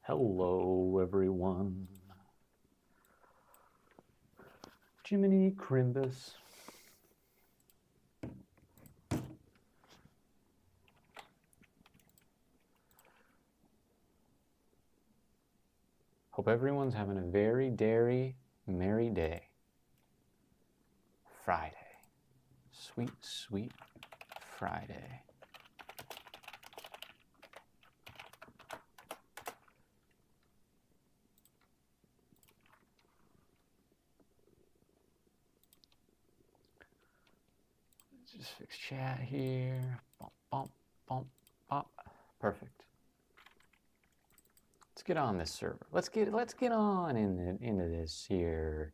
Hello, everyone. Jiminy Crimbus. Hope everyone's having a very dairy, merry day. Friday. Sweet, sweet Friday. Let's just fix chat here. Bump, bump, bump, bump. Perfect. Let's get on this server. Let's get on into this here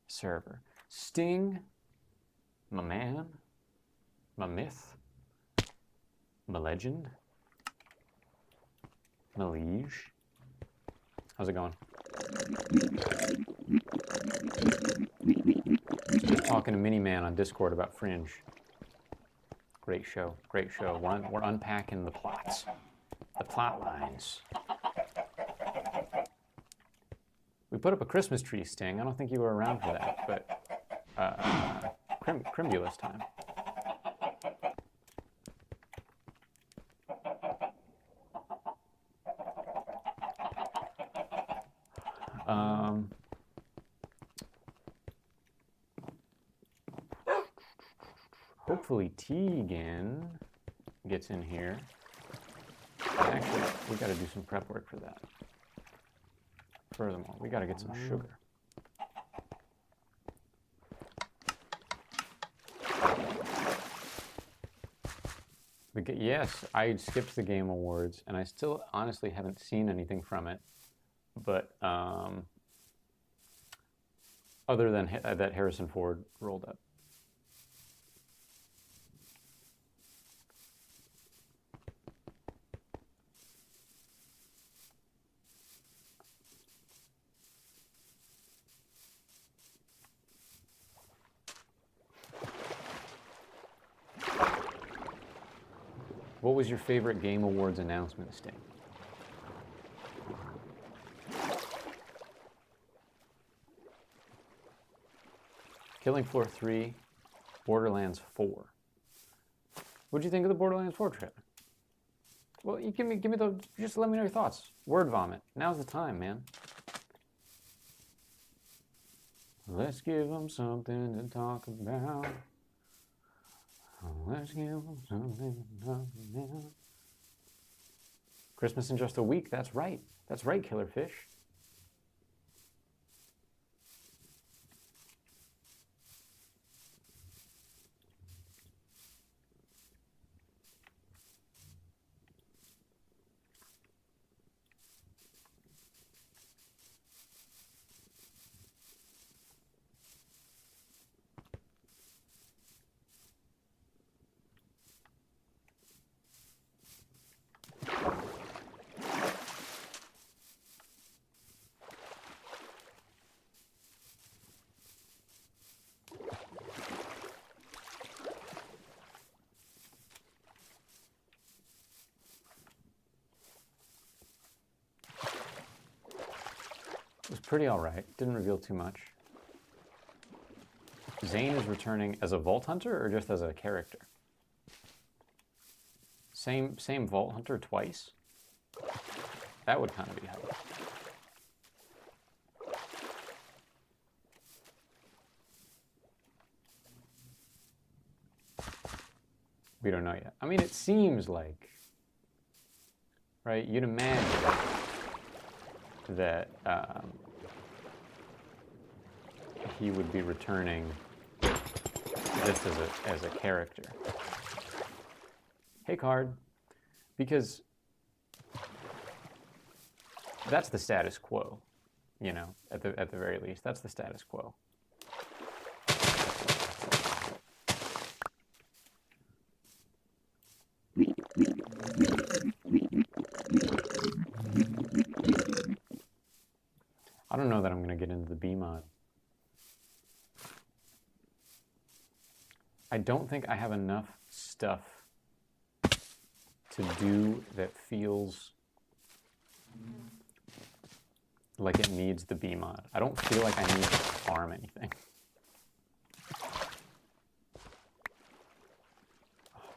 server. Sting, my man, my myth, my legend, my liege. How's it going? Talking to Mini-Man on Discord about Fringe. Great show, great show. We're unpacking the plots, the plot lines. We put up a Christmas tree, Sting. I don't think you were around for that, but Crimbulus time. Hopefully Tegan gets in here. Actually, we got to do some prep work for that. Furthermore, we got to get some sugar. Yes, I skipped the Game Awards, and I still honestly haven't seen anything from it. But other than that Harrison Ford rolled up. What was your favorite Game Awards announcement, Sting? Killing Floor 3, Borderlands 4. What'd you think of the Borderlands 4 trailer? Well, you give me just let me know your thoughts. Word vomit. Now's the time, man. Let's give them something to talk about. Let's give them something to talk about. Christmas in just a week. That's right. That's right, Killer Fish. It was pretty all right. Didn't reveal too much. Zane is returning as a Vault Hunter or just as a character? Same Vault Hunter twice? That would kind of be hype. We don't know yet. I mean, it seems like, right? You'd imagine that he would be returning just as a character. Hey, Card, because that's the status quo, you know, at the very least. That's the status quo. I don't know that I'm going to get into the B mod. I don't think I have enough stuff to do that feels like it needs the bee mod. I don't feel like I need to farm anything.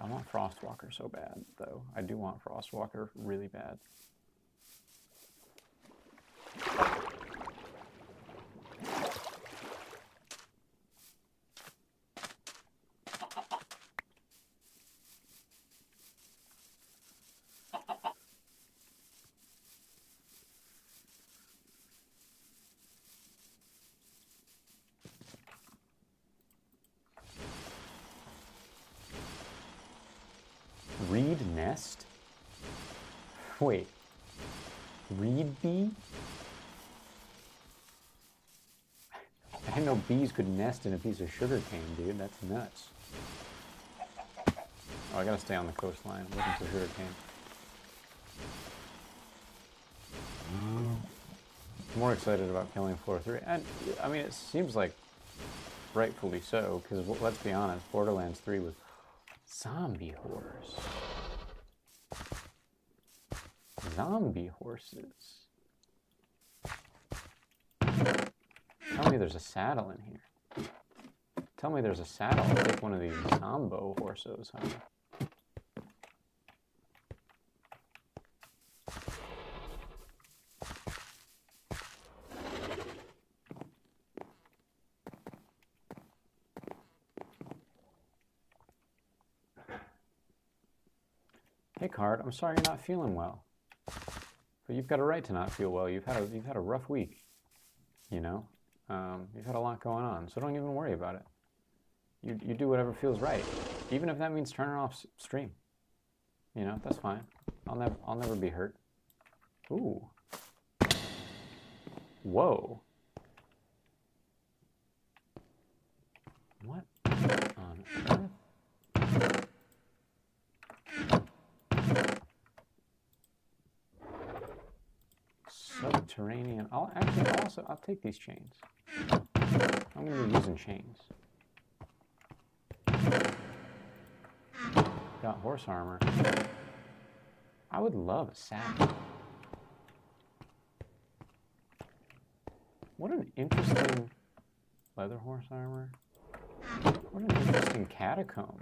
I want Frostwalker so bad, though. I do want Frostwalker really bad. Reed nest? Wait. Reed bee? I didn't know bees could nest in a piece of sugar cane, dude. That's nuts. Oh, I gotta stay on the coastline. I'm looking for sugar cane. I'm more excited about killing floor 3. And, I mean, it seems like rightfully so, because let's be honest, Borderlands 3 was zombie horse. Zombie horses. Tell me there's a saddle in here. Tell me there's a saddle. I'll take one of these Zombo horses, huh? Hey, Card, I'm sorry you're not feeling well. But you've got a right to not feel well. You've had a rough week, you know? You've had a lot going on, so don't even worry about it. You do whatever feels right, even if that means turning off stream. You know, that's fine. I'll never be hurt. Ooh. Whoa. What on earth? Subterranean. I'll take these chains. I'm gonna be using chains. Got horse armor. I would love a saddle. What an interesting leather horse armor. What an interesting catacomb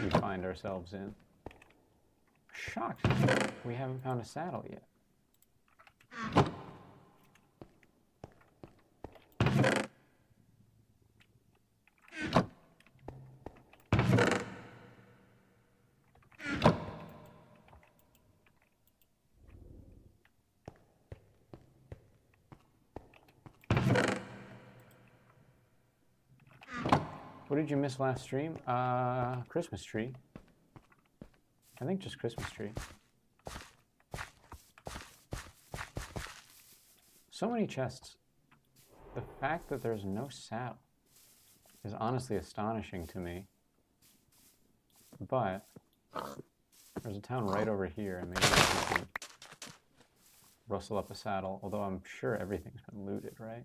we find ourselves in. Shocked we haven't found a saddle yet. What did you miss last stream? Christmas tree. I think just Christmas tree. So many chests. The fact that there's no saddle is honestly astonishing to me. But there's a town right over here, and maybe we can rustle up a saddle, although I'm sure everything's been looted, right?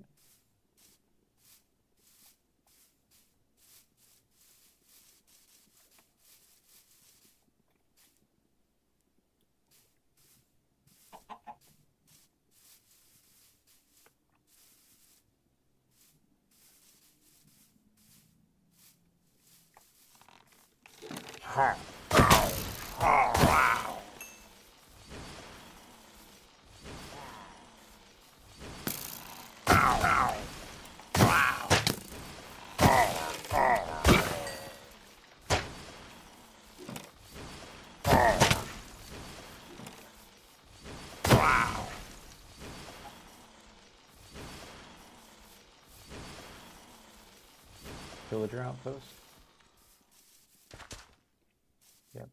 Villager outpost. Yep.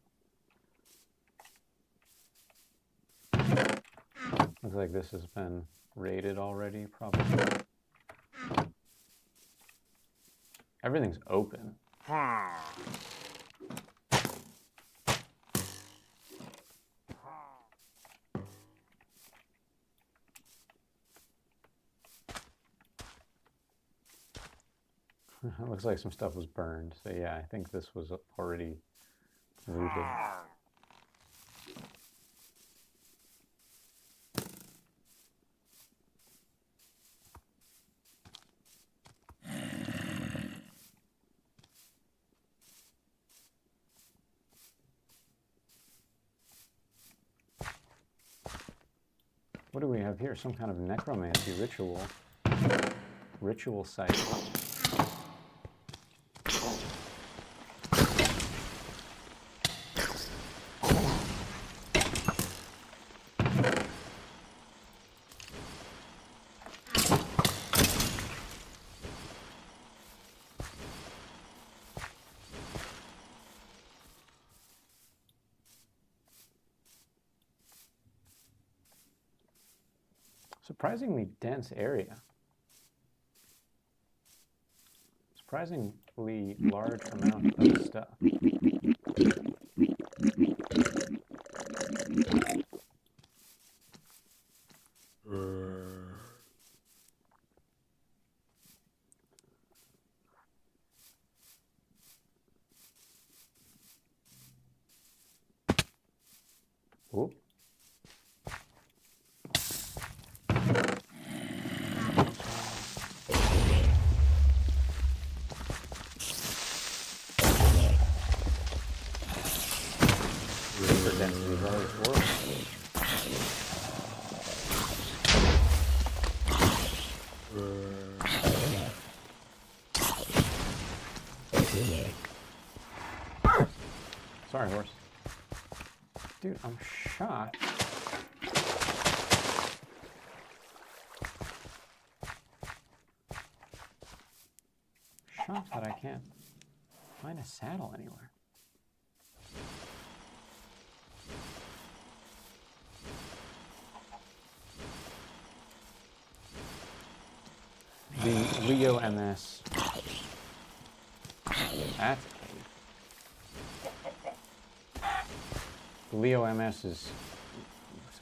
Looks like this has been raided already, probably. Everything's open. It looks like some stuff was burned. So yeah, I think this was already looted. What do we have here? Some kind of necromancy ritual. Ritual site. Surprisingly dense area. Surprisingly large amount of stuff. Oop. Super density is always horrible. Sorry, horse. Dude, I'm shot. Shocked that I can't find a saddle anywhere. The Leo MS. That's a cave. The Leo MS is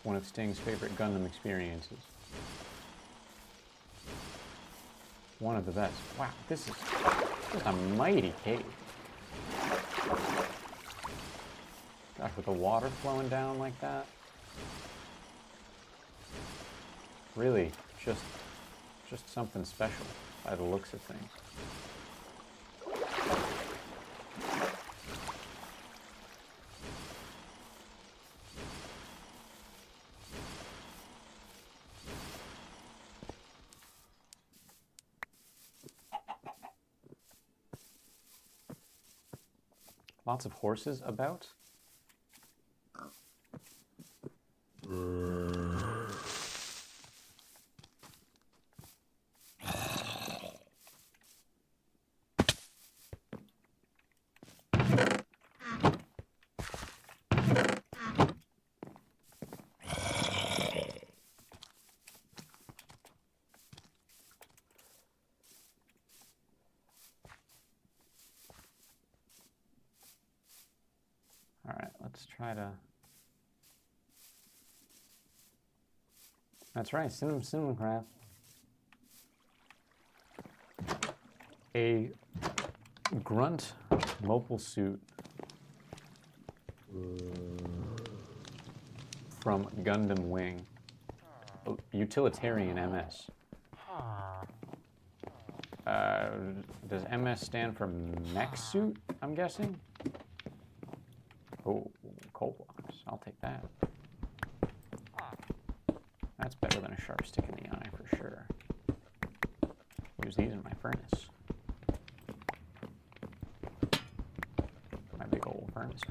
one of Sting's favorite Gundam experiences. One of the best. Wow, this is just a mighty cave. Gosh, with the water flowing down like that. Really, just something special by the looks of things. Lots of horses about. Let's try to... That's right, Cinnamon Craft. A grunt mobile suit from Gundam Wing. Utilitarian MS. Does MS stand for mech suit, I'm guessing? Oh, coal blocks. I'll take that. That's better than a sharp stick in the eye for sure. Use these in my furnace. My big old furnace.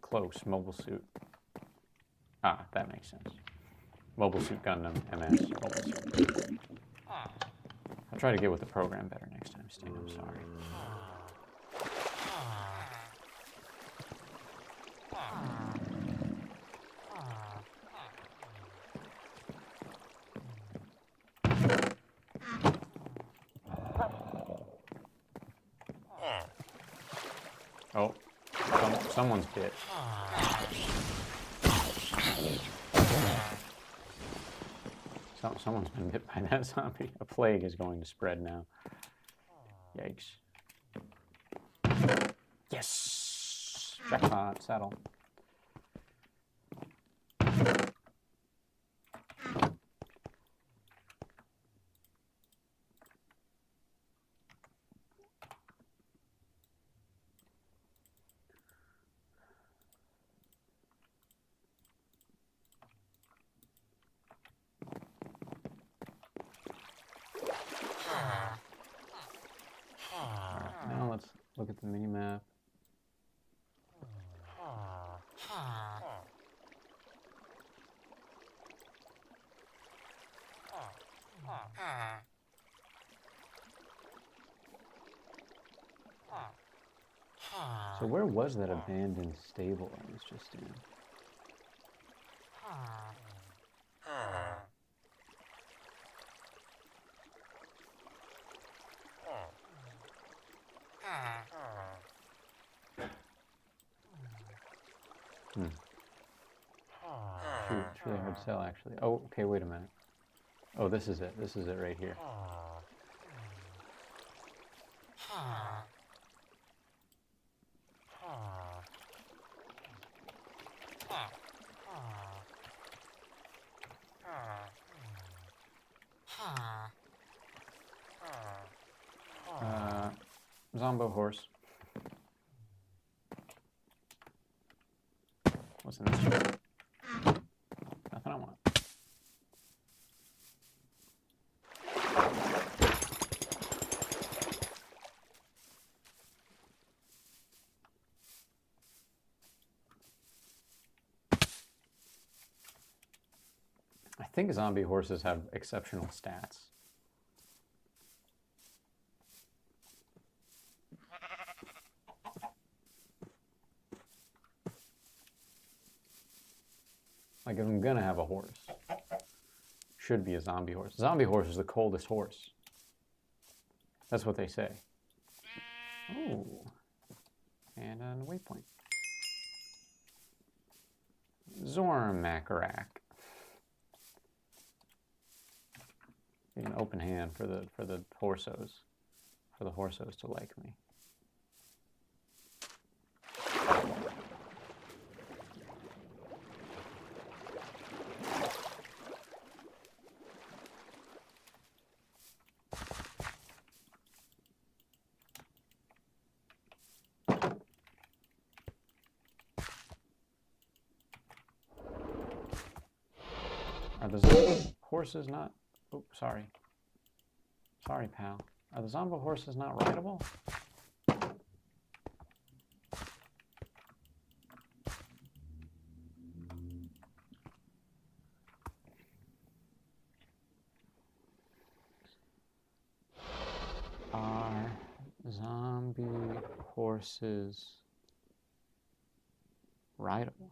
Close, mobile suit. Ah, that makes sense. Mobile suit Gundam, MS, mobile suit. I'll try to get with the program better next time, Sting. I'm sorry. Oh, someone's bit. Someone's been bit by that zombie. A plague is going to spread now. Yikes. Yes! Jackpot saddle. Look at the mini map. So where was that abandoned stable I was just in? Shoot, it's really hard to tell actually. Oh, okay, wait a minute. Oh, this is it. This is it right here. Zombo horse. What's in this chest? Nothing I want. I think zombie horses have exceptional stats. Like if I'm gonna have a horse, should be a zombie horse. Zombie horse is the coldest horse. That's what they say. Oh, and a waypoint. Zormakarak. Need an open hand for the horsos, for the horsos to like me. Are the horses not? Oh, sorry. Sorry, pal. Are the zombie horses not rideable? Are zombie horses rideable?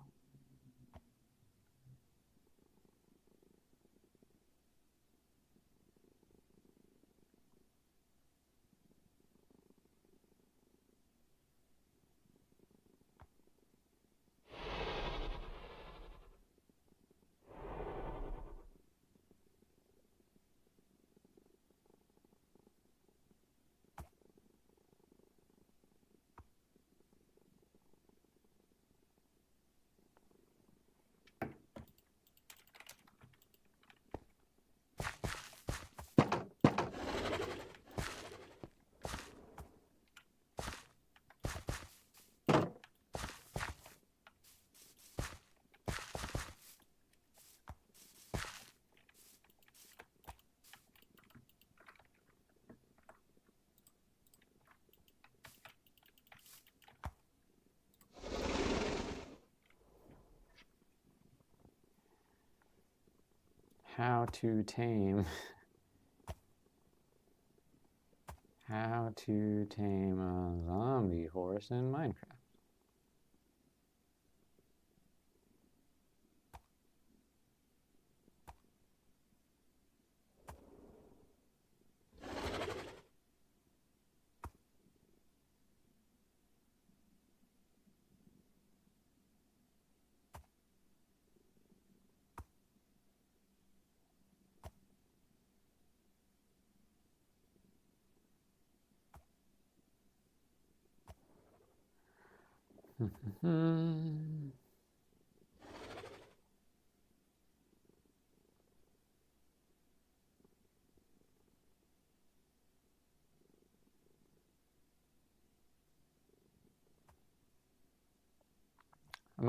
How to tame a zombie horse in Minecraft.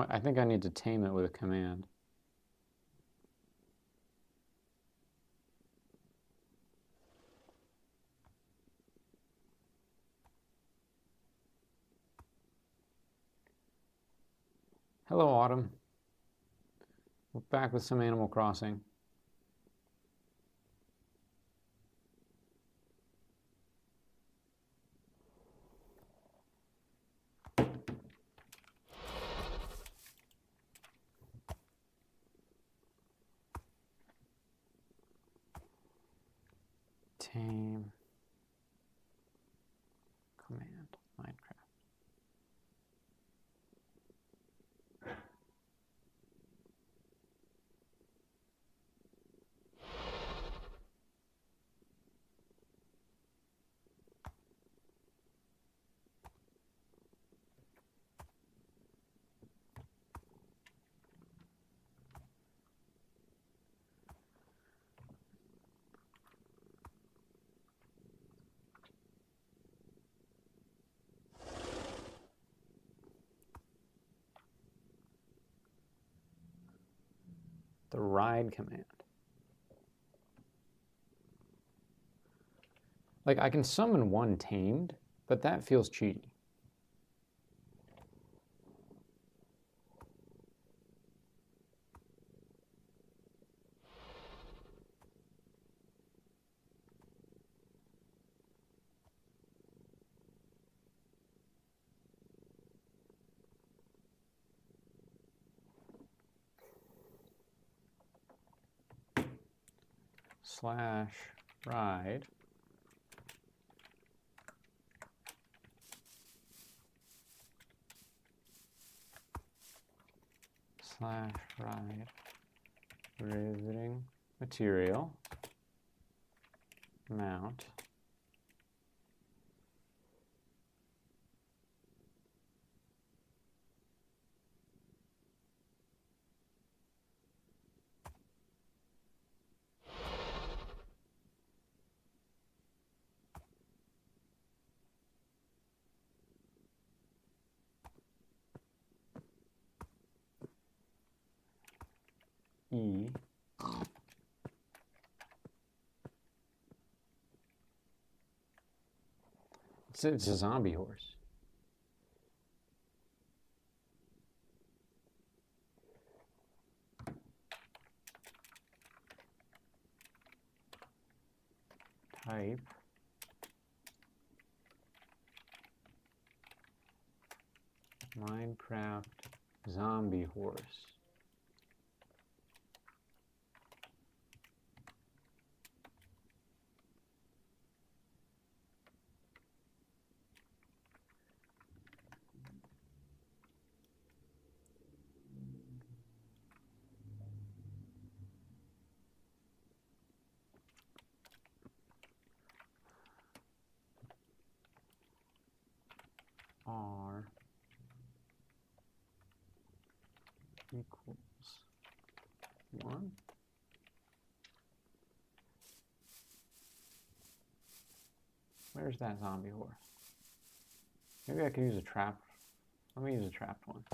I think I need to tame it with a command. Hello, Autumn. We're back with some Animal Crossing. Tame command Minecraft. The ride command. Like, I can summon one tamed, but that feels cheaty. Slash ride slash ride revisiting material mount E it's a zombie horse. Type Minecraft zombie horse. R equals 1. Where's that zombie horse? Maybe I could use a trap. Let me use a trapped one.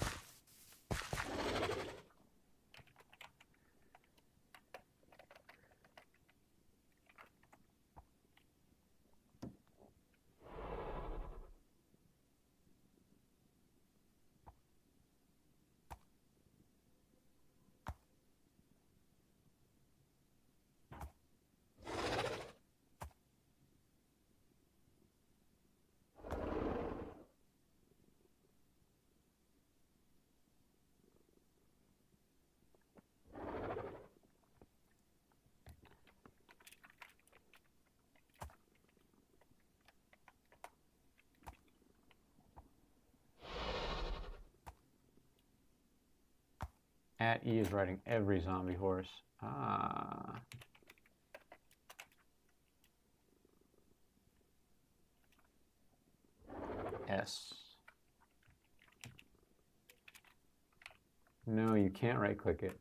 At E is writing every zombie horse. Ah. S. No, you can't right click it.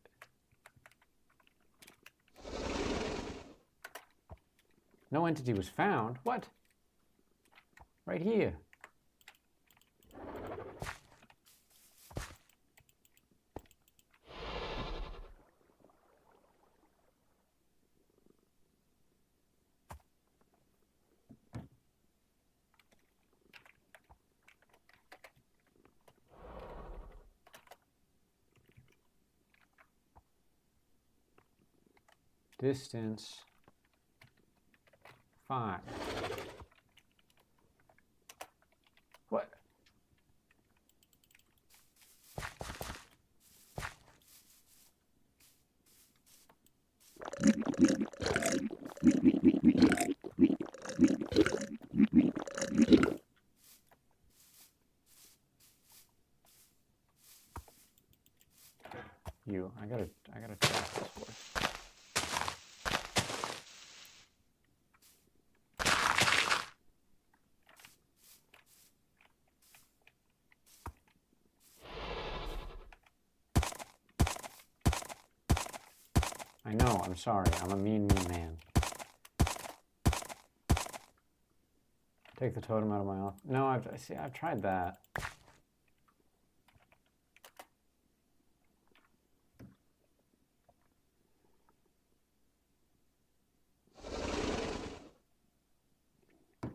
No entity was found. What? Right here. Distance 5. What? I gotta track this horse. I know, I'm sorry. I'm a mean man. Take the totem out of my office. No, I've tried that.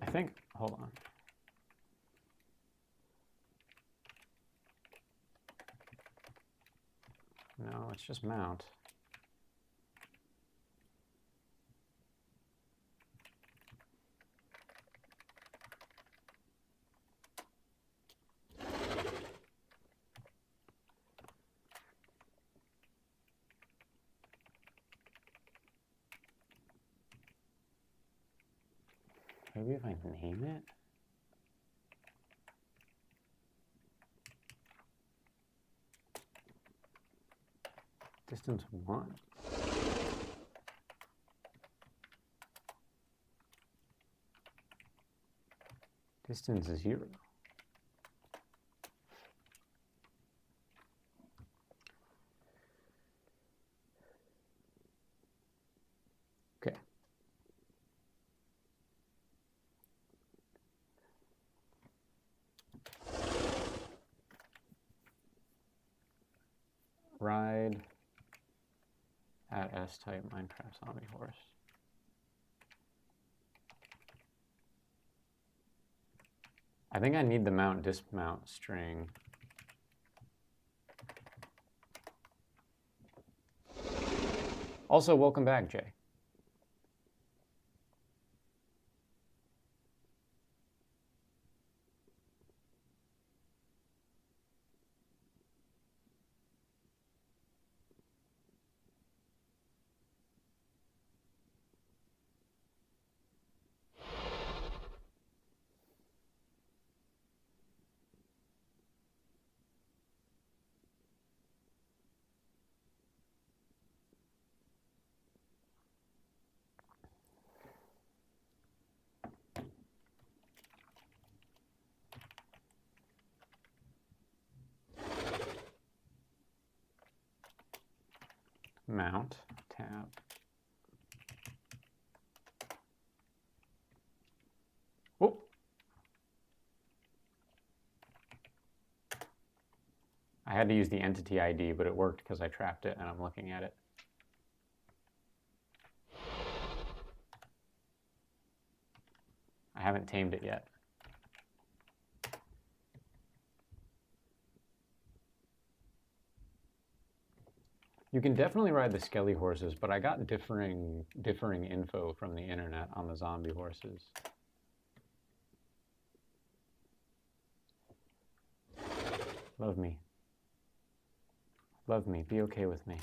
I think, hold on. No, it's just mount. Maybe if I name it? Distance 1. Distance 0. Okay. Ride at S-type Minecraft zombie horse. I think I need the mount dismount string. Also, welcome back, Jay. Mount, tab. Oh. I had to use the entity ID, but it worked because I trapped it and I'm looking at it. I haven't tamed it yet. You can definitely ride the skelly horses, but I got differing info from the internet on the zombie horses. Love me. Love me. Be okay with me.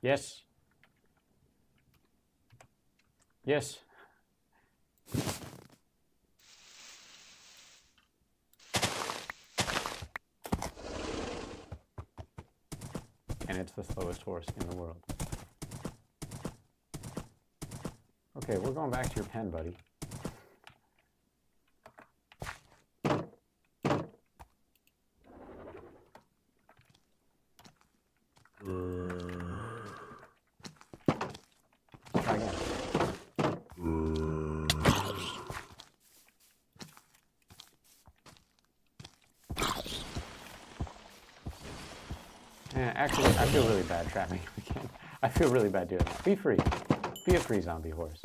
Yes. Yes. And it's the slowest horse in the world. Okay, we're going back to your pen, buddy. Try again. Yeah, actually, I feel really bad trapping you again. I feel really bad doing that. Be free. Be a free zombie horse.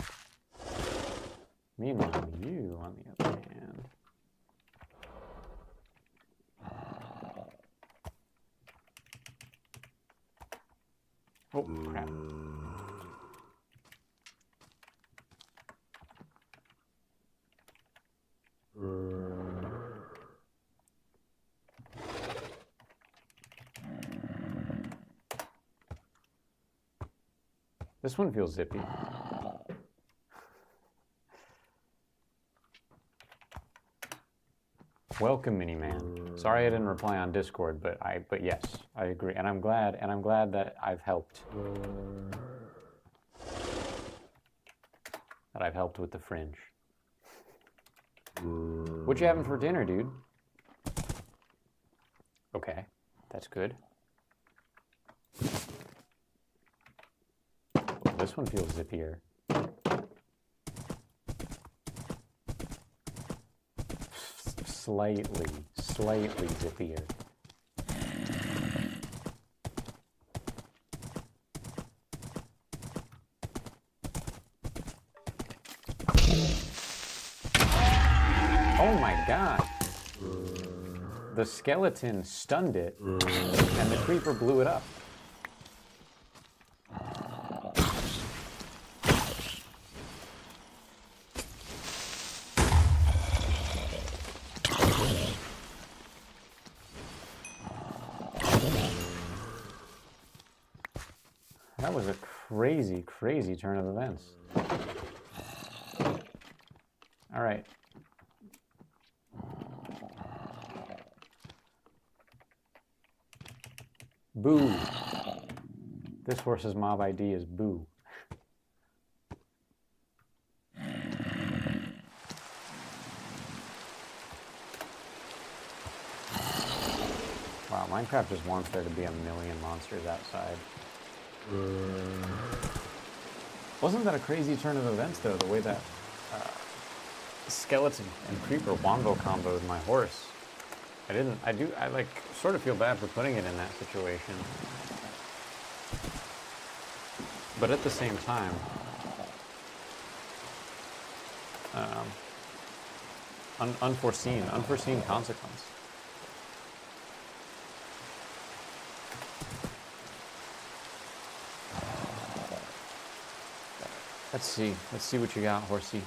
Meanwhile, you, on the other hand... Oh, crap. This one feels zippy. Welcome, Mini-Man. Sorry I didn't reply on Discord, but yes, I agree, and I'm glad that I've helped. That I've helped with the fringe. What you having for dinner, dude? Okay, that's good. Well, this one feels zippier. Slightly zippier. Oh my god! The skeleton stunned it, and the creeper blew it up. That was a crazy, crazy turn of events. All right. Boo. This horse's mob ID is Boo. Wow, Minecraft just wants there to be a million monsters outside. Wasn't that a crazy turn of events, though, the way that skeleton and creeper wombo comboed my horse? I like sort of feel bad for putting it in that situation. But at the same time, unforeseen consequence. Let's see what you got, horsey.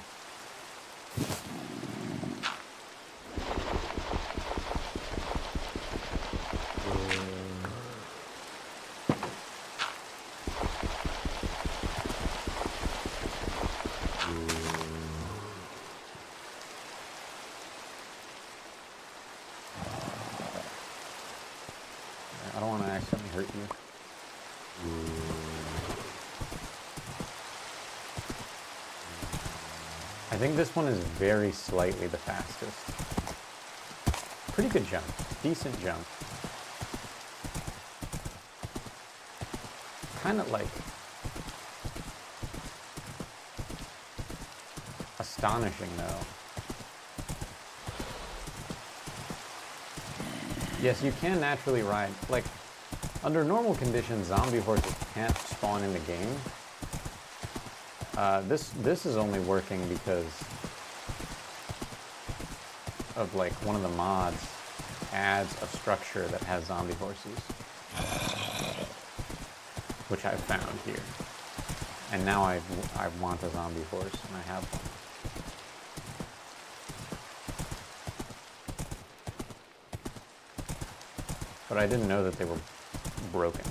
I don't want to accidentally hurt you. I think this one is very slightly the fastest. Pretty good jump. Decent jump. Kind of like astonishing, though. Yes, you can naturally ride. Like, under normal conditions, zombie horses can't spawn in the game. This is only working because of, like, one of the mods adds a structure that has zombie horses, which I've found here. And now I want a zombie horse, and I have one. But I didn't know that they were broken.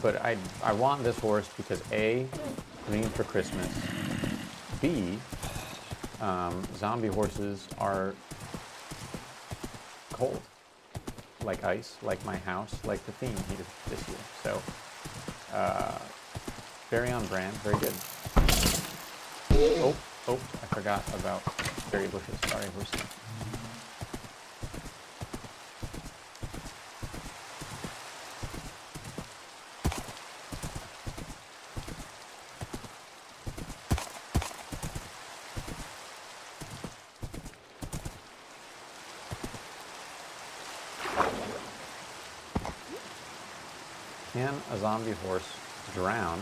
But I want this horse because A, green for Christmas. B, zombie horses are cold, like ice, like my house, like the theme here this year. So, very on brand, very good. Oh, I forgot about berry bushes. Sorry, horsey. Can a zombie horse drown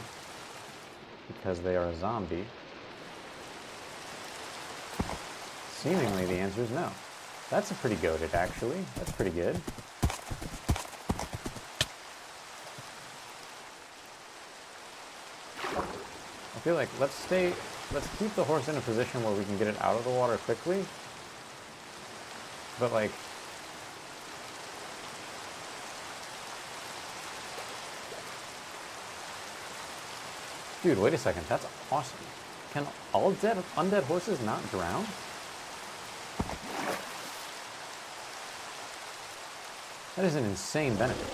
because they are a zombie? Seemingly the answer is no. That's a pretty goated, actually. That's pretty good. feel like let's keep the horse in a position where we can get it out of the water quickly. But like, dude, wait a second, that's awesome. Can all undead horses not drown? That is an insane benefit.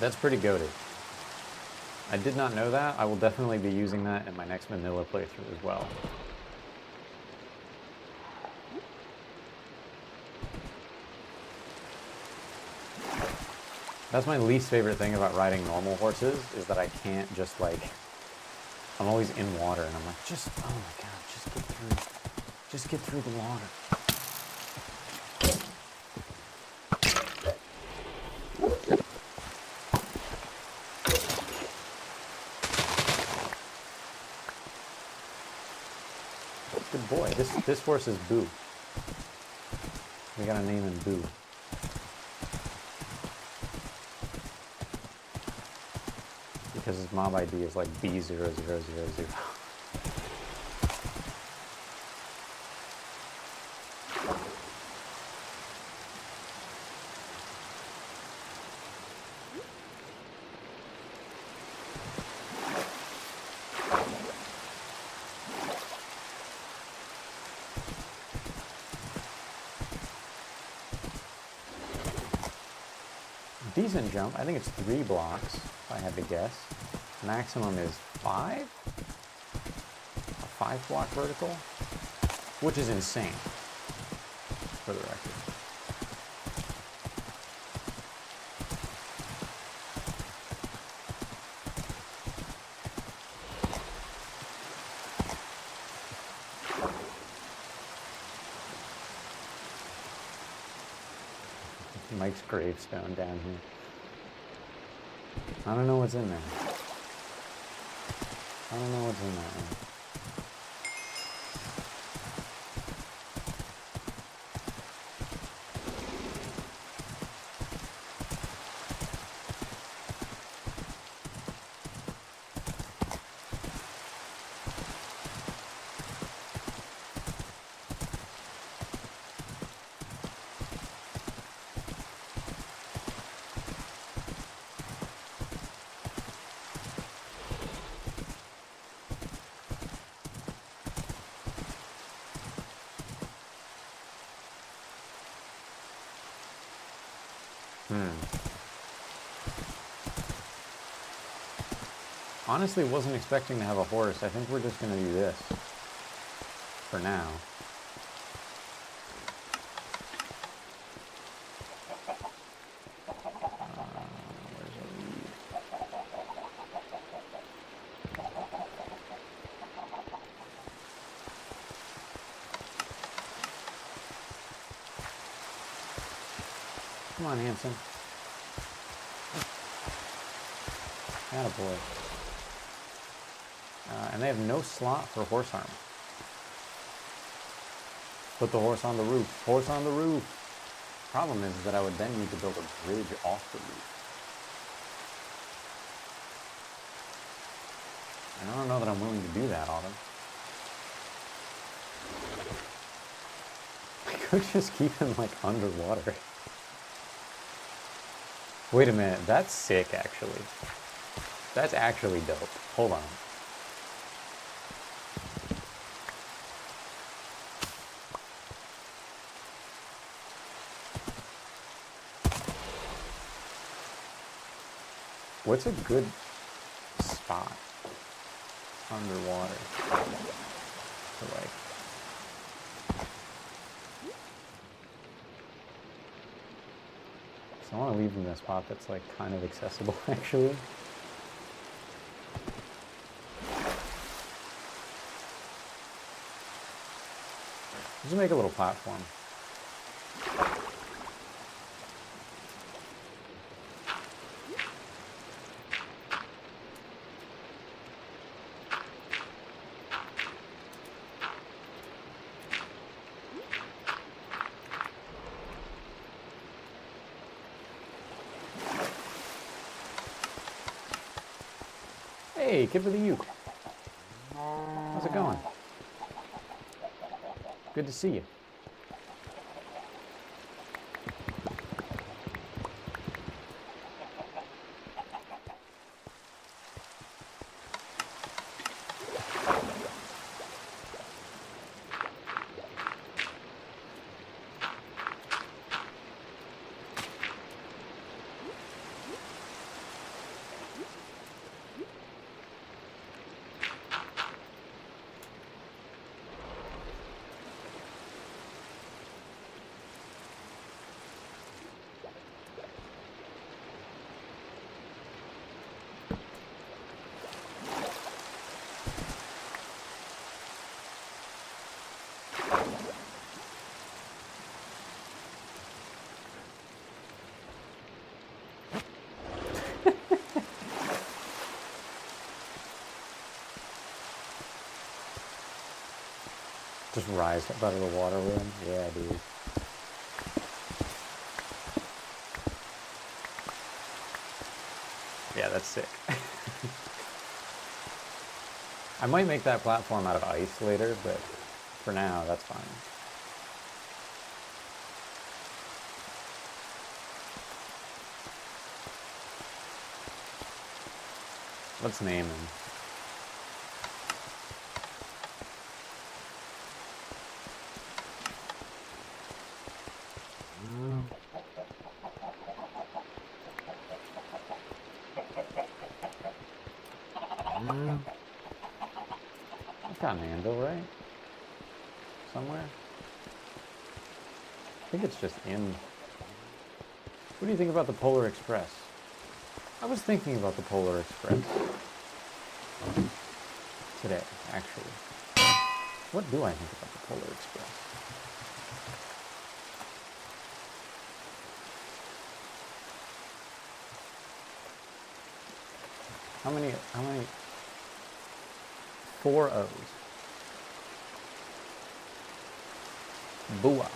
That's pretty goated. I did not know that. I will definitely be using that in my next vanilla playthrough as well. That's my least favorite thing about riding normal horses, is that I can't just like, I'm always in water and I'm like, just, oh my god, just get through the water. Good boy. This horse is Boo. We gotta name him Boo. Because his mob ID is like B0000. Decent jump. I think it's 3 blocks, if I had to guess. Maximum is 5? A 5-block vertical? Which is insane, for the record. Mike's gravestone down here. I don't know what's in there. I don't know what's in that one. Honestly, wasn't expecting to have a horse. I think we're just going to do this for now. Where's the lead? Come on, Hanson. Attaboy. And they have no slot for horse armor. Put the horse on the roof. Horse on the roof. Problem is that I would then need to build a bridge off the roof. And I don't know that I'm willing to do that, Autumn. I could just keep him like underwater. Wait a minute, that's sick actually. That's actually dope. Hold on. What's a good spot underwater to like So I want to leave them in a spot that's like kind of accessible, actually. Just make a little platform. Hey, Kid with the Uke. How's it going? Good to see you. Just rise up out of the water room? Yeah, dude. Yeah, that's sick. I might make that platform out of ice later, but for now, that's fine. Let's name him. I've got an anvil, right? Somewhere? I think it's just in. What do you think about the Polar Express? I was thinking about the Polar Express today, actually. What do I think about the Polar Express? How many? 4 O's. Booah.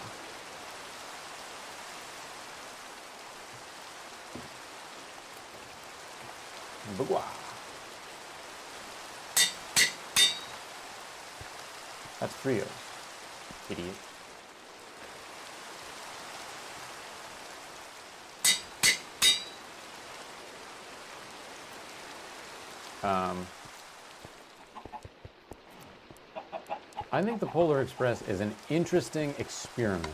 Booah. That's 3 O's. Idiot. I think the Polar Express is an interesting experiment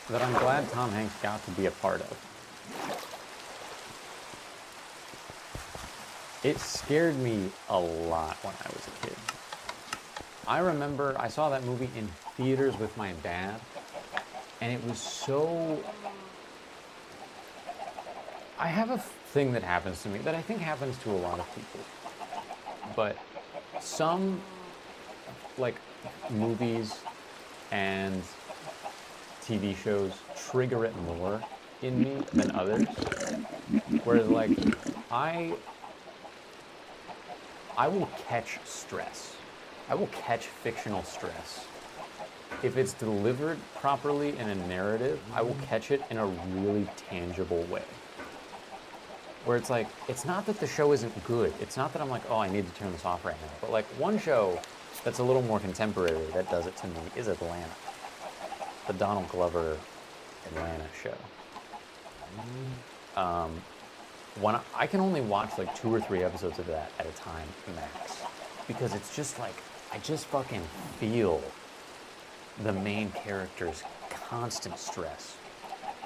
that I'm glad Tom Hanks got to be a part of. It scared me a lot when I was a kid. I remember I saw that movie in theaters with my dad, and it was so... I have a thing that happens to me that I think happens to a lot of people, but some like movies and TV shows trigger it more in me than others. Whereas like I will catch stress. I will catch fictional stress. If it's delivered properly in a narrative, I will catch it in a really tangible way. Where it's like, it's not that the show isn't good. It's not that I'm like, oh, I need to turn this off right now. But like one show that's a little more contemporary that does it to me is Atlanta. The Donald Glover Atlanta show. When I can only watch like 2 or 3 episodes of that at a time max, because it's just like I just fucking feel the main character's constant stress.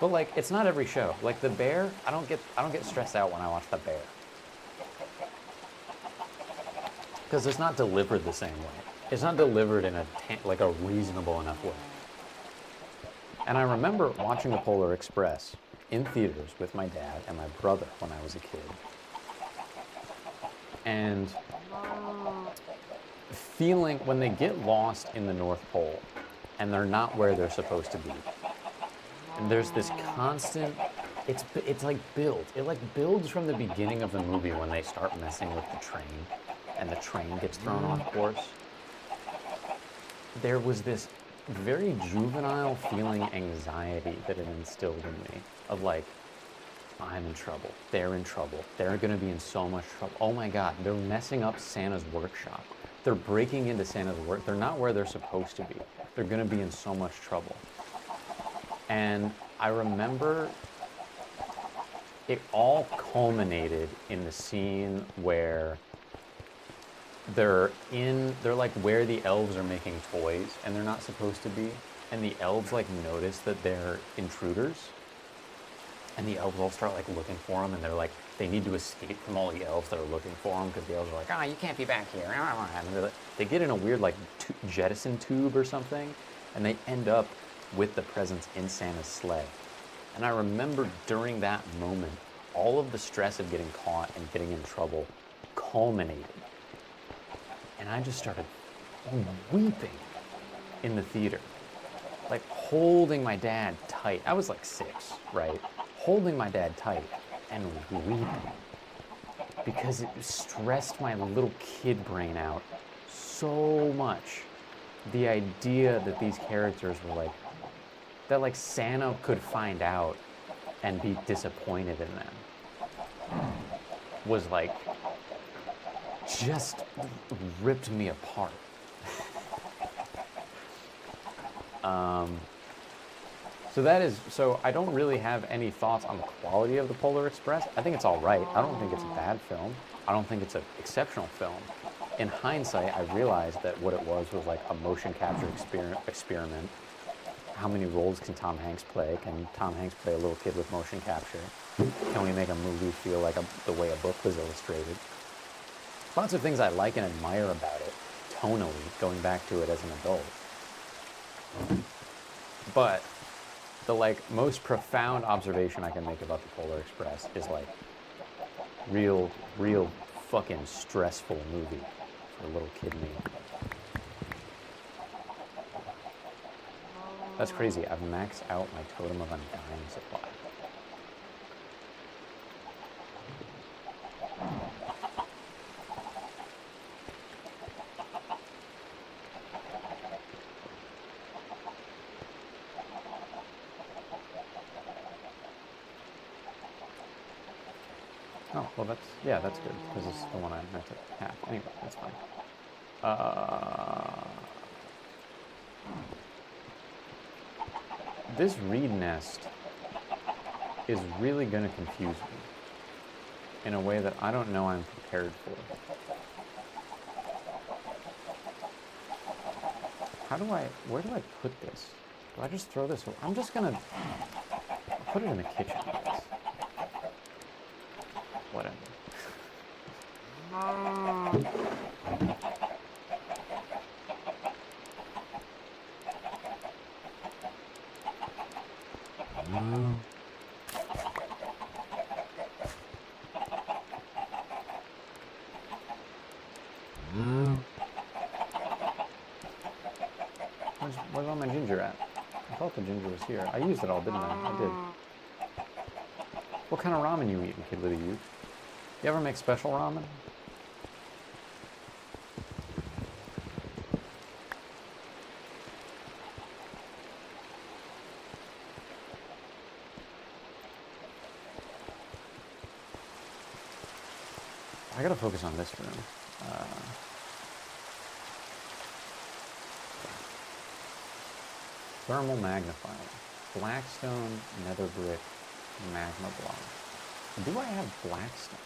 But like it's not every show. Like The Bear, I don't get stressed out when I watch The Bear, because it's not delivered the same way. It's not delivered in like a reasonable enough way. And I remember watching The Polar Express in theaters with my dad and my brother when I was a kid. And feeling when they get lost in the North Pole and they're not where they're supposed to be. And there's this constant, it's like it like builds from the beginning of the movie when they start messing with the train and the train gets thrown off course. There was this very juvenile feeling anxiety that it instilled in me of like, I'm in trouble, they're in trouble, they're gonna be in so much trouble. Oh my God, they're messing up Santa's workshop. They're breaking into Santa's work. They're not where they're supposed to be. They're gonna be in so much trouble. And I remember it all culminated in the scene where they're like where the elves are making toys and they're not supposed to be. And the elves like notice that they're intruders. And the elves all start like looking for them and they're like, they need to escape from all the elves that are looking for them because the elves are like, oh, you can't be back here. And they get in a weird like jettison tube or something and they end up with the presents in Santa's sleigh. And I remember during that moment, all of the stress of getting caught and getting in trouble culminated. And I just started weeping in the theater, like holding my dad tight. I was like 6, right? Holding my dad tight and weeping because it stressed my little kid brain out so much. The idea that these characters were like, that like Santa could find out and be disappointed in them was like, just ripped me apart. So I don't really have any thoughts on the quality of the Polar Express. I think it's all right. I don't think it's a bad film. I don't think it's an exceptional film. In hindsight, I realized that what it was like a motion capture experiment. How many roles can Tom Hanks play? Can Tom Hanks play a little kid with motion capture? Can we make a movie feel like the way a book was illustrated? Lots of things I like and admire about it, tonally, going back to it as an adult. But the like most profound observation I can make about the Polar Express is like real fucking stressful movie for little kid me. That's crazy. I've maxed out my totem of undying supply. Oh, well that's good, because it's the one I meant to have. Anyway, that's fine. This reed nest is really going to confuse me in a way that I don't know I'm prepared for. Where do I put this? Do I just throw this away? I'm just going to put it in the kitchen, I guess. Whatever. Where's all my ginger at? I thought the ginger was here. I used it all, didn't I? I did. What kind of ramen you eating, Kid with a U? You ever make special ramen? I gotta focus on this room. Thermal magnifier. Blackstone, nether brick, magma block. Do I have blackstone?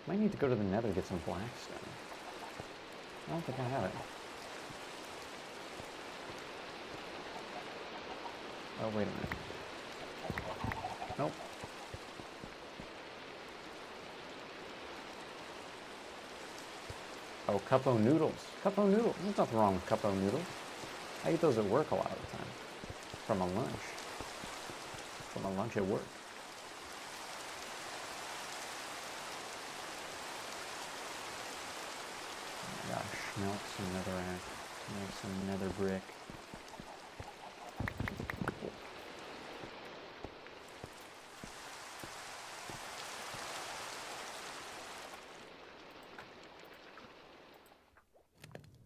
Might need to go to the nether to get some blackstone. I don't think I have it. Oh, wait a minute. Nope. Oh, Cuppo noodles. Cuppo noodles. There's nothing wrong with Cuppo noodles. I eat those at work a lot of the time. For my lunch. for my lunch at work. I gotta smelt some netherrack, make some nether brick.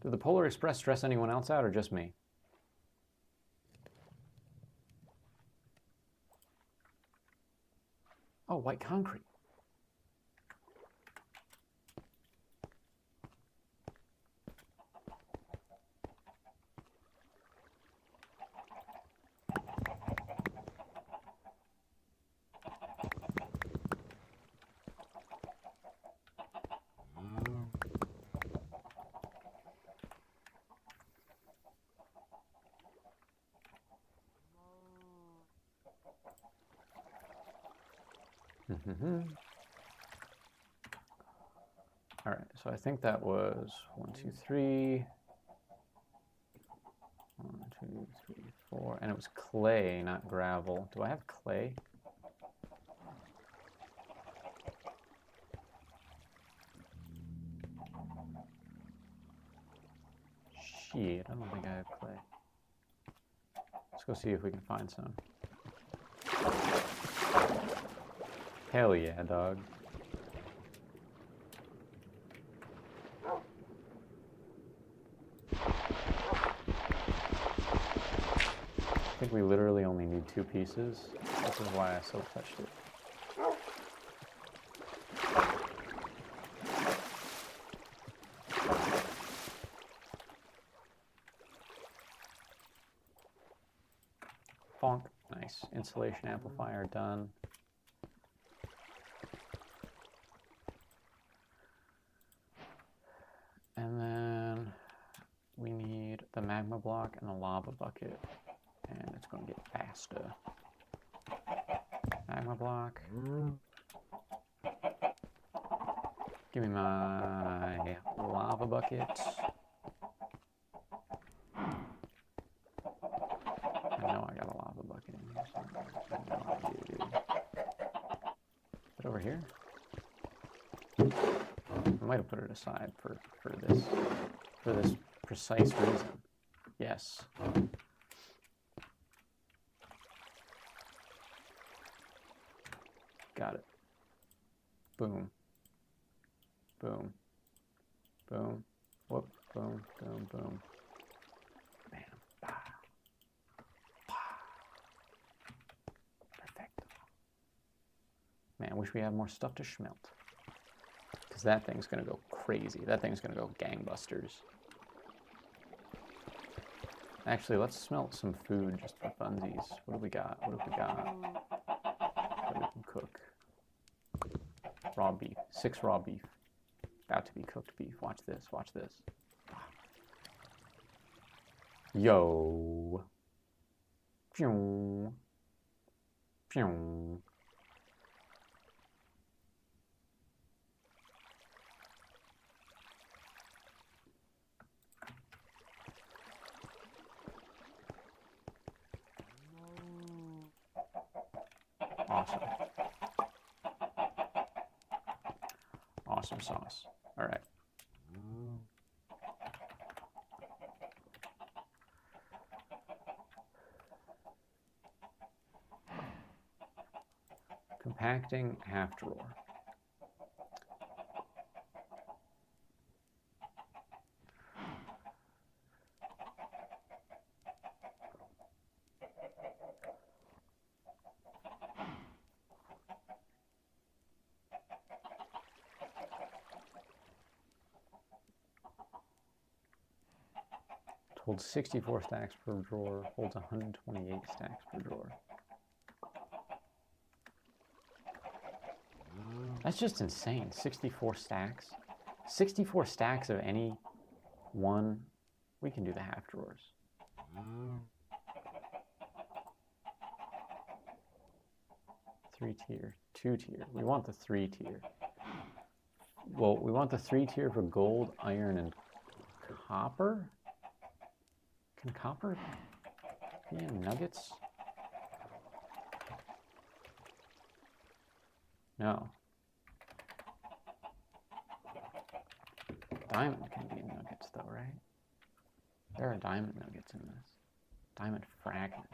Did the Polar Express stress anyone else out or just me? Oh, white concrete. All right, so I think that was 1, 2, 3. 1, 2, 3, 4, and it was clay, not gravel. Do I have clay? Shit, I don't think I have clay. Let's go see if we can find some. Hell yeah, dog. I think we literally only need 2 pieces. This is why I so touched it. Bonk. Nice. Insulation amplifier done. And then we need the magma block and the lava bucket. And it's going to get faster. Magma block. Give me my lava bucket. I know I got a lava bucket in here somewhere. No idea, dude. Is it over here? I might have put it aside for this precise reason. Yes. Got it. Boom. Boom. Boom. Whoop. Boom. Boom. Boom. Bam. Bah. Bah. Perfect. Man, I wish we had more stuff to smelt. Because that thing's going to go crazy. That thing's going to go gangbusters. Actually, let's smelt some food just for funsies. What do we got? What have we got? That we can cook. Raw beef. 6 raw beef. About to be cooked beef. Watch this. Watch this. Yo. Pew. Pew. Awesome. Awesome sauce. All right. Compacting half drawer. Holds 64 stacks per drawer, holds 128 stacks per drawer. That's just insane. 64 stacks. 64 stacks of any one. We can do the half drawers. 3-tier, 2-tier. We want the 3-tier. Well, we want the 3-tier for gold, iron, and copper? Can copper be in nuggets? No. Diamond can be nuggets though, right? There are diamond nuggets in this. Diamond fragment.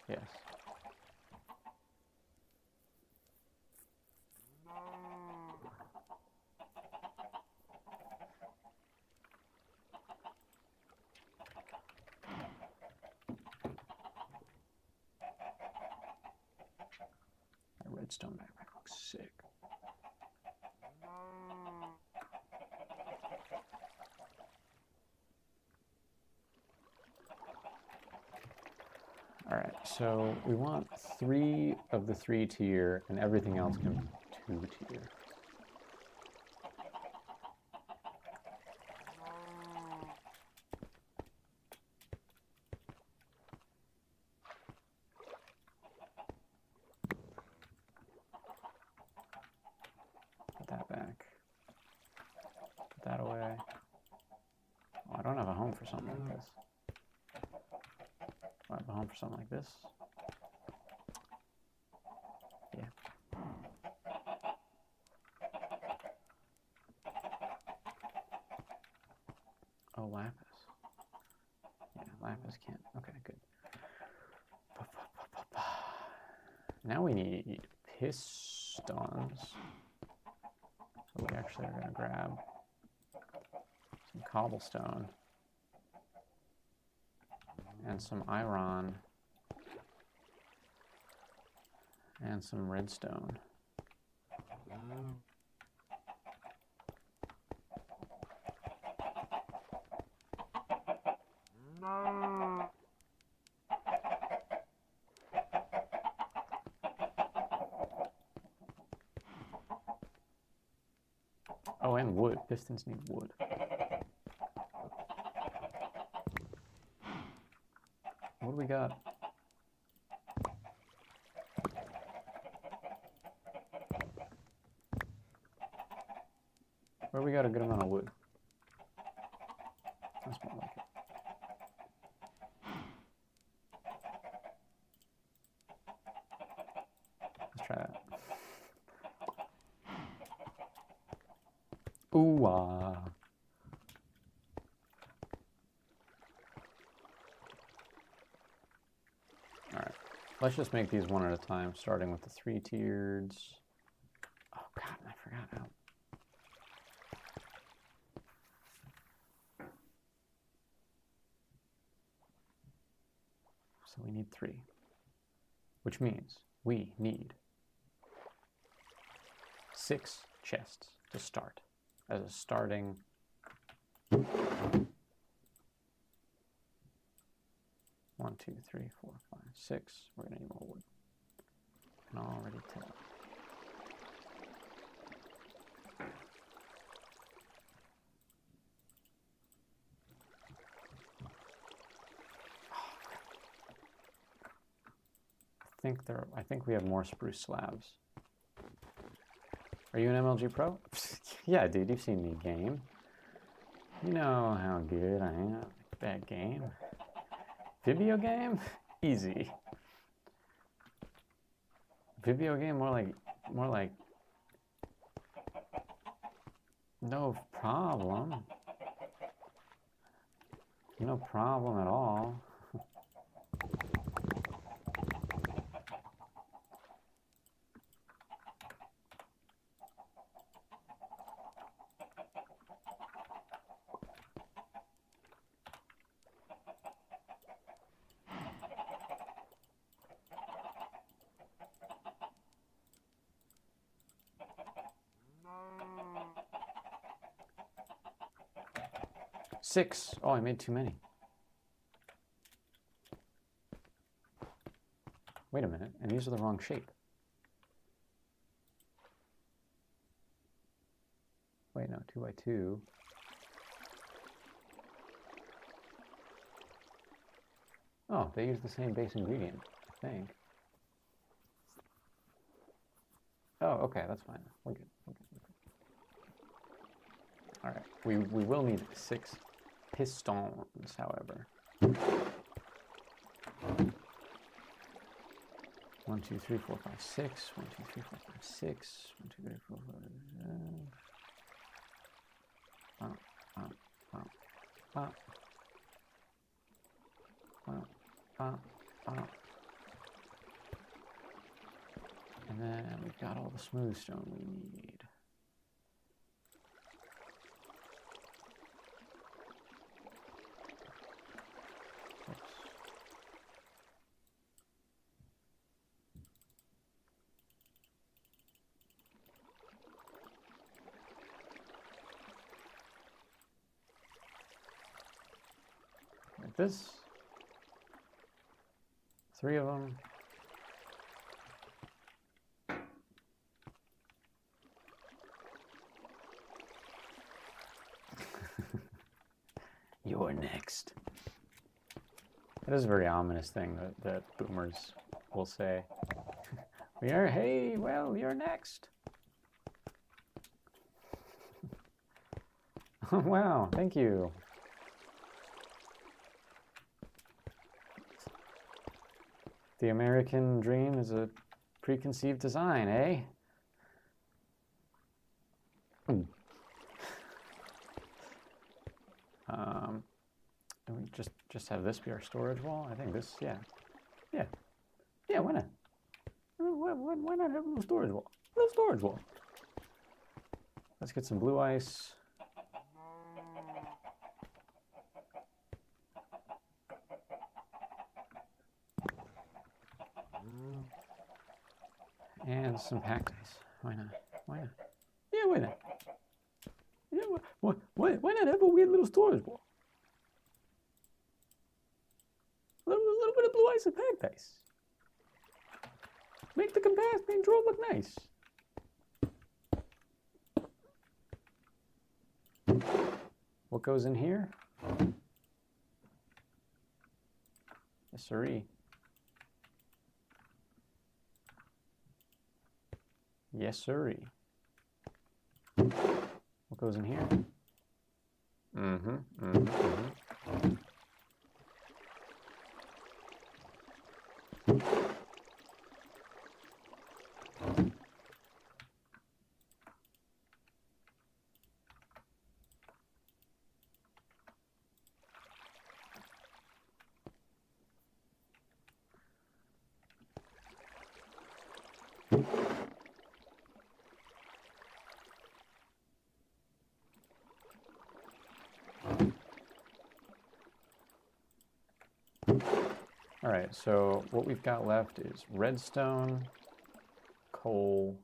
Yes. That redstone backpack looks sick. All right, so we want 3 of the 3 tier, and everything else can be 2 tier. Put that back. Put that away. Oh, I don't have a home for something like this. Do I have a home for something like this? Yeah. Oh, lapis. Yeah, lapis can't. Okay, good. Now we need pistons. So we actually are going to grab some cobblestone and some iron and some redstone. Oh, and wood. Pistons need wood. What do we got? Where we got a good amount of wood? That's more like it. Let's try that. Ooh, ah. Alright, let's just make these one at a time, starting with the 3-tiered. Oh god, I forgot how. So we need 3, which means we need 6 chests to start as a starting. 1, 2, 3, 4, 5, 6. We're gonna need more wood. I can already tell. I think we have more spruce slabs. Are you an MLG pro? Yeah, dude, you've seen me game. You know how good I am at that game. Video game? Easy. Video game more like no problem. No problem at all. Six. Oh, I made too many. Wait a minute, and these are the wrong shape. Wait, no, 2 by 2. Oh, they use the same base ingredient, I think. Oh, okay, that's fine. We're good. We're good. All right, we will need 6 pistons, however. 1, 1, 2, 3, 4, 5, 6. 1, 2, 3, 4, 5, 6. 1, 2, 3, 4, 5, 6. And then we've got all the smooth stone we need. Oops. Like this. 3 of them. You're next. That is a very ominous thing that boomers will say. Hey, well, you're next. Oh, wow, thank you. The American dream is a preconceived design, eh? Do we just have this be our storage wall? I think this, yeah, why not? Why not have a little storage wall? A little storage wall. Let's get some blue ice. And some packed ice. Why not? Why not? Yeah, why not? Yeah, why not have a weird little storage wall? A little bit of blue ice and packed ice. Make the compass paint draw look nice. What goes in here? Yes, sirree. Yes, sirree. What goes in here? All right, so what we've got left is redstone, coal,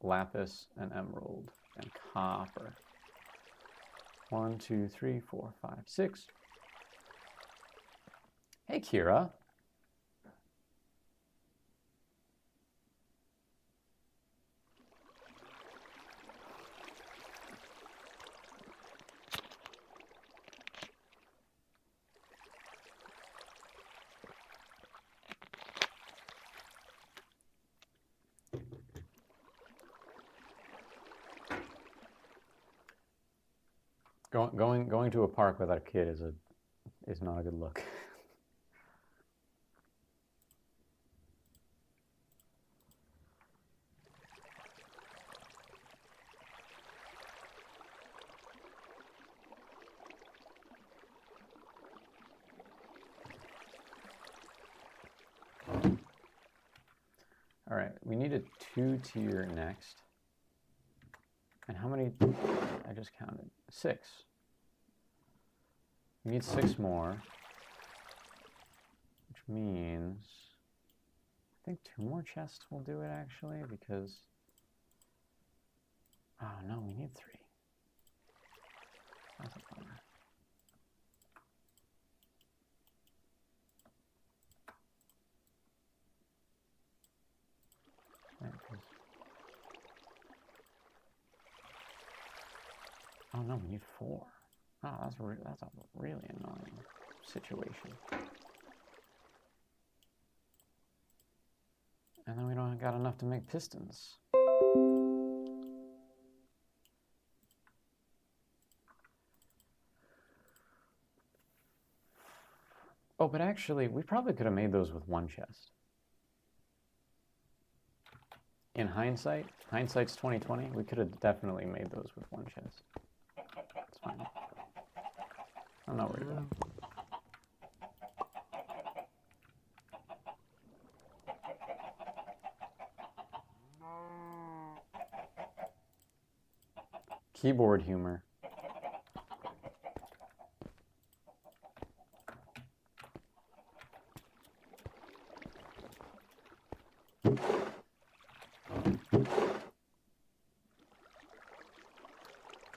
lapis, and emerald, and copper. 1, 2, 3, 4, 5, 6. Hey, Kira. Going to a park without a kid is not a good look. All right, we need a 2-tier next. And how many? I just counted 6. We need 6 more, which means I think 2 more chests will do it actually, because oh no, we need 3. That's a bummer. Right, oh no, we need 4. Oh, that's a really annoying situation. And then we don't got enough to make pistons. Oh, but actually, we probably could have made those with 1 chest. in hindsight's 2020. We could have definitely made those with one chest. It's fine. I'm not worried about it. Keyboard humor.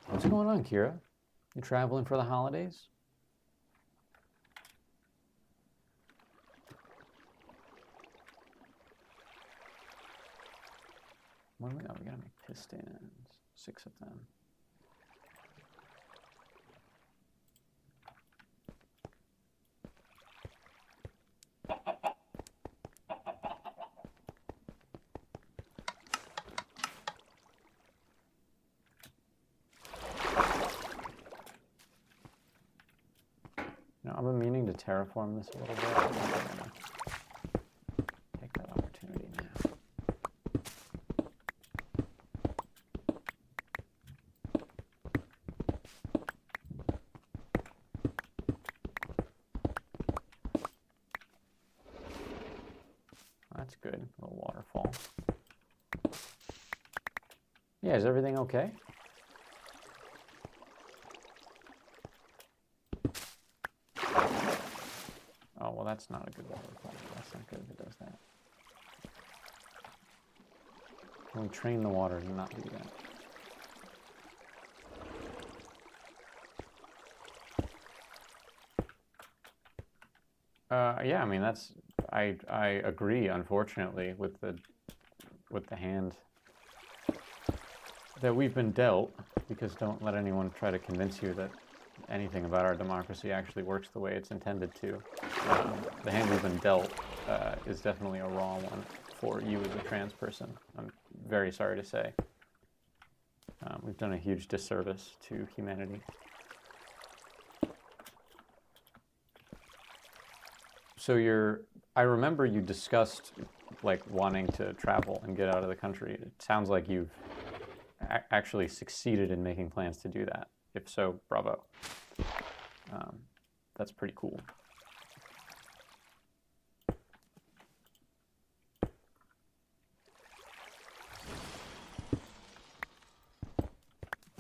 What's going on, Kira? You traveling for the holidays? What do we got? We gotta make pistons. 6 of them. I've been meaning to terraform this a little bit. I'm gonna take that opportunity now. That's good. A little waterfall. Yeah, is everything okay? Oh, well, that's not a good waterfall. That's not good if it does that. Can we train the water to not do that? Yeah, I mean, that's... I agree, unfortunately, with the hand that we've been dealt, because don't let anyone try to convince you that anything about our democracy actually works the way it's intended to. The hand we've been dealt is definitely a raw one for you as a trans person. I'm very sorry to say. We've done a huge disservice to humanity. So I remember you discussed like wanting to travel and get out of the country. It sounds like you've actually succeeded in making plans to do that. If so, bravo. That's pretty cool.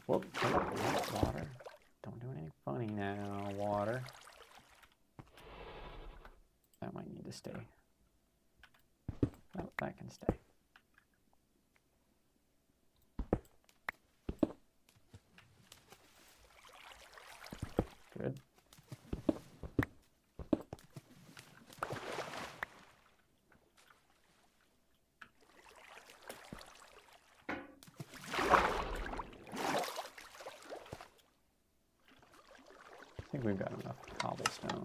Whoop, water. Don't do anything funny now, water. That might need to stay. No, that can stay. Good. I think we've got enough cobblestone.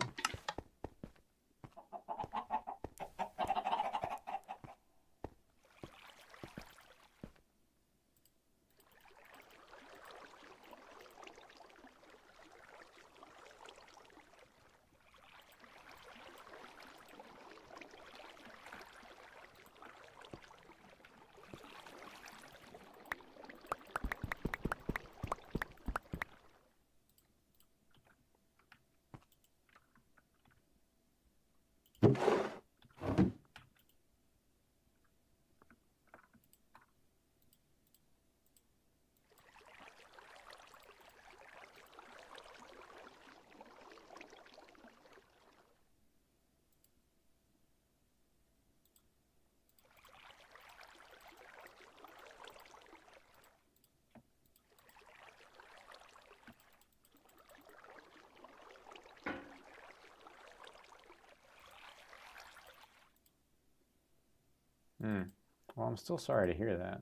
Well, I'm still sorry to hear that.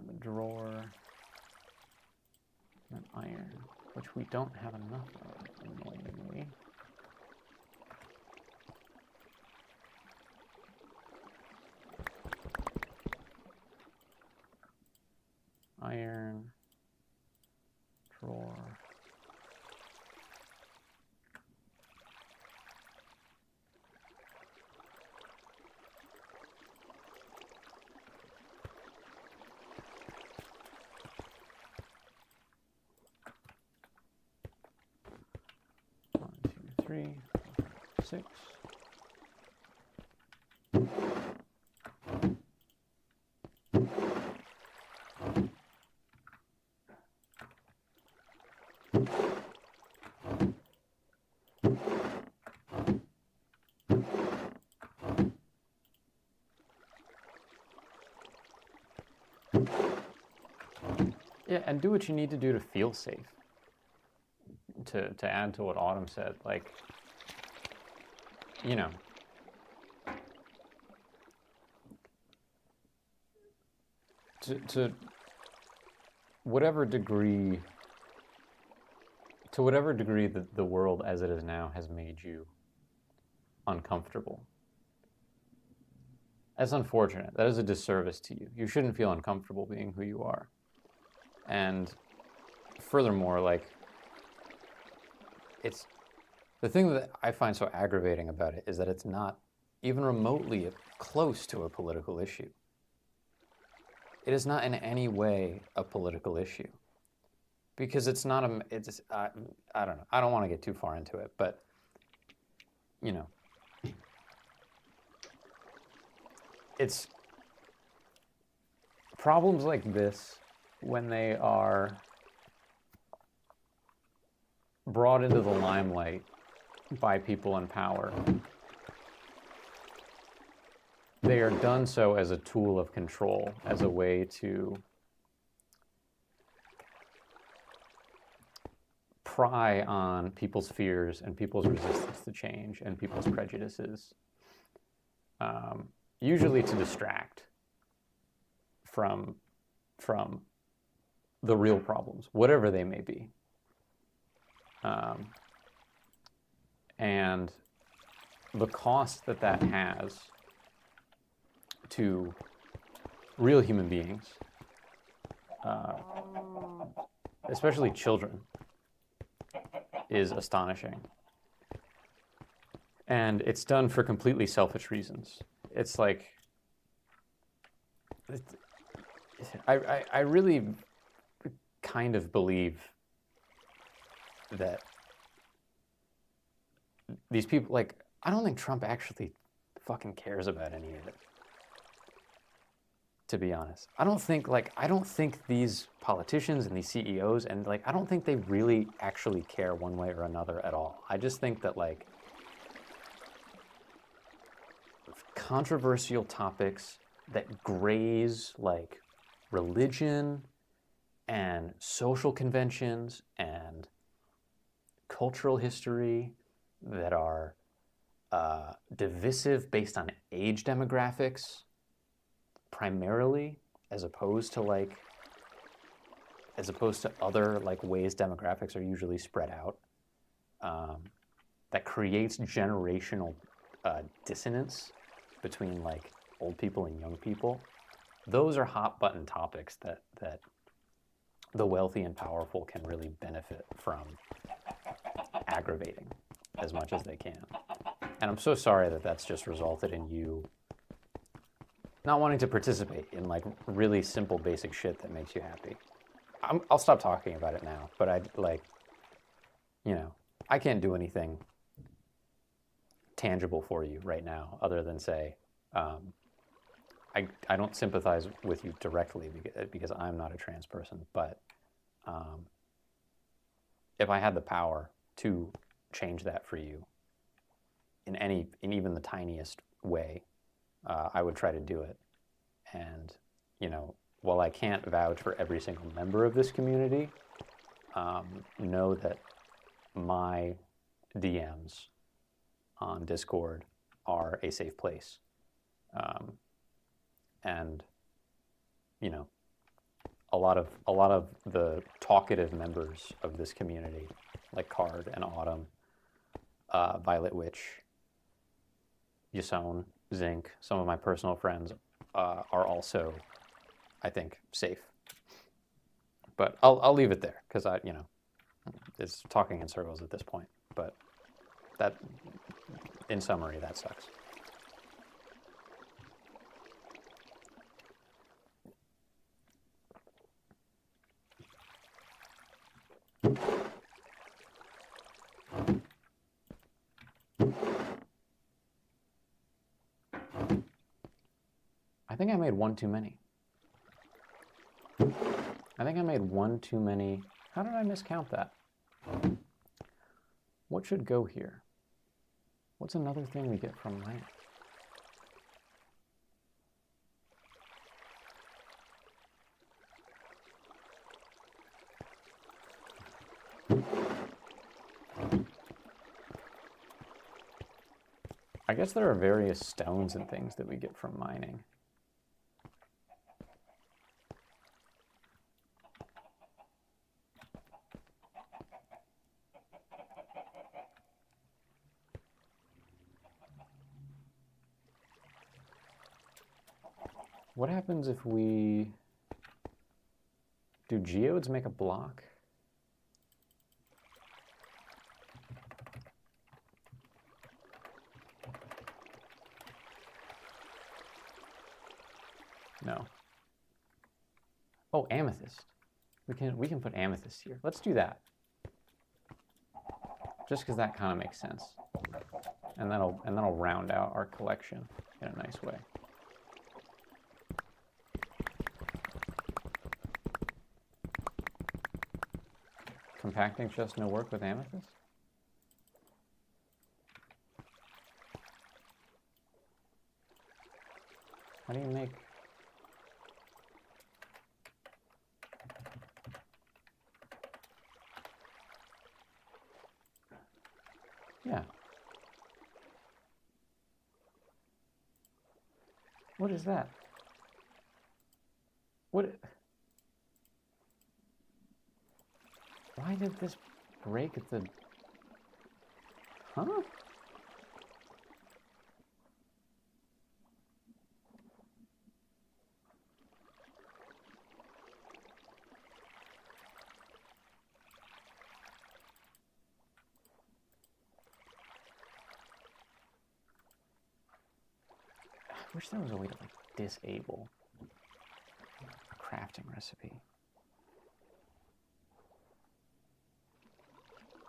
The drawer, and iron, which we don't have enough of, annoyingly. 3, 6. Yeah, and do what you need to do to feel safe. To add to what Autumn said, like, you know, to whatever degree, that the world as it is now has made you uncomfortable. That's unfortunate. That is a disservice to you. You shouldn't feel uncomfortable being who you are. And furthermore, like, it's the thing that I find so aggravating about it is that it's not even remotely close to a political issue. It is not in any way a political issue, because it's not a. It's I don't know. I don't want to get too far into it, but you know, it's problems like this when they are brought into the limelight by people in power. They are done so as a tool of control, as a way to pry on people's fears and people's resistance to change and people's prejudices, usually to distract from the real problems, whatever they may be. And the cost that has to real human beings, especially children, is astonishing. And it's done for completely selfish reasons. It's like, I really kind of believe that these people, like, I don't think Trump actually fucking cares about any of it, to be honest. I don't think these politicians and these CEOs, and like, I don't think they really actually care one way or another at all. I just think that, like, controversial topics that graze, like, religion and social conventions and cultural history, that are divisive based on age demographics primarily, as opposed to other, like, ways demographics are usually spread out, that creates generational dissonance between, like, old people and young people. Those are hot button topics that the wealthy and powerful can really benefit from aggravating as much as they can. And I'm so sorry that that's just resulted in you not wanting to participate in, like, really simple, basic shit that makes you happy. I'll stop talking about it now, but I can't do anything tangible for you right now other than say, I don't sympathize with you directly because I'm not a trans person, but if I had the power to change that for you in even the tiniest way, I would try to do it. And, while I can't vouch for every single member of this community, know that my DMs on Discord are a safe place. And, a lot of the talkative members of this community, like Card and Autumn, Violet Witch, Yasone, Zinc, some of my personal friends are also, I think, safe. But I'll leave it there because it's talking in circles at this point. But that, in summary, that sucks. think I made one too many. I think I made one too many. How did I miscount that? What should go here? What's another thing we get from mining? I guess there are various stones and things that we get from mining. What happens if we... Do geodes make a block? No. Oh, amethyst. We can put amethyst here. Let's do that. Just because that kind of makes sense. And that'll round out our collection in a nice way. Compacting chest no work with amethyst? How do you make... Yeah. What is that? What? Why did this break at the... Huh? I wish there was a way to like disable a crafting recipe.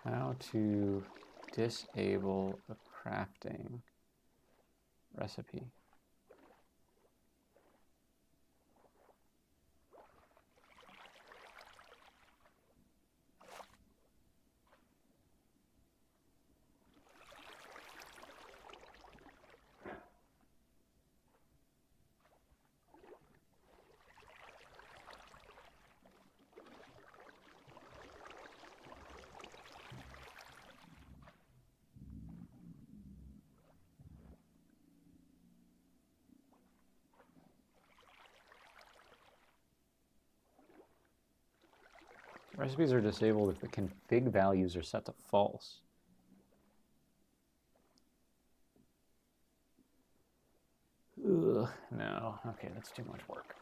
How to disable a crafting recipe. Recipes are disabled if the config values are set to false. Ugh, no. Okay, that's too much work.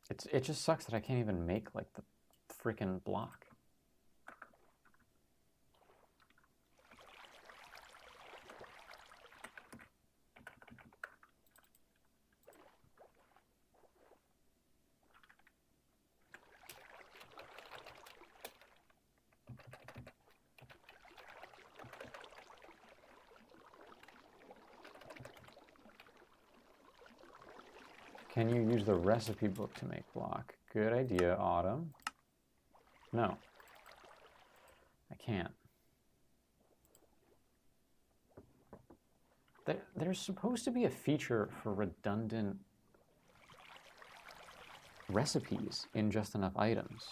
It just sucks that I can't even make like the freaking block. Can you use the recipe book to make block? Good idea, Autumn. No. I can't. There's supposed to be a feature for redundant recipes in Just Enough Items.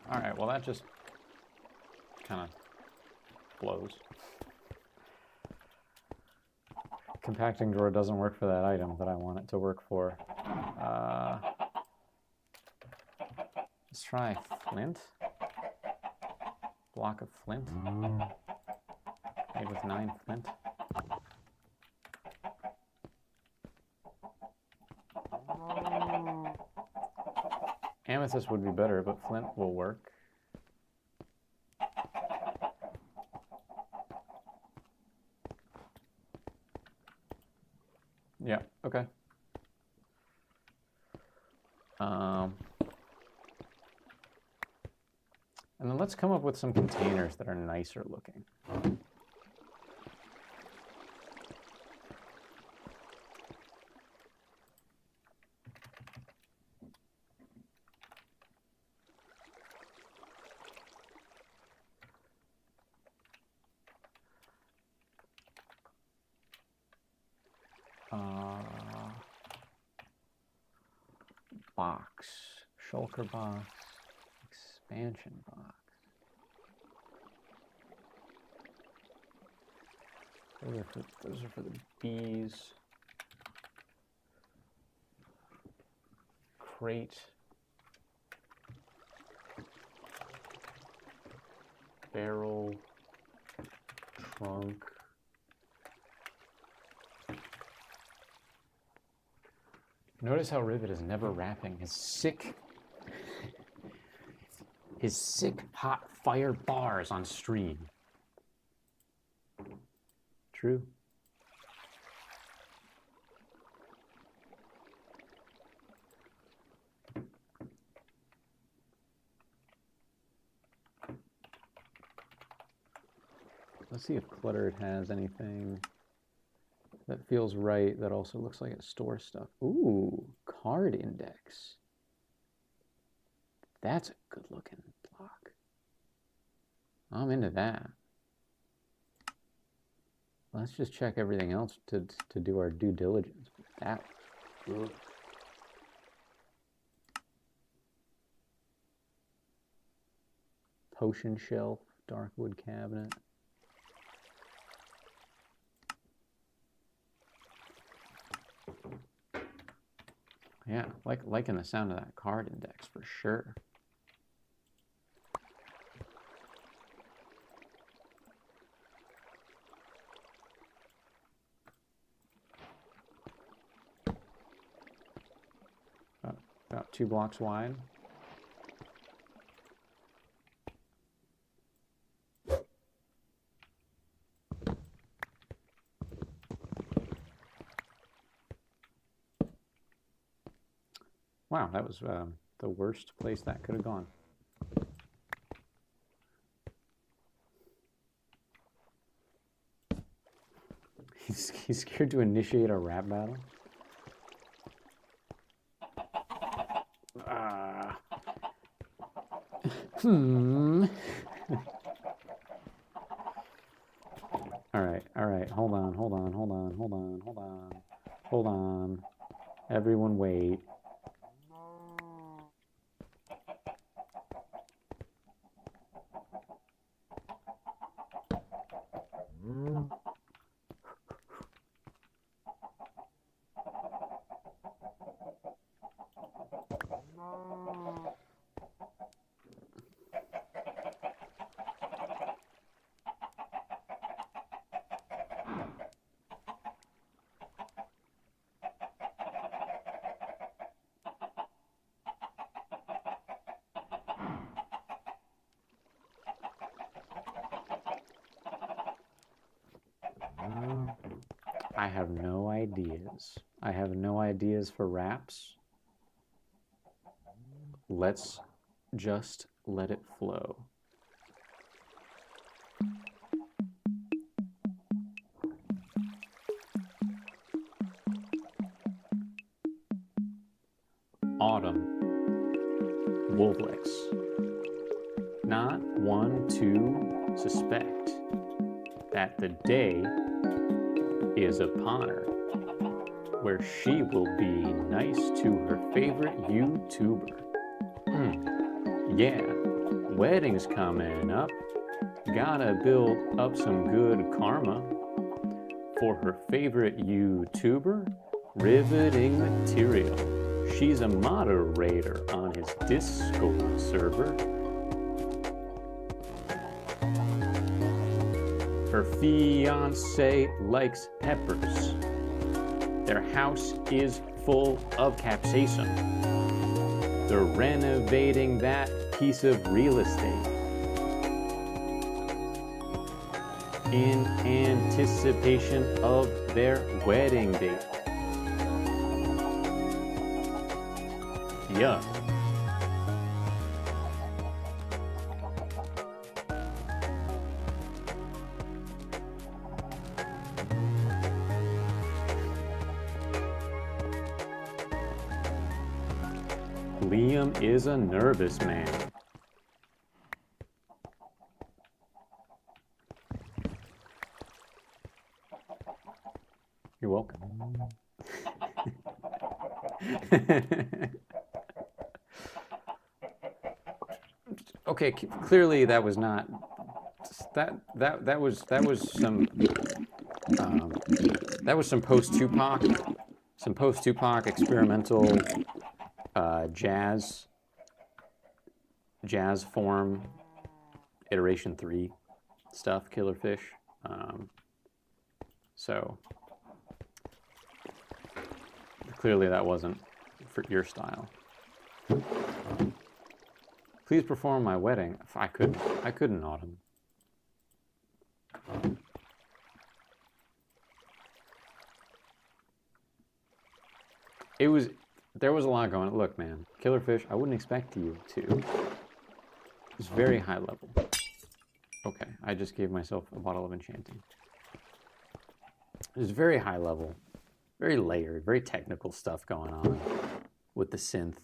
All right, well that just kind of blows. Compacting drawer doesn't work for that item that I want it to work for. Let's try flint. Block of flint. Made with 9 flint. Amethyst would be better, but flint will work. Yeah, okay. And then let's come up with some containers that are nicer looking. Box, shulker box, expansion box. Those are for the bees. Crate. Barrel. Trunk. Notice how Rivet is never wrapping his sick hot fire bars on stream. True. Let's see if Cluttered has anything that feels right, that also looks like it stores stuff. Ooh, card index. That's a good looking block. I'm into that. Let's just check everything else to do our due diligence. That, ugh. Potion shelf, dark wood cabinet. Yeah, liking the sound of that card index for sure. About 2 blocks wide. Wow, that was the worst place that could have gone. He's scared to initiate a rap battle. All right, hold on. Everyone wait. I have no ideas. I have no ideas for raps. Let's just let it flow. Autumn. Wolflex. Not one to suspect that the day is upon her where she will be nice to her favorite YouTuber. Yeah, wedding's coming up. Gotta build up some good karma for her favorite YouTuber. Riveting material. She's a moderator on his Discord server. Her fiance likes peppers. Their house is full of capsaicin. They're renovating that piece of real estate in anticipation of their wedding date. Yeah. Liam is a nervous man. You're welcome. Okay, clearly that was not that was some post Tupac experimental jazz form iteration 3 stuff, Killerfish. So clearly that wasn't for your style. Please perform my wedding. If I couldn't, Autumn. There was a lot going on. Look, man, Killerfish, I wouldn't expect you to. It's very high level. Okay, I just gave myself a bottle of enchanting. It's very high level, very layered, very technical stuff going on with the synth.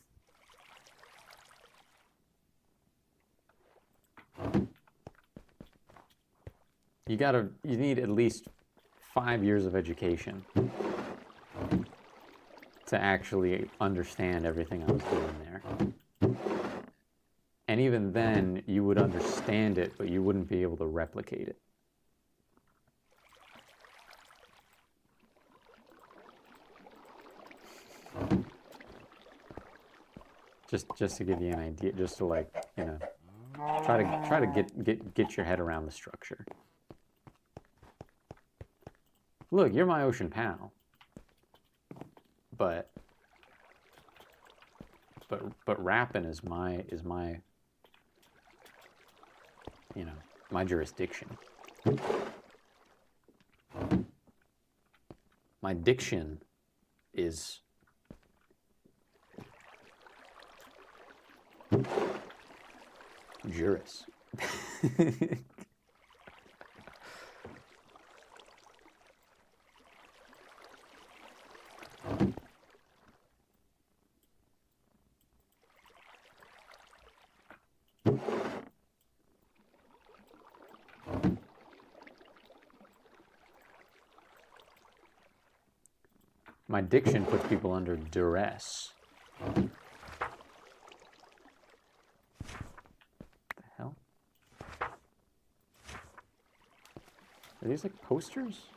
You need at least 5 years of education to actually understand everything I was doing there. And even then, you would understand it, but you wouldn't be able to replicate it. Just to give you an idea, just to, like, you know, try to get your head around the structure. Look, you're my ocean pal. But rapping is my you know, my jurisdiction. My diction is juris. My diction puts people under duress. What the hell? Are these like posters?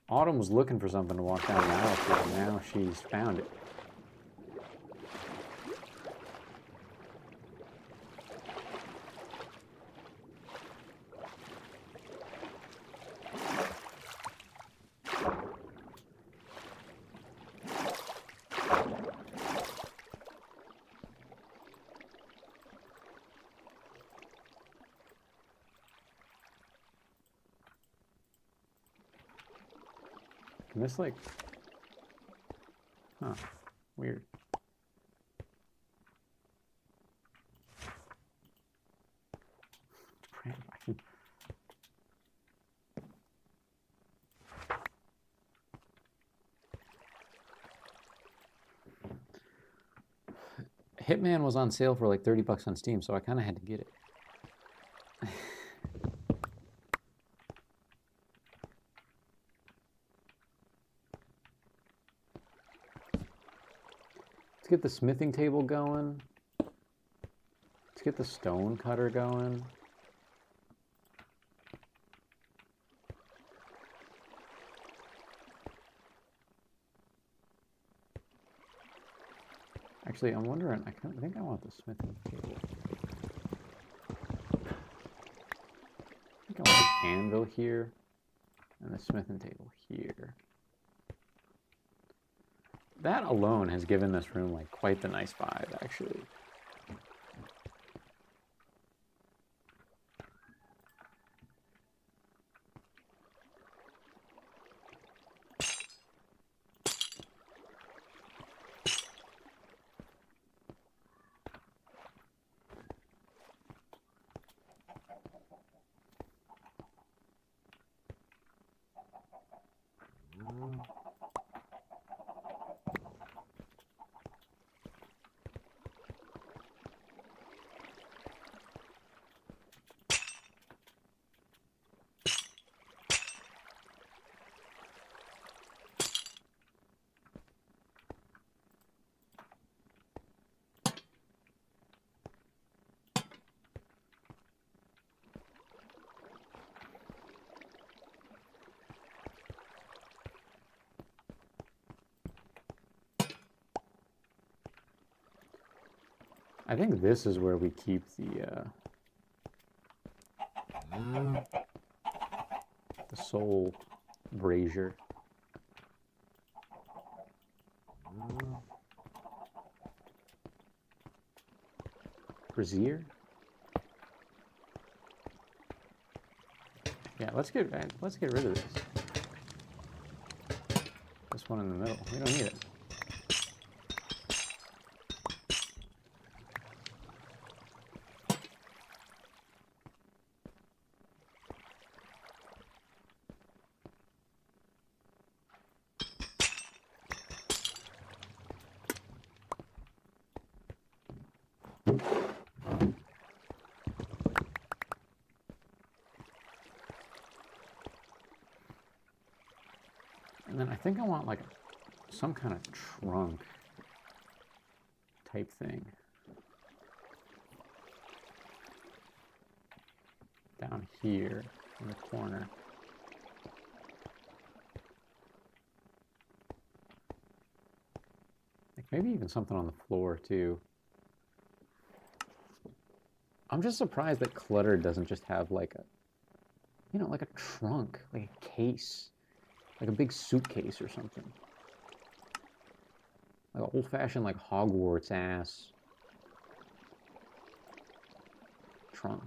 Autumn was looking for something to walk down the aisle to, and now she's found it. Can this, like, huh, weird. Hitman was on sale for like 30 bucks on Steam, so I kind of had to get it. Let's get the smithing table going. Let's get the stone cutter going. Actually, I'm wondering, I think I want the smithing table. I think I want the anvil here and the smithing table here. That alone has given this room like quite the nice vibe, actually. I think this is where we keep the soul brazier. Brazier? Yeah, let's get rid of this. This one in the middle. We don't need it. And then I think I want like some kind of trunk type thing down here in the corner. Like maybe even something on the floor too. I'm just surprised that Clutter doesn't just have like a, you know, like a trunk, like a case. Like a big suitcase or something. Like an old-fashioned, like, Hogwarts-ass trunk.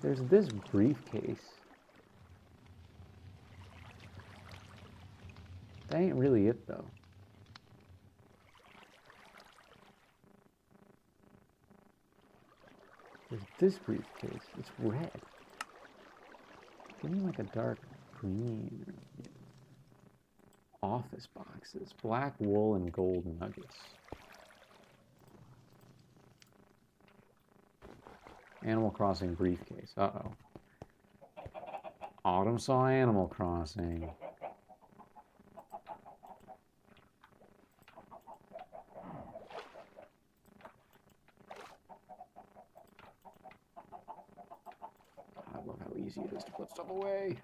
There's this briefcase. That ain't really it, though. There's this briefcase. It's red. Give me like a dark green. Office boxes. Black wool and gold nuggets. Animal Crossing briefcase. Uh-oh. Autumn saw Animal Crossing. I love how easy it is to put stuff away.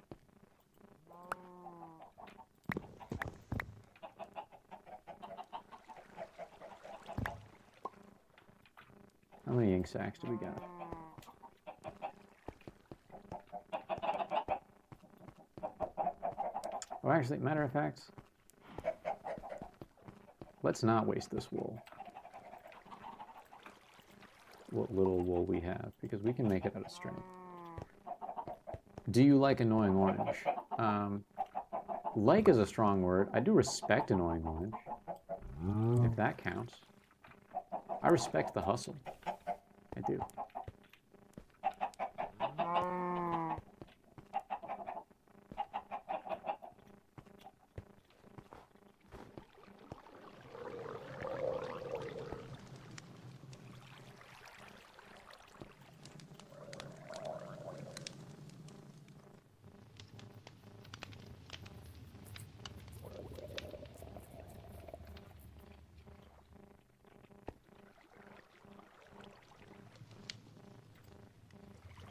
How many ink sacks do we got? Oh, actually, matter of fact, let's not waste this wool. What little wool we have, because we can make it out of string. Do you like Annoying Orange? Like is a strong word. I do respect Annoying Orange. if that counts. I respect the hustle. I do.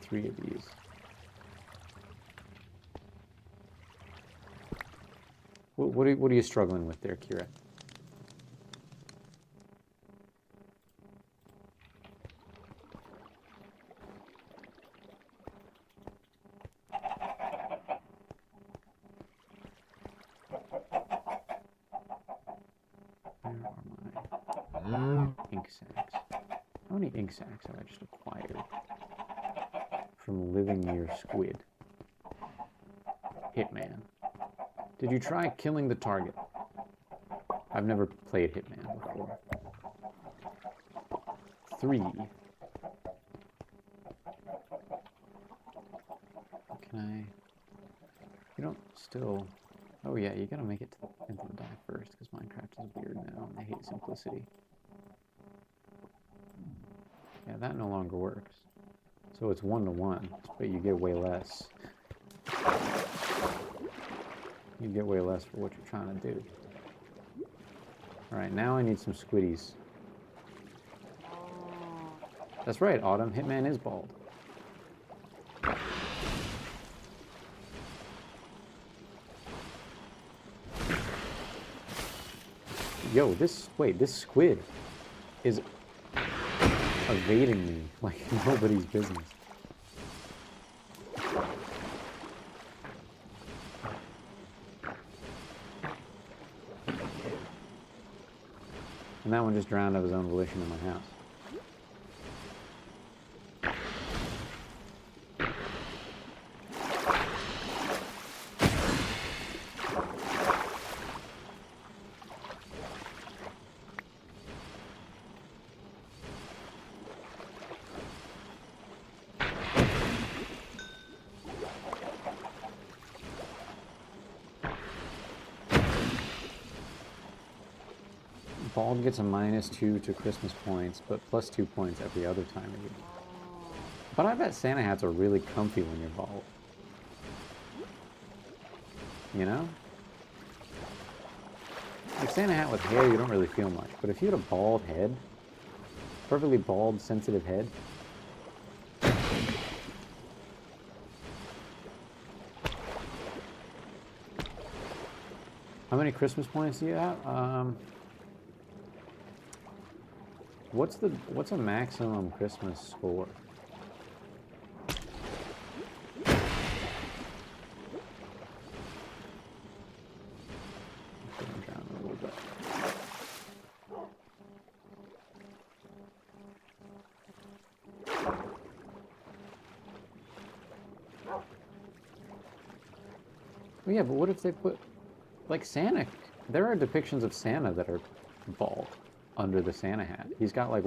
Three of these. What are you struggling with there, Kira? Where are my ink sacs? How many ink sacs have I just acquired from living near Squid? Hitman. Did you try killing the target? I've never played Hitman before. 3. Can I... You don't still... Oh yeah, you gotta make it into the die first, because Minecraft is weird now, and I hate simplicity. Yeah, that no longer works. So it's 1-to-1, but you get way less. You get way less for what you're trying to do. Alright, now I need some squiddies. That's right, Autumn. Hitman is bald. Yo, this squid is evading me like nobody's business. And that one just drowned of his own volition in my house. Bald gets a -2 to Christmas points, but +2 points every other time of year. But I bet Santa hats are really comfy when you're bald. You know? Like Santa hat with hair, you don't really feel much. But if you had a bald head, perfectly bald, sensitive head, how many Christmas points do you have? What's a maximum Christmas score? I'm drowning a little bit. Oh yeah, but what if they put like Santa? There are depictions of Santa that are bald under the Santa hat. He's got like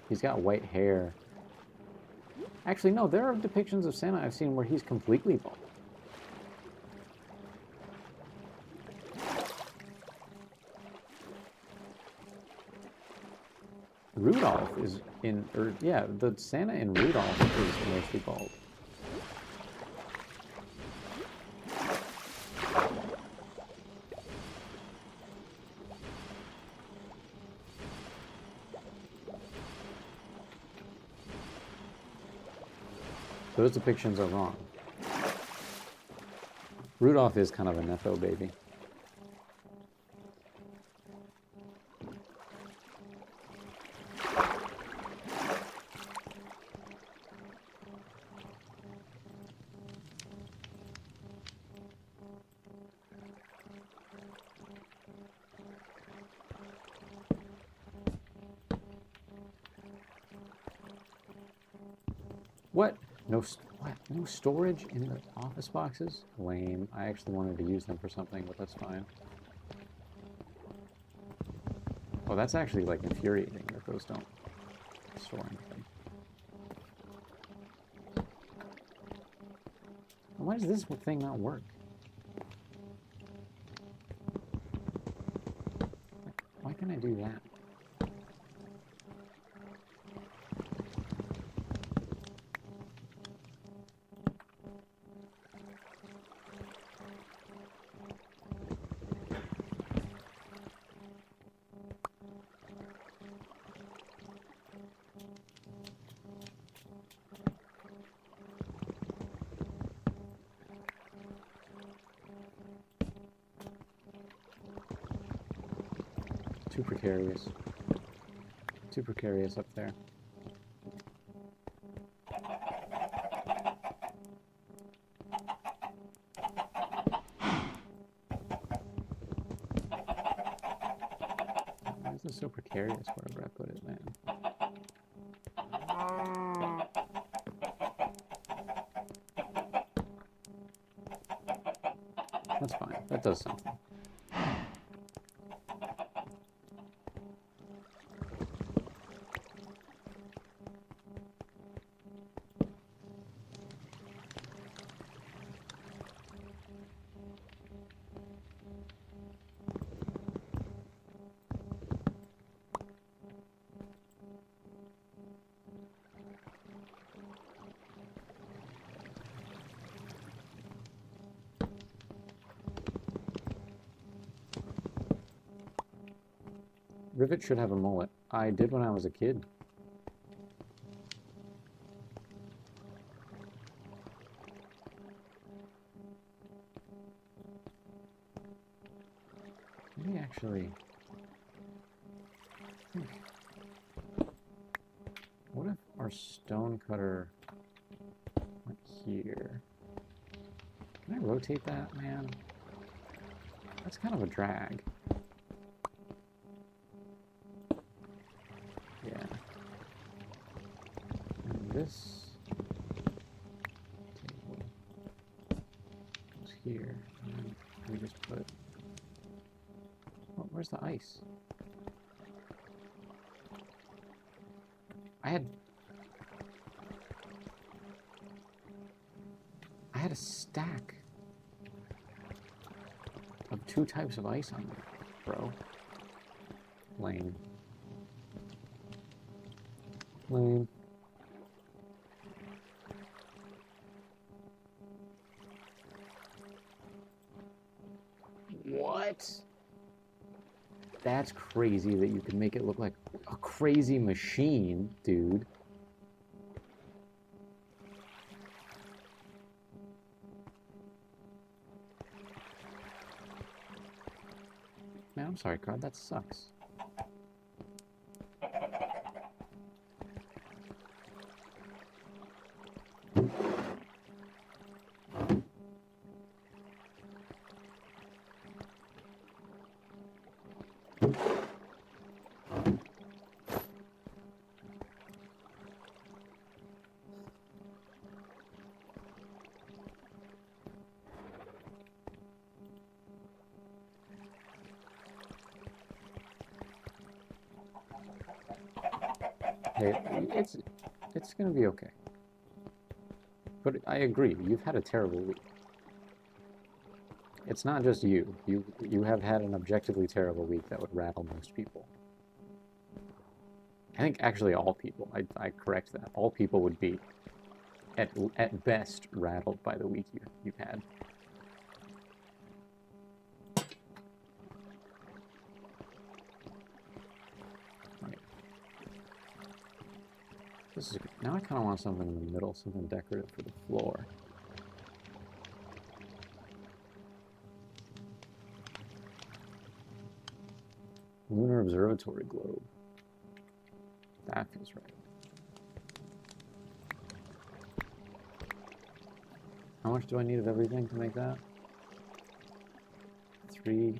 he's got white hair. Actually, no, there are depictions of Santa I've seen where he's completely bald. Rudolph is the Santa in Rudolph is mostly bald. Those depictions are wrong. Rudolph is kind of a Nepo baby. What? No storage in the office boxes? Lame. I actually wanted to use them for something, but that's fine. Well, that's actually like infuriating that those don't store anything. Why does this thing not work? Why can't I do that? Too precarious. Too precarious up there. Why is this so precarious wherever I put it, man? That's fine. That does something. Rivet should have a mullet. I did when I was a kid. Maybe actually... What if our stone cutter went here? Can I rotate that, man? That's kind of a drag. Yeah. And this table goes here. And then we just put... Oh, where's the ice? I had a stack of 2 types of ice on there, bro. Lame. Lame. What? That's crazy that you can make it look like a crazy machine, dude. Man, I'm sorry, Card, that sucks. Hey, it's gonna be okay. But I agree, you've had a terrible week. It's not just you. You have had an objectively terrible week that would rattle most people. I think actually all people. I correct that. All people would be, at best, rattled by the week you've had. This is, now I kind of want something in the middle, something decorative for the floor. Lunar Observatory globe. That feels right. How much do I need of everything to make that? 3.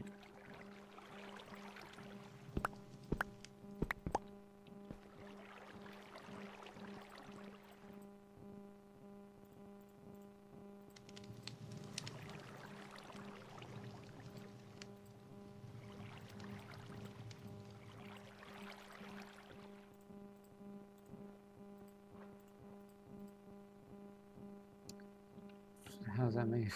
hell does that mean?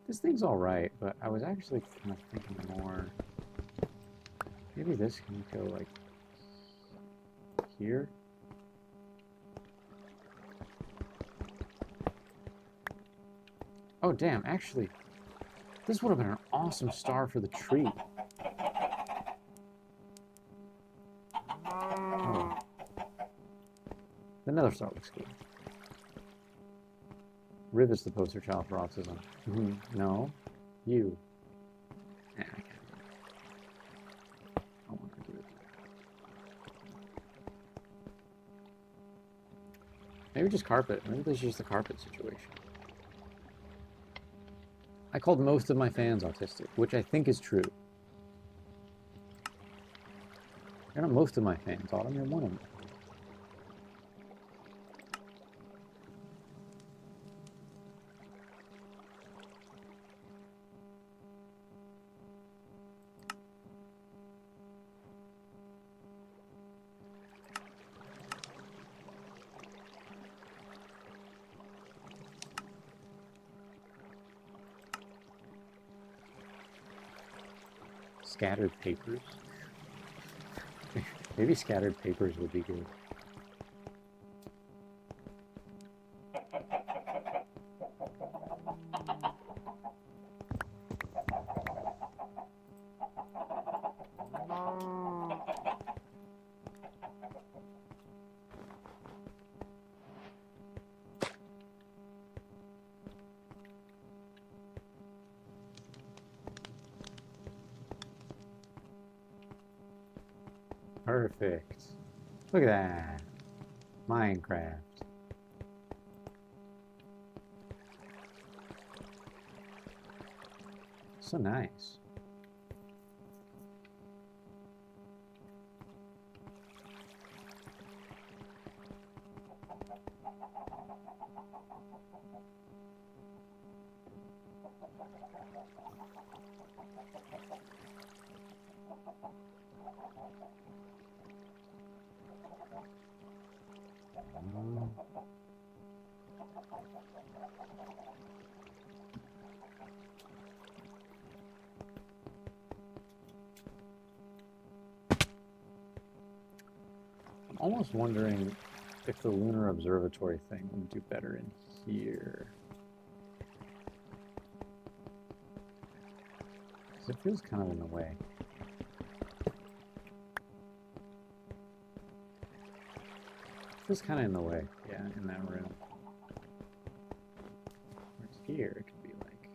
This thing's all right, but I was actually kind of thinking more. Maybe this can go like here. Oh, damn, actually, this would have been an awesome star for the tree. Oh. The nether star looks good. Riv is the poster child for autism. No. You. Nah, I can't. I want to do it. Maybe just carpet. Maybe this is just the carpet situation. I called most of my fans autistic, which I think is true. You're not most of my fans, Autumn. You're one of them. Scattered papers. Maybe scattered papers would be good. Perfect. Look at that. Minecraft. So nice. I'm almost wondering if the lunar observatory thing would do better in here. Because it feels kind of in the way. It feels kind of in the way, yeah, in that room. Whereas here, it could be like...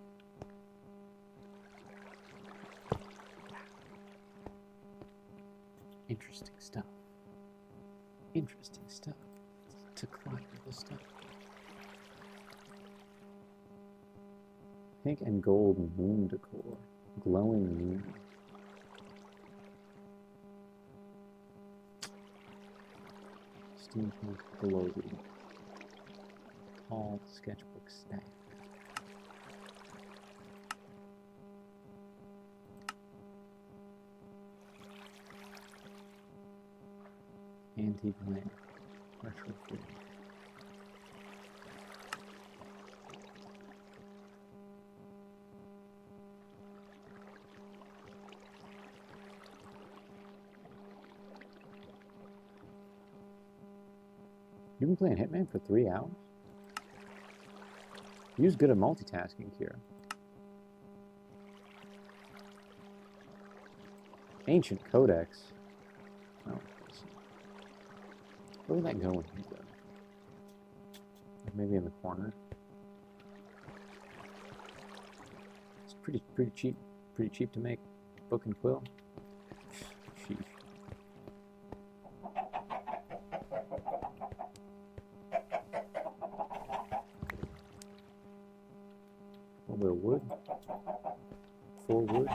Interesting stuff. Interesting stuff to climb this stuff. Pink and gold moon decor. Glowing moon. Steampunk glowy. Tall sketchbook stack. Antique lamp. Retro food. You've been playing Hitman for 3 hours? You're good at multitasking, Kira. Ancient Codex. Oh, where would that go when he's done? Maybe in the corner. It's pretty cheap to make book and quill. Sheesh. little bit of wood. 4 wood.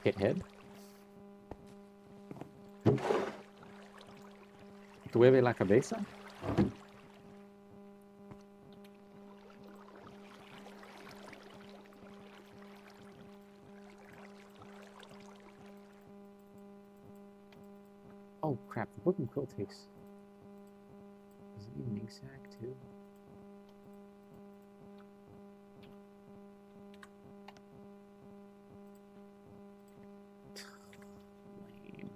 Hit head. Duele la cabeza? Oh crap, the book and quill takes... Does it need an ink sac too? Lame.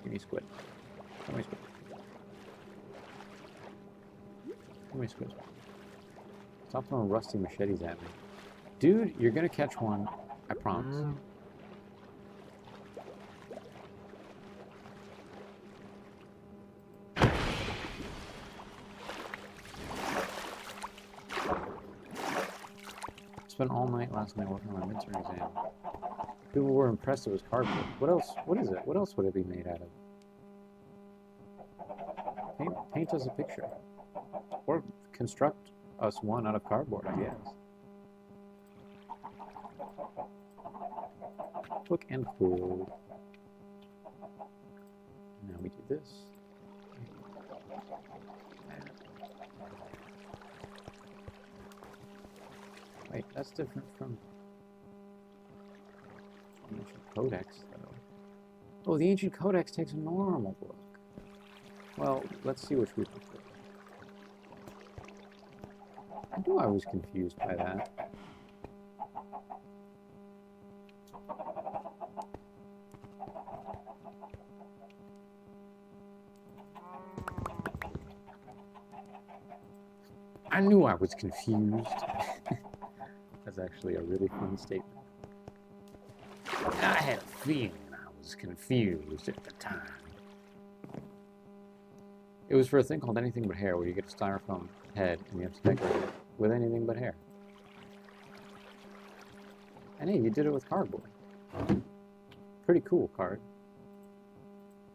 Give me squid. Give me squid. Give me squid. Stop throwing rusty machetes at me. Dude, you're gonna catch one. I promise. Spent all night last night working on my midterm exam. People were impressed it was cardboard. What else? What is it? What else would it be made out of? Paint us a picture. Or construct us one out of cardboard, I guess. Book and quill. Now we do this. Wait, that's different from the Ancient Codex, though. Oh, the Ancient Codex takes a normal book. Well, let's see which we prefer. I knew I was confused by that. I knew I was confused. That's actually a really fun statement. I had a feeling I was confused at the time. It was for a thing called Anything But Hair, where you get a styrofoam head and you have to decorate it with anything but hair. And hey, you did it with cardboard. Pretty cool card.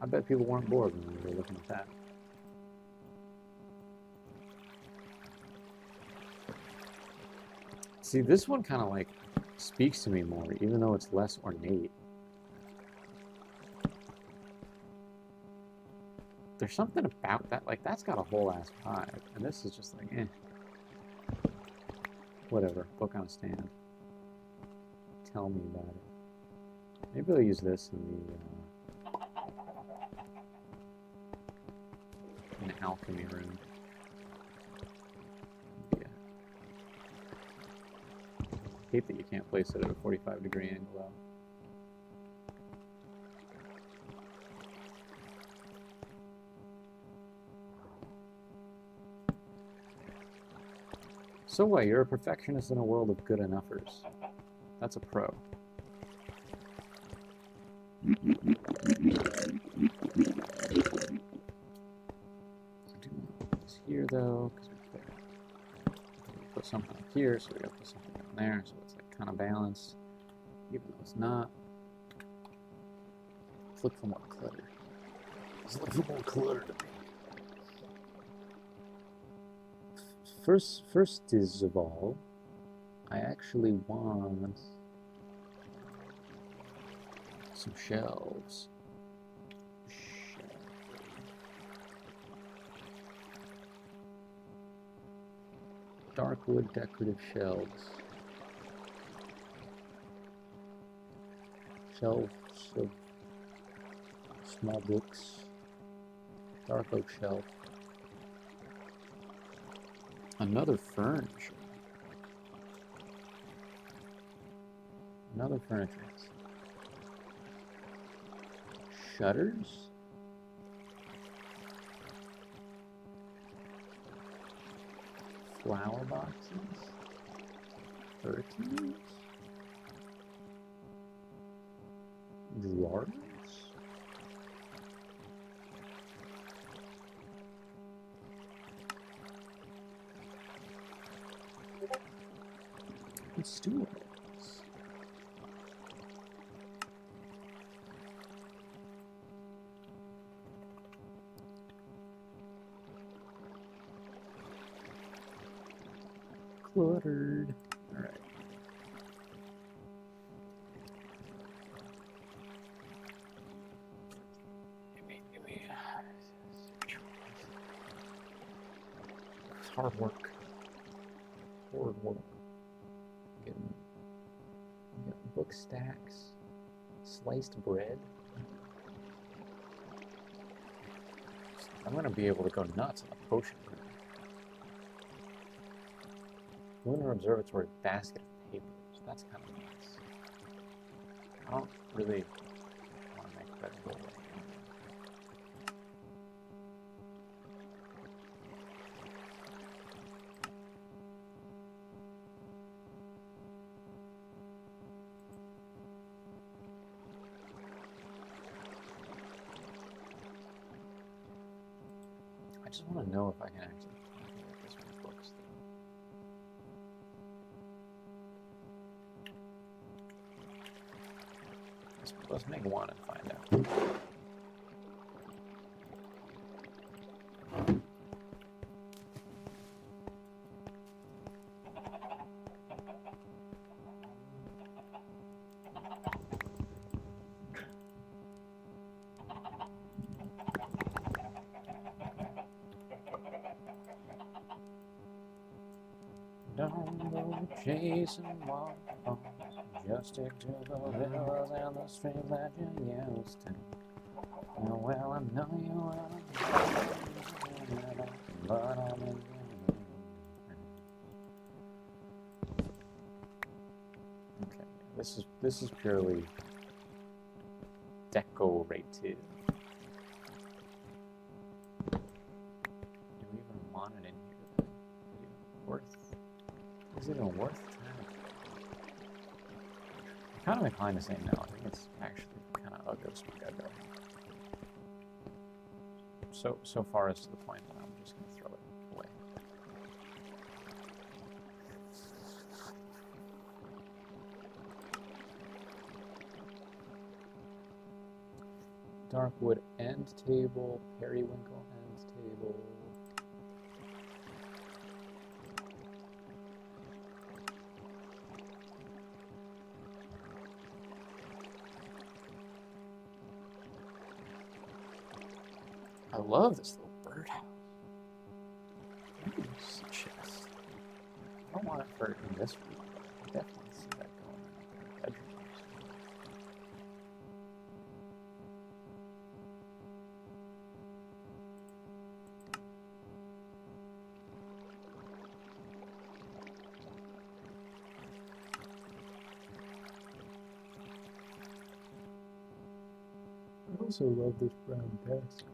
I bet people weren't bored when they were looking at that. See, this one kind of like speaks to me more, even though it's less ornate. There's something about that, like that's got a whole ass vibe, and this is just like, eh. Whatever, book on a stand. Tell me about it. Maybe I'll use this in the alchemy room. I hate that you can't place it at a 45-degree angle though. So what, you're a perfectionist in a world of good enoughers. That's a pro. I do want this here though, because we put something up here, so we gotta put something down there, so it's like kind of balanced, even though it's not. Let's look for more clutter. Let's look for more clutter to me. First is of all, I actually want some shelves. Dark wood decorative shelves. Shelves of small books. Dark oak shelf. Another furniture. Another furniture. Shutters? Flower boxes? Curtains? Drawers? And stools. Woodard. All right. Give me. It's hard work. Hard work. Getting book stacks, sliced bread. I'm gonna be able to go nuts on a potion. Lunar Observatory basket of papers. That's kind of nice. I don't really want to make that go away. I just want to know if I can actually get this many books. Let's make one and find out. Don't go chasing waterfalls, just stick to the hills and the streams that you used to. Well, I know you will, but I'm in. Okay, this is purely decorative. Do we even want it in here? Is it even worth time? I'm kind of inclined to say no. I think it's actually kind of a ghost together. So far as to the point that I'm just going to throw it away. Darkwood end table, periwinkle end table. I love this little birdhouse. This chest. I don't want it for in this room. I definitely see that going in the bedroom. I also love this brown desk.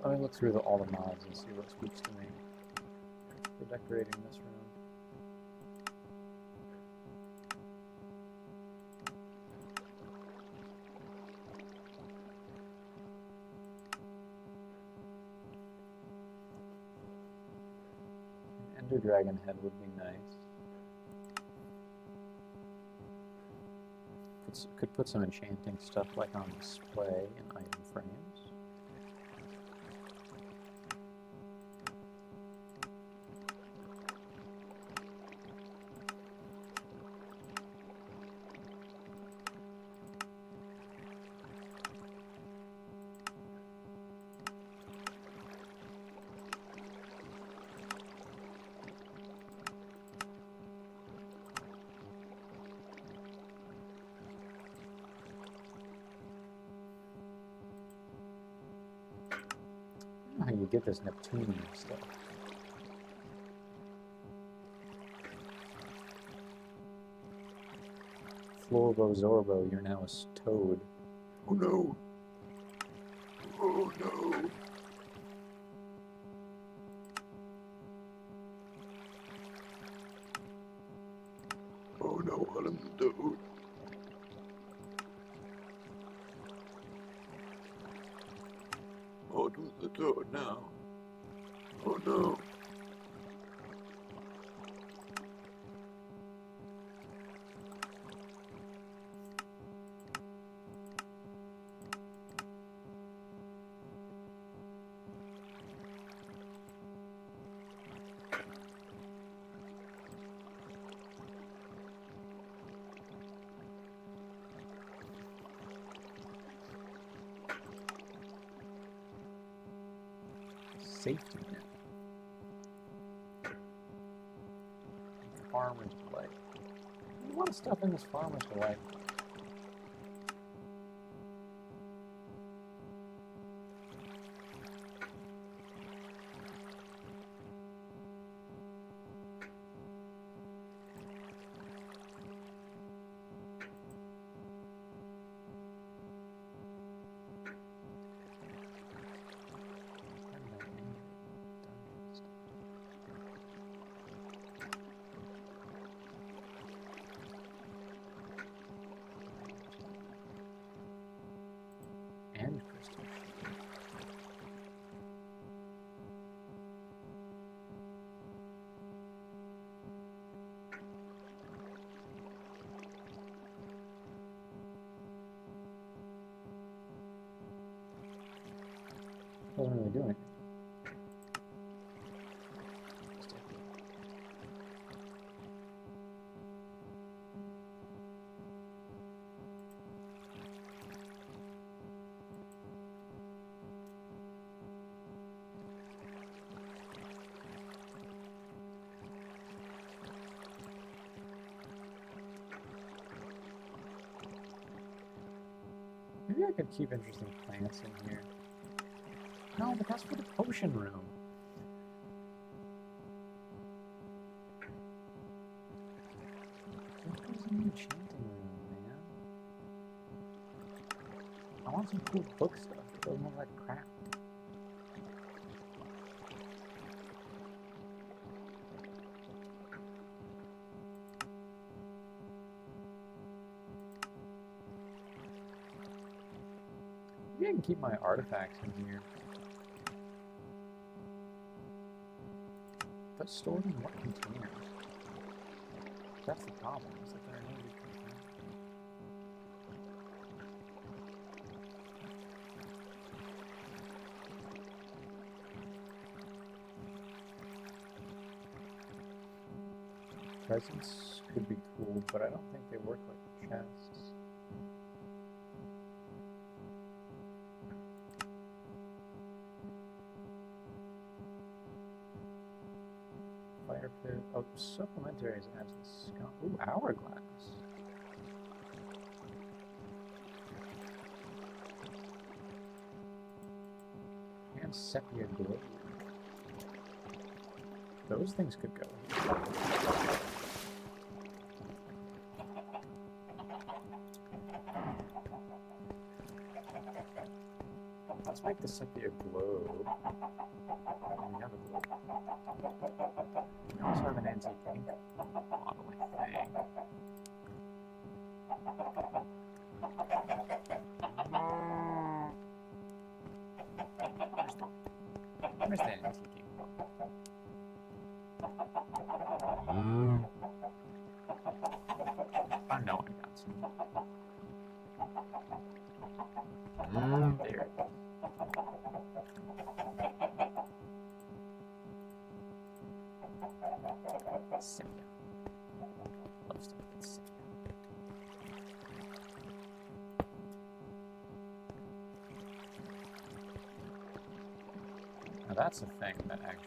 Let me look through all the mods and see what speaks to me for decorating this room. An Ender Dragon head would be nice. Could put some enchanting stuff like on display in item frames. know how you get this Neptunian stuff. Florbo Zorbo, you're now a toad. Oh no! Oh no! Oh no, I'm the toad. Oh, to the toad now. Oh no. Safety net. Farmer's Delight. There's a lot of stuff in this Farmer's Delight. And crystal. Doesn't really do anything. Maybe I could keep interesting plants in here. No, but that's for the potion room. What goes in the enchanting room, man? I want some cool book stuff. It doesn't look like crap. Maybe I can keep my artifacts in here. But stored in what containers? That's the problem, is that there are no good containers. Presents could be cool, but I don't think they work like chests. Fire pit. Oh, supplementaries adds the scum. Ooh, hourglass. And sepia glow. Those things could go. Let's make the sepia glow. And we have a glow. We also have an antique ink model, I think. Where's the antique ink model? I know I got some. There. Sepia. Love stuff with sepia. Now that's a thing that actually.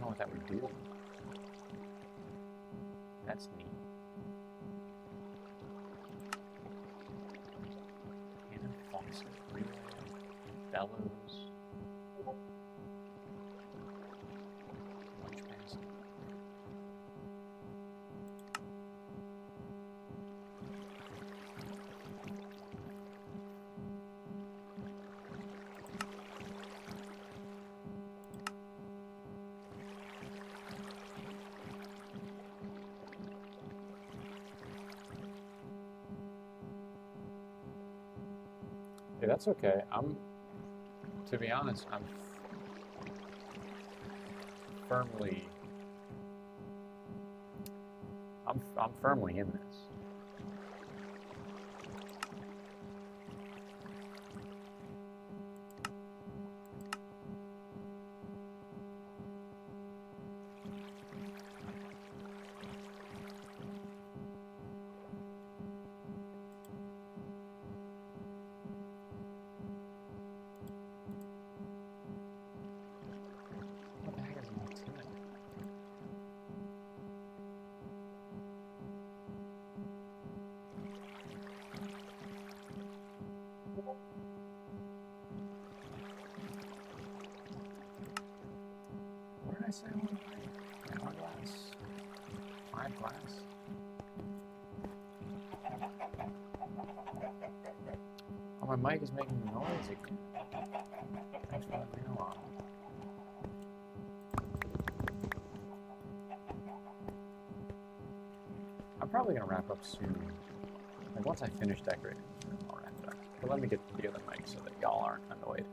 what that would do. That's neat. Cannon faucet, relay, bellows. Lunch basket. Hey, that's okay. To be honest, I'm firmly in this. What the heck is an altimeter? What did I say? Hourglass. 5 glass. Oh, my mic is making noise again. Thanks for letting me know. I'm probably gonna wrap up soon. Like once I finish decorating this room, I'll wrap it up. But let me get the other mic so that y'all aren't annoyed.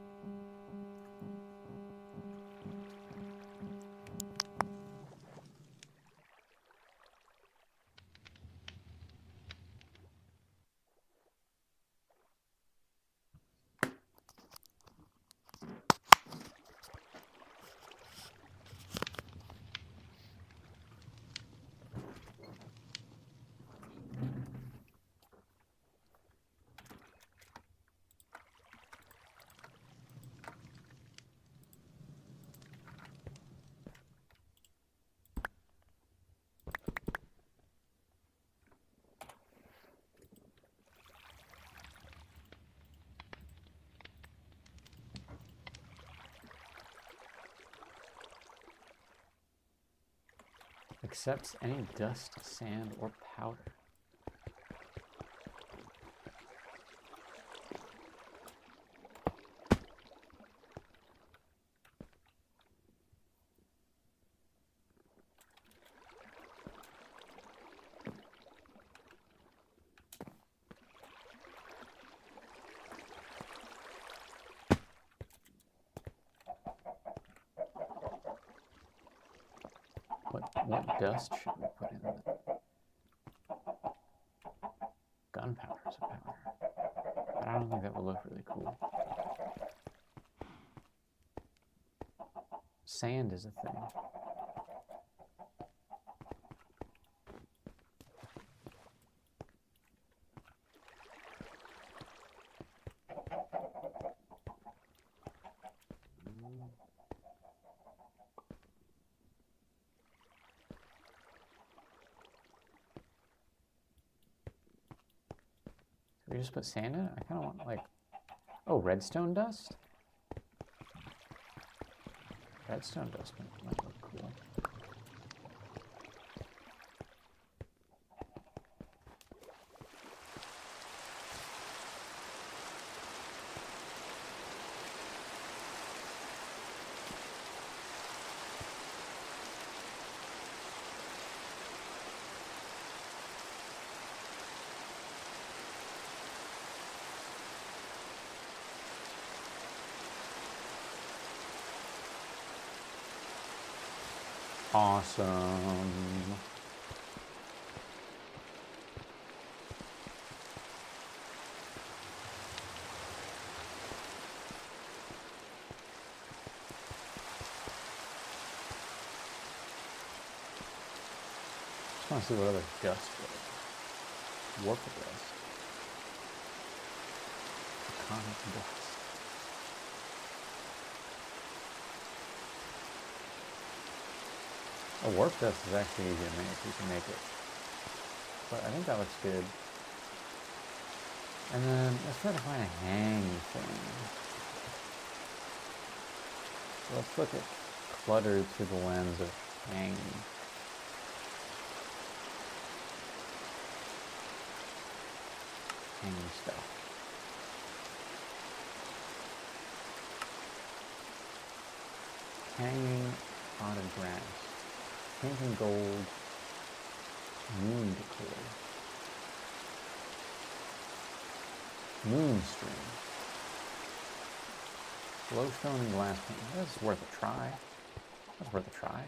Accepts any dust, sand, or powder. What dust should we put in it? Gunpowder is a powder. But I don't think that would look really cool. Sand is a thing. We just put sand in it? I kind of want like, oh, redstone dust? Redstone dust might look cool. Awesome. Just want to see what other dust was. Warp dust. Iconic dust. A warp dust is actually easy to make. You can make it. But I think that looks good. And then let's try to find a hang thing. So let's look at clutter through the lens of hang. Hanging stuff. Hanging potted grass. Painting gold. Moon decor. Moonstream. Glowstone and glass painting. That's worth a try. That's worth a try.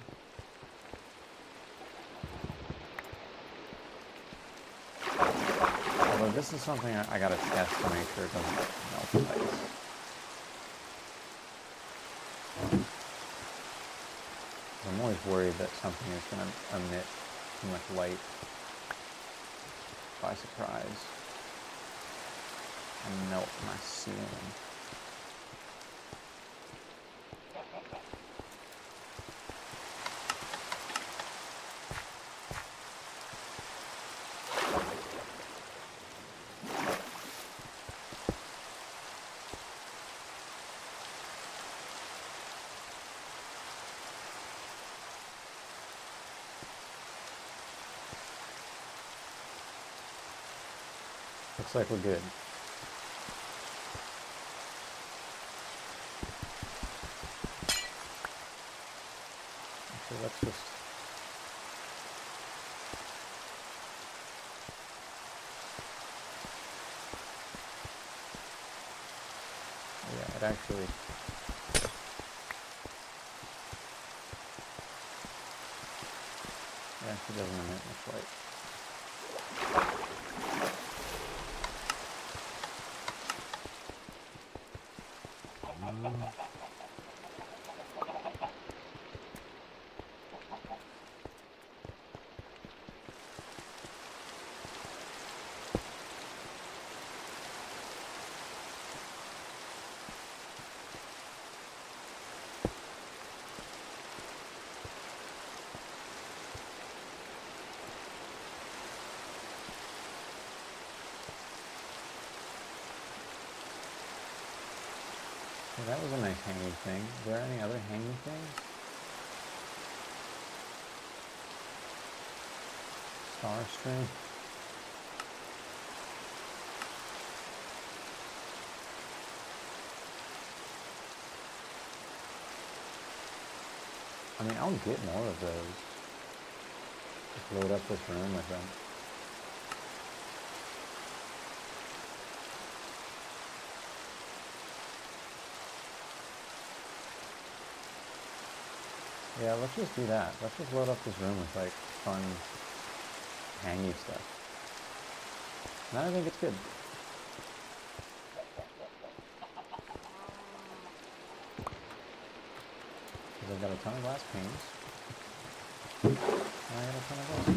Although this is something I gotta test to make sure it doesn't melt the ice. I'm always worried that something is going to emit too much light by surprise and melt my ceiling. Looks like we're good. Actually, let's just... Yeah, it actually... doesn't emit much light. Well, that was a nice hanging thing. Are there any other hanging things? Star string. I mean, I'll get more of those. Just load up this room with them. Yeah, let's just do that. Let's just load up this room with, like, fun, hangy stuff. And I think it's good. Because I've got a ton of glass panes. And I got a ton of those.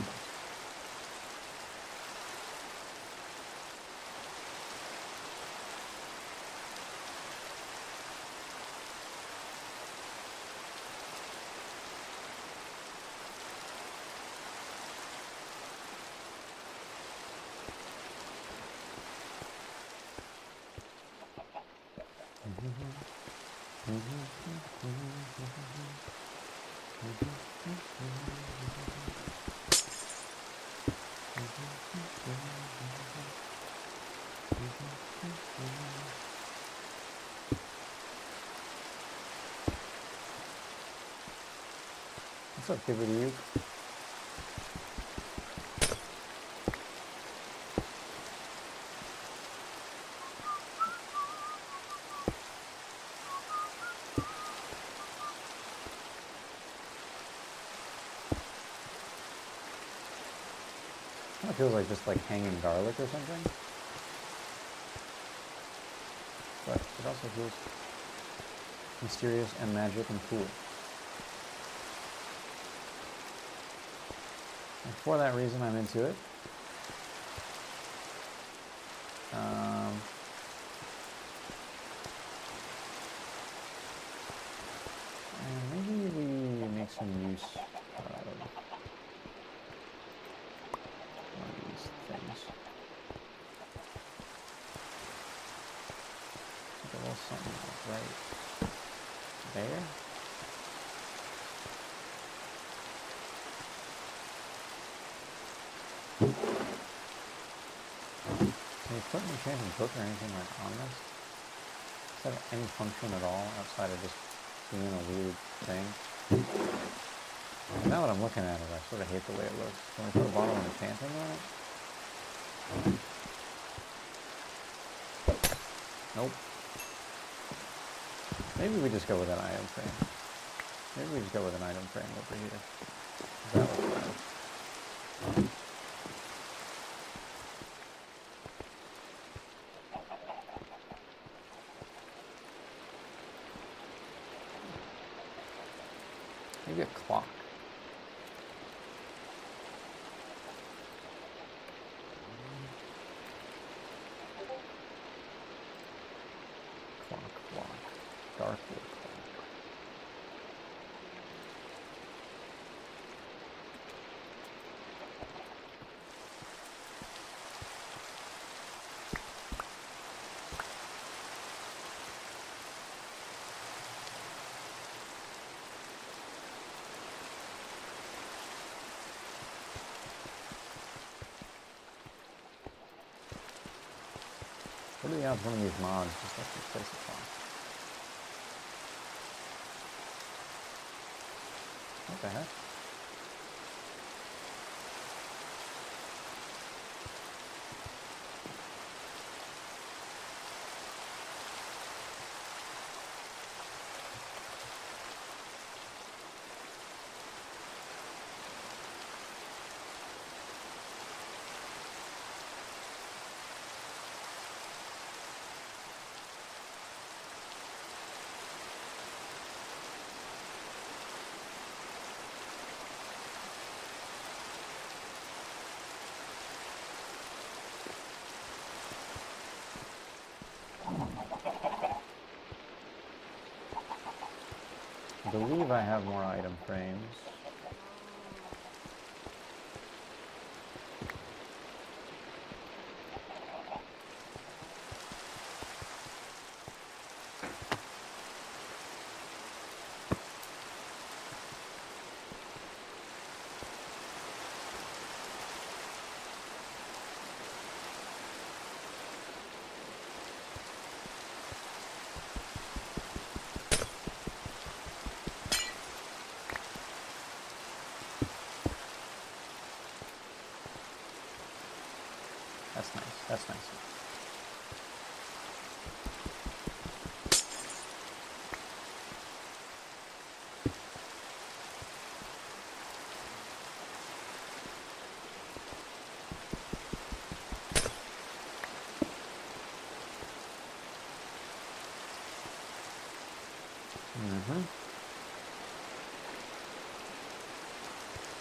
What's up, Kibbity? Kind of feels like just like hanging garlic or something. But it also feels mysterious and magic and cool. And for that reason, I'm into it. And maybe we make some use of Can you put an enchanted book or anything like on this? Does that have any function at all outside of just being a weird thing? Now that I'm looking at it, I sort of hate the way it looks. Can we put a bottle of enchanting on it? Nope. Maybe we just go with an item frame. Maybe we just go with an item frame over here. That looks better. Maybe a clock. Clock. Dark wood clock. What are the odds one of these mods just lets me place a clock? What the heck? I believe I have more item frames. That's nice. That's nice.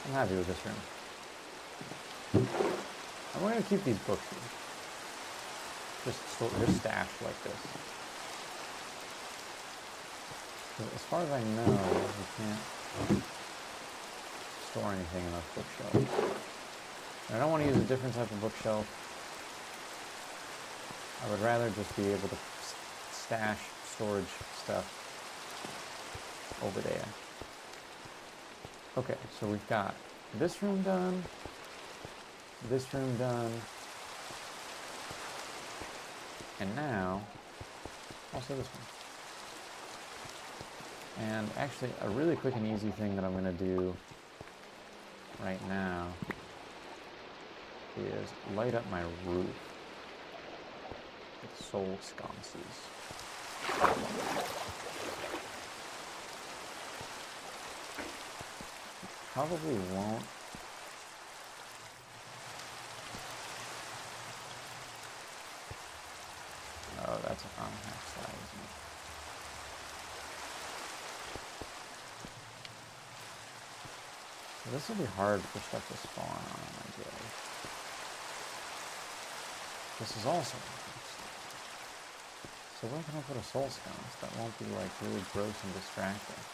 I'm happy with this room. I'm going to keep these books here. Just stashed like this. As far as I know, we can't store anything in those bookshelves. And I don't want to use a different type of bookshelf. I would rather just be able to stash storage stuff over there. Okay, so we've got this room done, this room done, and now also this one. And actually, a really quick and easy thing that I'm going to do right now is light up my roof with soul sconces. Probably won't. Oh, that's on half side, isn't it? So this will be hard for stuff to spawn on, I guess. This is also on half side. So where can I put a soul sconce that won't be like really gross and distracting?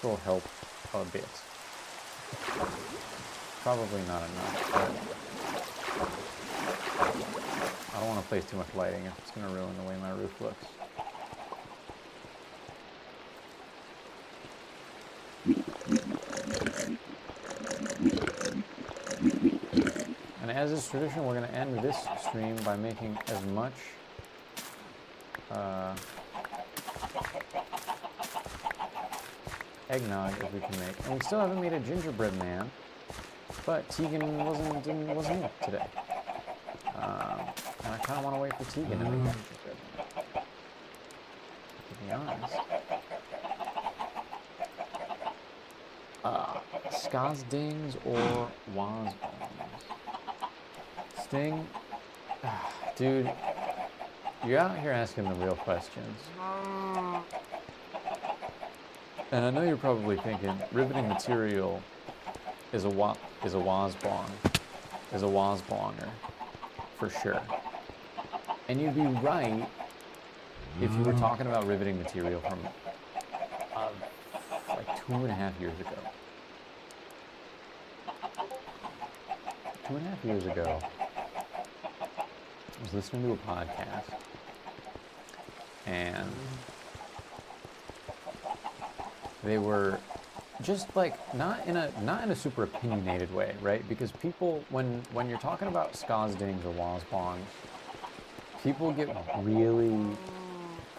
will help a bit. Probably not enough, but I don't want to place too much lighting if it's going to ruin the way my roof looks. And as is tradition, we're going to end this stream by making as much eggnog as we can make. And we still haven't made a gingerbread man, but Tegan wasn't in today. And I kind of want to wait for Tegan to make a gingerbread man, to be honest. Skazdings or Wazbongs? Sting? Dude, you're out here asking the real questions. And I know you're probably thinking, riveting material is a Wazbong, is a Wazbonger, for sure. And you'd be right if you were talking about riveting material from like 2.5 years ago. 2.5 years ago, I was listening to a podcast, and they were just like not in a super opinionated way, right? Because people, when you're talking about Skazdings or Wazbongs, people get really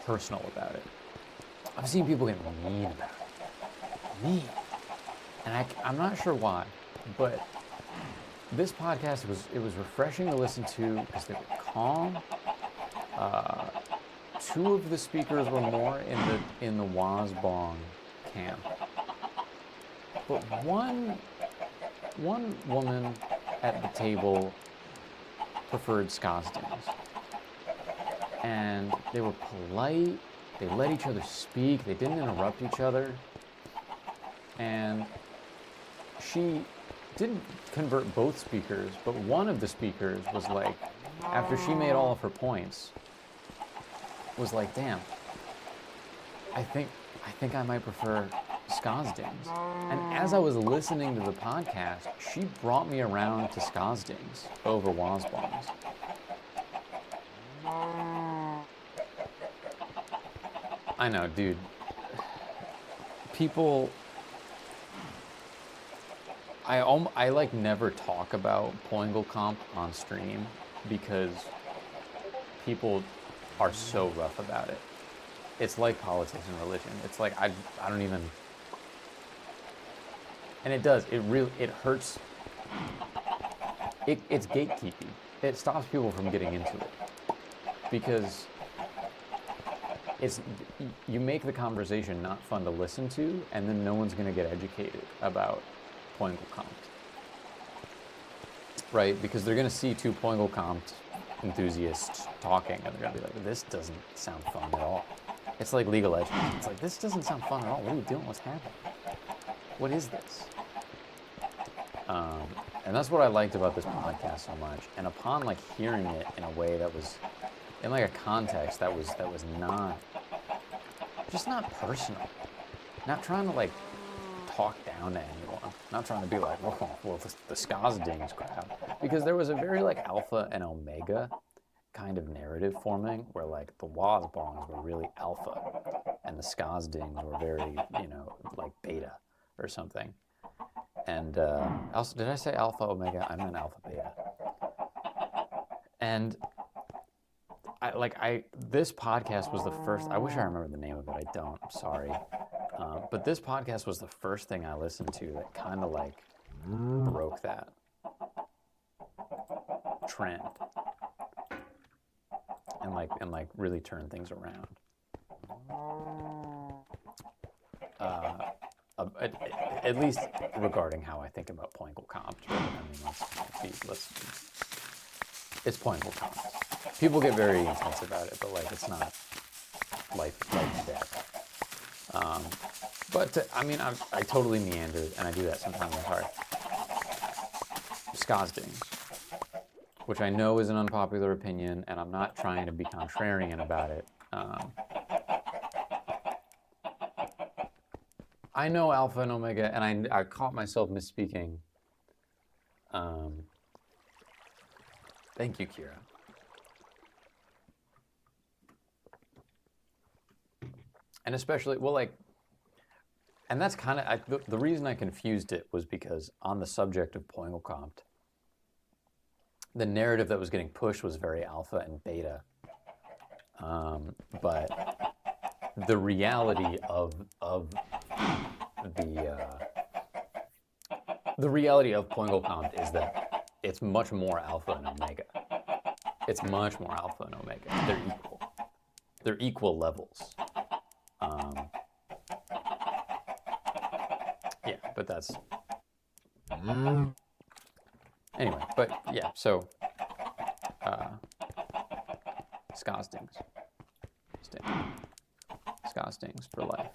personal about it. I've seen people get mean about it. Mean. And I'm not sure why, but this podcast was refreshing to listen to because they were calm. Two of the speakers were more in the Wazbong camp, but one woman at the table preferred Skazdings, and they were polite. They let each other speak. They didn't interrupt each other, and she didn't convert both speakers, but one of the speakers was like, after she made all of her points, was like, damn, I think I might prefer Skazdings. And as I was listening to the podcast, she brought me around to Skazdings over Wazbongs. I know, dude. People, I like never talk about Poingelkamp on stream because people are so rough about it. It's like politics and religion. It's like I don't even, and it does. It hurts. It's gatekeeping. It stops people from getting into it because you make the conversation not fun to listen to, and then no one's going to get educated about Poingelkamp, right? Because they're going to see two Poingelkamp enthusiasts talking, and they're going to be like, "This doesn't sound fun at all." It's like League of Legends. It's like, this doesn't sound fun at all. What are you doing? What's happening? What is this? And that's what I liked about this podcast so much. And upon like hearing it in a way that was in like a context that was not personal, not trying to like talk down to anyone, not trying to be like, well, the Skazdings crowd, because there was a very like alpha and omega kind of narrative forming where like the Wazbongs were really alpha and the Skazdings were very, like beta or something. And also, did I say alpha omega? I meant alpha beta. And this podcast was the first, I wish I remember the name of it. I don't, I'm sorry. But this podcast was the first thing I listened to that kind of like broke that trend and really turned things around. At least regarding how I think about Poingelkamp. I mean, it's Poingelkamp. People get very intense about it, but like it's not life and death. I totally meandered, and I do that sometimes with heart. Skazdings, which I know is an unpopular opinion, and I'm not trying to be contrarian about it. I know Alpha and Omega, and I caught myself misspeaking. Thank you, Kira. And especially, well, like, and that's kind of, the reason I confused it was because on the subject of Poingelkampf, the narrative that was getting pushed was very alpha and beta. But the reality of the reality of Poingelkampf is that it's much more alpha and omega. It's much more alpha and omega. They're equal. They're equal levels. Yeah, but that's anyway. But yeah, so Ska stings. Ska stings for life.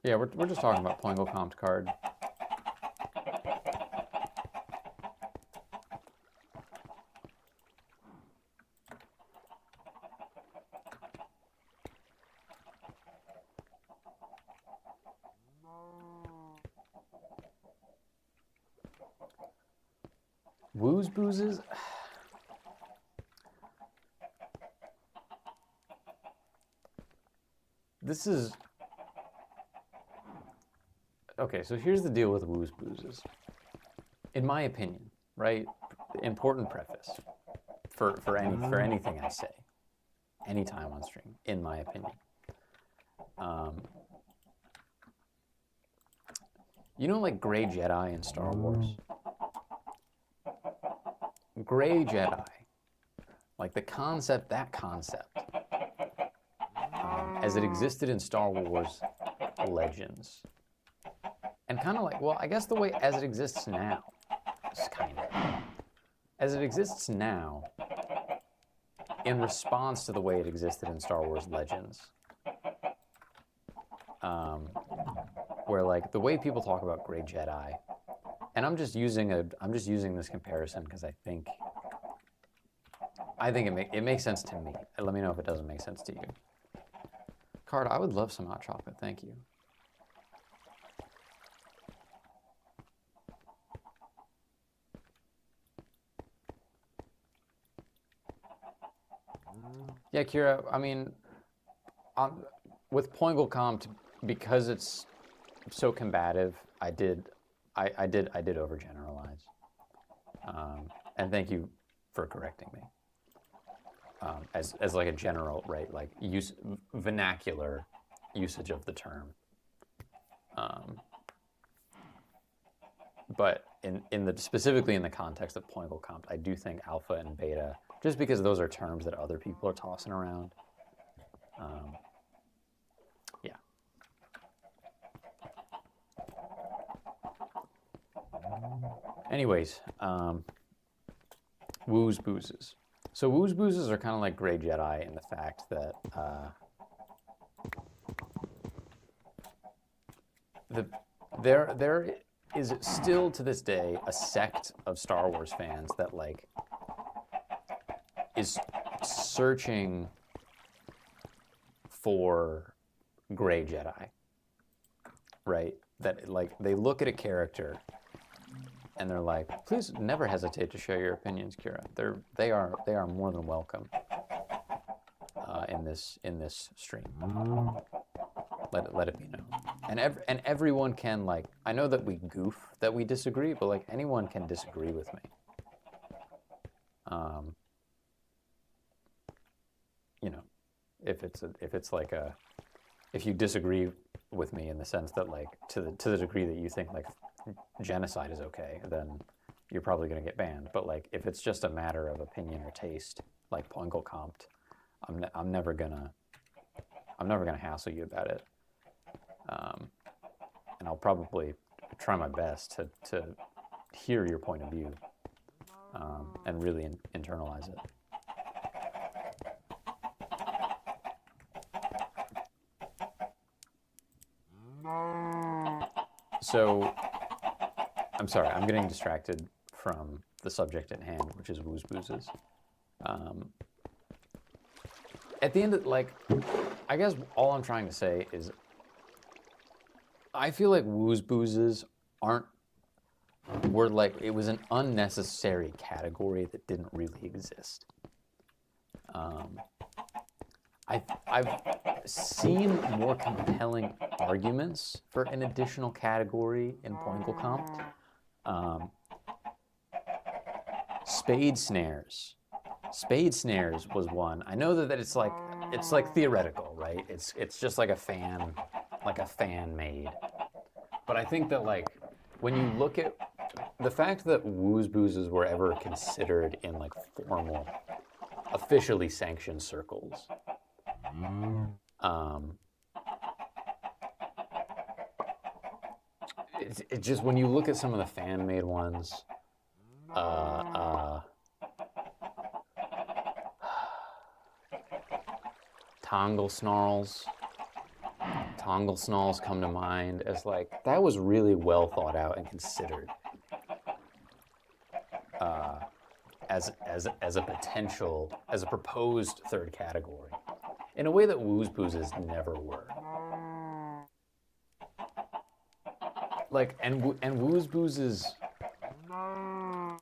Yeah, we're just talking about Poingelkampf card. Woo's boozes? This is... Okay, so here's the deal with Woo's boozes. In my opinion, right? Important preface for anything I say, anytime on stream, in my opinion. You know, like Grey Jedi in Star Wars? Grey Jedi, like the concept, as it existed in Star Wars Legends, and kind of like, well, I guess the way as it exists now, as it exists now, in response to the way it existed in Star Wars Legends, where like the way people talk about Grey Jedi, and I'm just using this comparison because I think it makes sense to me. Let me know if it doesn't make sense to you. Card, I would love some hot chocolate. Thank you. Yeah, Kira, I mean, with Poingelkampf, because it's so combative, I did overgeneralize. And thank you for correcting me. As like a general, right, like vernacular usage of the term. But specifically in the context of Poingelkampf, I do think alpha and beta, just because those are terms that other people are tossing around. Yeah. Anyways, Woo's boozes. So Woo's boozes are kind of like Grey Jedi in the fact that there is still to this day a sect of Star Wars fans that like is searching for Grey Jedi, right? That like they look at a character and they're like, please never hesitate to share your opinions, Kira. They are more than welcome in this stream. Let it be known. And everyone can, like, I know that we goof that we disagree, but like anyone can disagree with me. You know, if you disagree with me in the sense that like to the degree that you think like genocide is okay, then you're probably going to get banned. But like if it's just a matter of opinion or taste, like Poingelkampf, I'm never gonna hassle you about it. And I'll probably try my best to hear your point of view and really internalize it. So I'm sorry, I'm getting distracted from the subject at hand, which is Wooze Boozes. At the end of, like, I guess all I'm trying to say is I feel like Wooze Boozes were like, it was an unnecessary category that didn't really exist. I've seen more compelling arguments for an additional category in Pointelkampf. Spade snares. Spade snares was one. I know that it's like theoretical, right? It's just like a fan made. But I think that, like, when you look at the fact that Wooze Boozes were ever considered in like formal, officially sanctioned circles, it's just when you look at some of the fan made ones, Tongle Snarls. Tongle Snarls come to mind as like, that was really well thought out and considered as a potential, as a proposed third category, in a way that Wooze Boozes never were. Like, and Wooze Boozes, and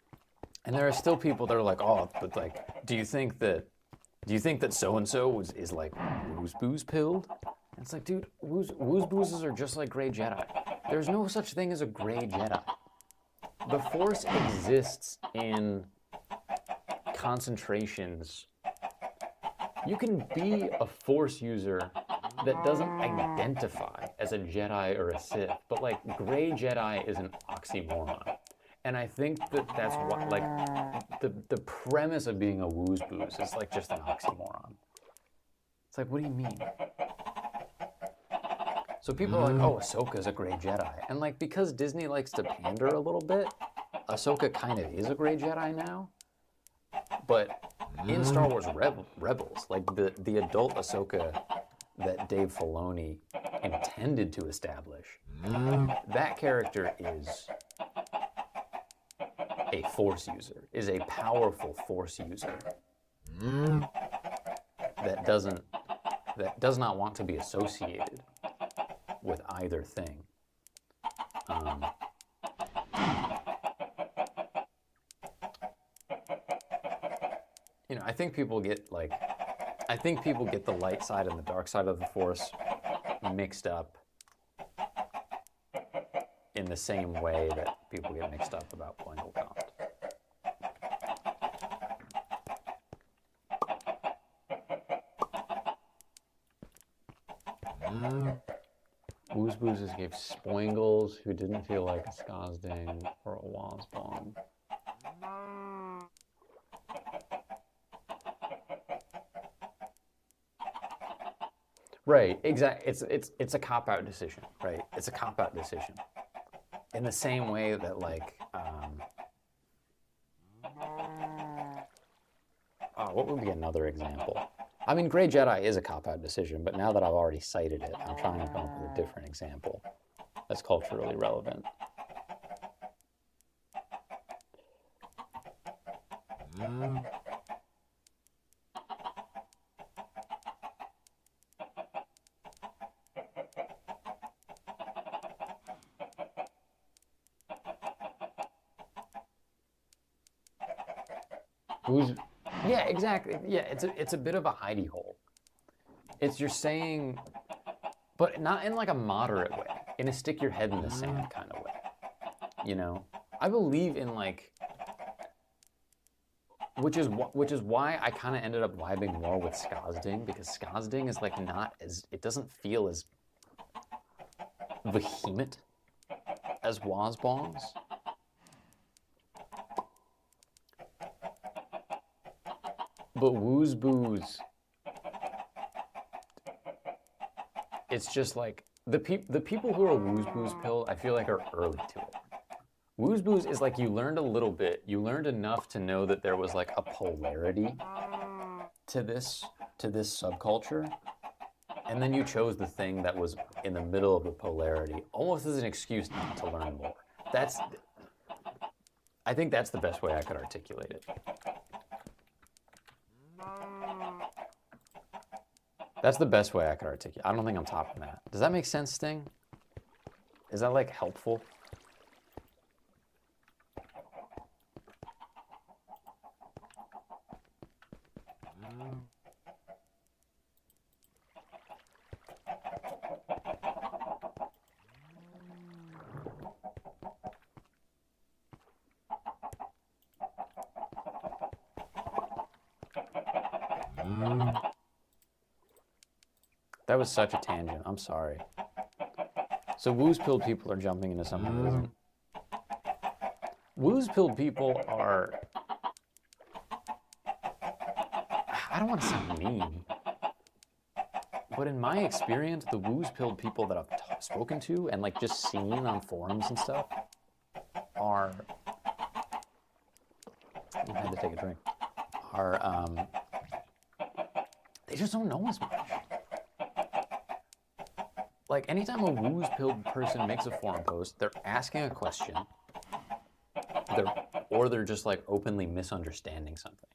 there are still people that are like, oh, but like, do you think that so and so is like Wooze Booze pilled? And it's like, dude, Wooze Boozes are just like Grey Jedi. There's no such thing as a Grey Jedi. The Force exists in concentrations. You can be a Force user that doesn't identify as a Jedi or a Sith, but like Grey Jedi is an oxymoron. And I think that's what, like, the premise of being a Wooze Booze is like just an oxymoron. It's like, what do you mean? So people are like, oh, Ahsoka's a Grey Jedi. And like, because Disney likes to pander a little bit, Ahsoka kind of is a Grey Jedi now. But in Star Wars Rebels, like the adult Ahsoka that Dave Filoni intended to establish, that character is a Force user, is a powerful Force user that does not want to be associated with either thing. You know, I think people get the light side and the dark side of the Force mixed up in the same way that people get mixed up about Pointelkampf. Wooze Boozes gave Spoingles, who didn't feel like a Skazding or a Wazbong. Right, exactly. It's a cop-out decision, right? It's a cop-out decision. In the same way that, like, what would be another example? I mean, Grey Jedi is a cop-out decision, but now that I've already cited it, I'm trying to come up with a different example that's culturally relevant. Yeah, exactly. Yeah, it's a bit of a hidey hole. You're saying, but not in like a moderate way, in a stick your head in the sand kind of way. You know, I believe in like, which is why I kind of ended up vibing more with Skazding, because Skazding is like not as, it doesn't feel as vehement as Wazbongs. But Wooze Booze, it's just like, the people who are Wooze Booze pilled, I feel like are early to it. Wooze Booze is like, you learned a little bit, you learned enough to know that there was like a polarity to this subculture, and then you chose the thing that was in the middle of the polarity, almost as an excuse not to learn more. I think that's the best way I could articulate it. That's the best way I could articulate. I don't think I'm topping that. Does that make sense, Sting? Is that like helpful? That was such a tangent. I'm sorry. So wooze-pilled people are jumping into something that isn't. Wooze-pilled people are... I don't want to sound mean, but in my experience, the wooze-pilled people that I've spoken to and like just seen on forums and stuff are... I had to take a drink. They just don't know as much. Like, anytime a wooze-pilled person makes a forum post, they're asking a question, or they're just, like, openly misunderstanding something.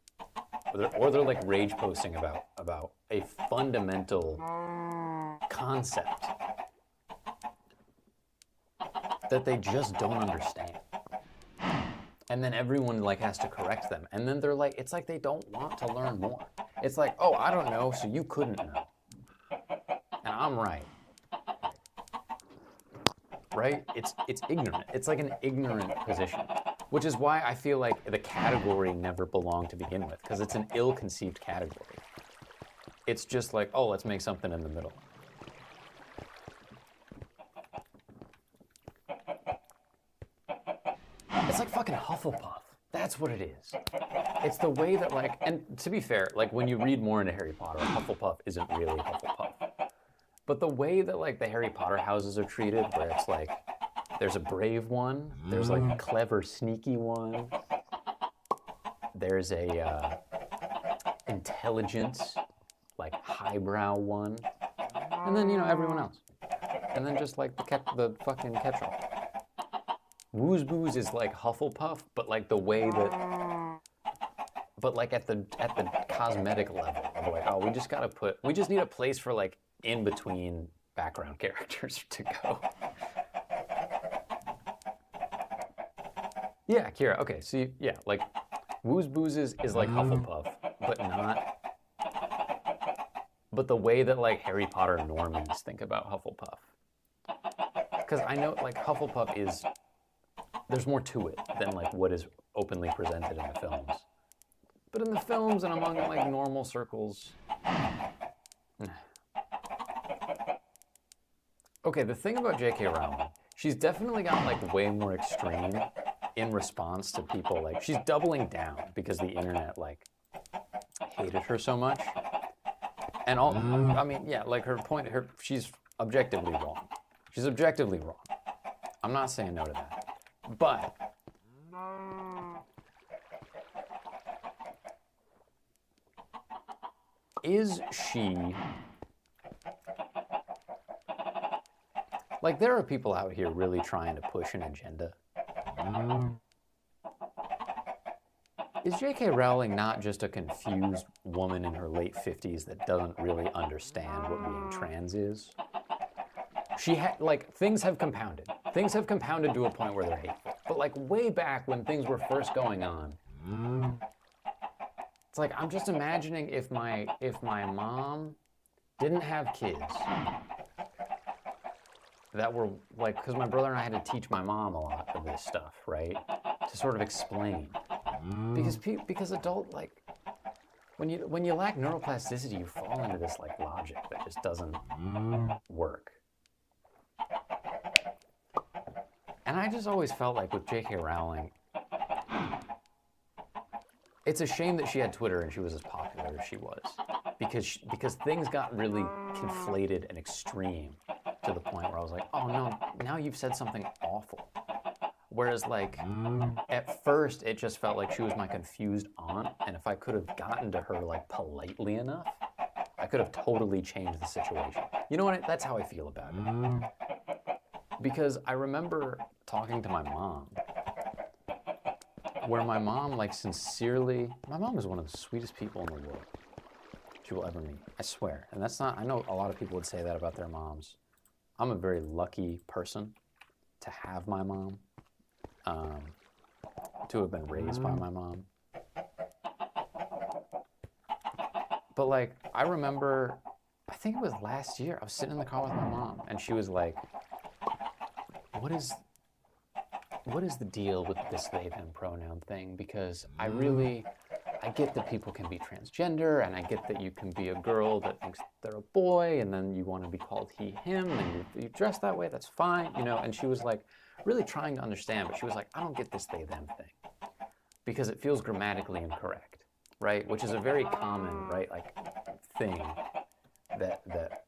Or they're like, rage posting about a fundamental concept that they just don't understand. And then everyone, like, has to correct them. And then they're like, it's like they don't want to learn more. It's like, oh, I don't know, so you couldn't know. And I'm right. Right? It's ignorant. It's like an ignorant position, which is why I feel like the category never belonged to begin with, because it's an ill-conceived category. It's just like, oh, let's make something in the middle. It's like fucking Hufflepuff. That's what it is. It's the way that, like, and to be fair, like, when you read more into Harry Potter, Hufflepuff isn't really Hufflepuff. But the way that, like, the Harry Potter houses are treated, where it's like, there's a brave one, there's, like, a clever, sneaky one, there's a intelligent, like, highbrow one, and then, you know, everyone else. And then just, like, the fucking catch-all. Wooze Booze is like Hufflepuff, but, like, the way that... But, like, at the cosmetic level of, like, oh, we just need a place for, like, in-between background characters to go. Yeah, Kira, okay, see, yeah, like, Wooze Booze is like Hufflepuff, but not... But the way that, like, Harry Potter normies think about Hufflepuff. Because I know, like, Hufflepuff is... There's more to it than, like, what is openly presented in the films. But in the films and among, like, normal circles... Okay, the thing about J.K. Rowling, she's definitely got, like, way more extreme in response to people, like, she's doubling down because the internet, like, hated her so much. And all, I mean, yeah, like, she's objectively wrong. She's objectively wrong. I'm not saying no to that. But is she... Like, there are people out here really trying to push an agenda. Is J.K. Rowling not just a confused woman in her late 50s that doesn't really understand what being trans is? Like, things have compounded. Things have compounded to a point where they're hateful. But, like, way back when things were first going on, it's like, I'm just imagining if my mom didn't have kids that were, like, because my brother and I had to teach my mom a lot of this stuff, right? To sort of explain. Because adult, like, when you lack neuroplasticity, you fall into this, like, logic that just doesn't work. And I just always felt like with J.K. Rowling, it's a shame that she had Twitter and she was as popular as she was. Because things got really conflated and extreme to the point where I was like, oh no, now you've said something awful. Whereas, like, at first it just felt like she was my confused aunt, and if I could have gotten to her, like, politely enough, I could have totally changed the situation. You know what? That's how I feel about it. Because I remember talking to my mom, where my mom, like, sincerely, my mom is one of the sweetest people in the world you will ever meet. I swear. And that's not, I know a lot of people would say that about their moms. I'm a very lucky person to have my mom, to have been raised by my mom. But like, I remember, I think it was last year, I was sitting in the car with my mom and she was like, what is the deal with this they them pronoun thing? Because I get that people can be transgender, and I get that you can be a girl that thinks they're a boy, and then you want to be called he, him, and you dress that way, that's fine, you know? And she was like, really trying to understand, but she was like, I don't get this they them thing, because it feels grammatically incorrect, right? Which is a very common, right, like, thing that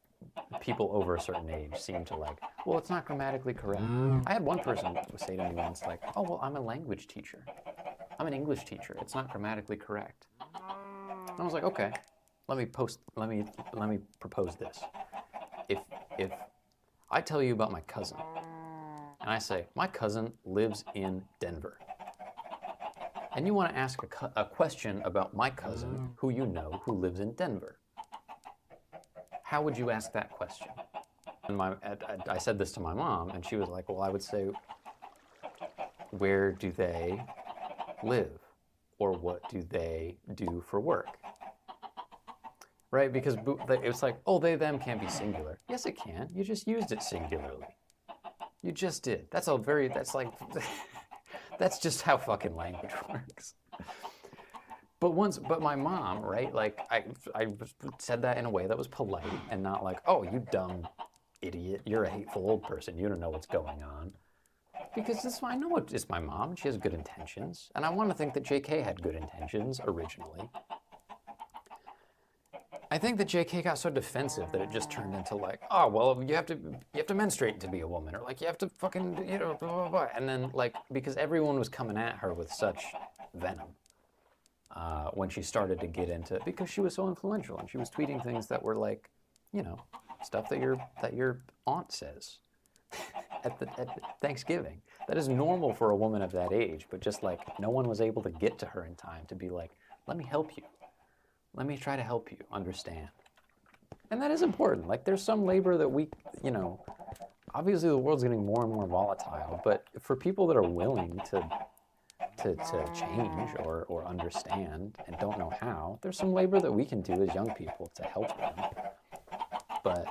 people over a certain age seem to like, well, it's not grammatically correct. I had one person say to me once, like, oh, well, I'm a language teacher. I'm an English teacher. It's not grammatically correct. And I was like, okay, let me propose this. If I tell you about my cousin, and I say, my cousin lives in Denver, and you want to ask a question about my cousin who you know who lives in Denver, how would you ask that question? And I said this to my mom, and she was like, well, I would say, where do they live? Or what do they do for work? Right? Because it's like, oh, they, them can't be singular. Yes, it can. You just used it singularly. You just did. That's that's just how fucking language works. But my mom, right, like, I said that in a way that was polite and not like, oh, you dumb idiot, you're a hateful old person, you don't know what's going on. Because I know it's my mom, she has good intentions, and I want to think that JK had good intentions originally. I think that JK got so defensive that it just turned into like, oh, well, you have to menstruate to be a woman, or like, you have to fucking, you know, blah, blah, blah. And then, like, because everyone was coming at her with such venom. When she started to get into, because she was so influential and she was tweeting things that were like, you know, stuff that your aunt says at Thanksgiving. That is normal for a woman of that age, but just like no one was able to get to her in time to be like, let me help you. Let me try to help you understand. And that is important. Like, there's some labor that we, you know, obviously the world's getting more and more volatile, but for people that are willing to change or understand and don't know how, there's some labor that we can do as young people to help them. But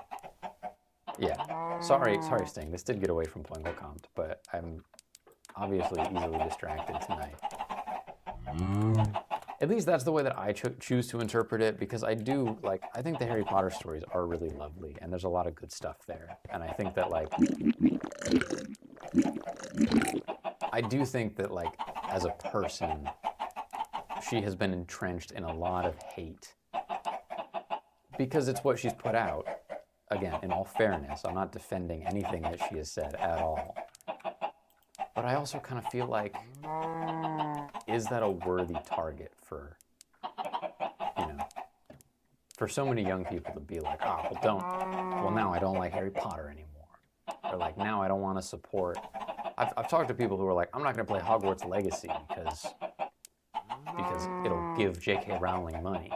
yeah, sorry Sting, this did get away from Plingelkampf, but I'm obviously easily distracted tonight. At least that's the way that I choose to interpret it, because I think the Harry Potter stories are really lovely, and there's a lot of good stuff there. And I think that, like, I do think that, like, as a person, she has been entrenched in a lot of hate because it's what she's put out. Again, in all fairness, I'm not defending anything that she has said at all. But I also kind of feel like, is that a worthy target for, you know, for so many young people to be like, oh, well, now I don't like Harry Potter anymore. Or like, now I don't want to support. I've talked to people who are like, I'm not going to play Hogwarts Legacy because it'll give J.K. Rowling money.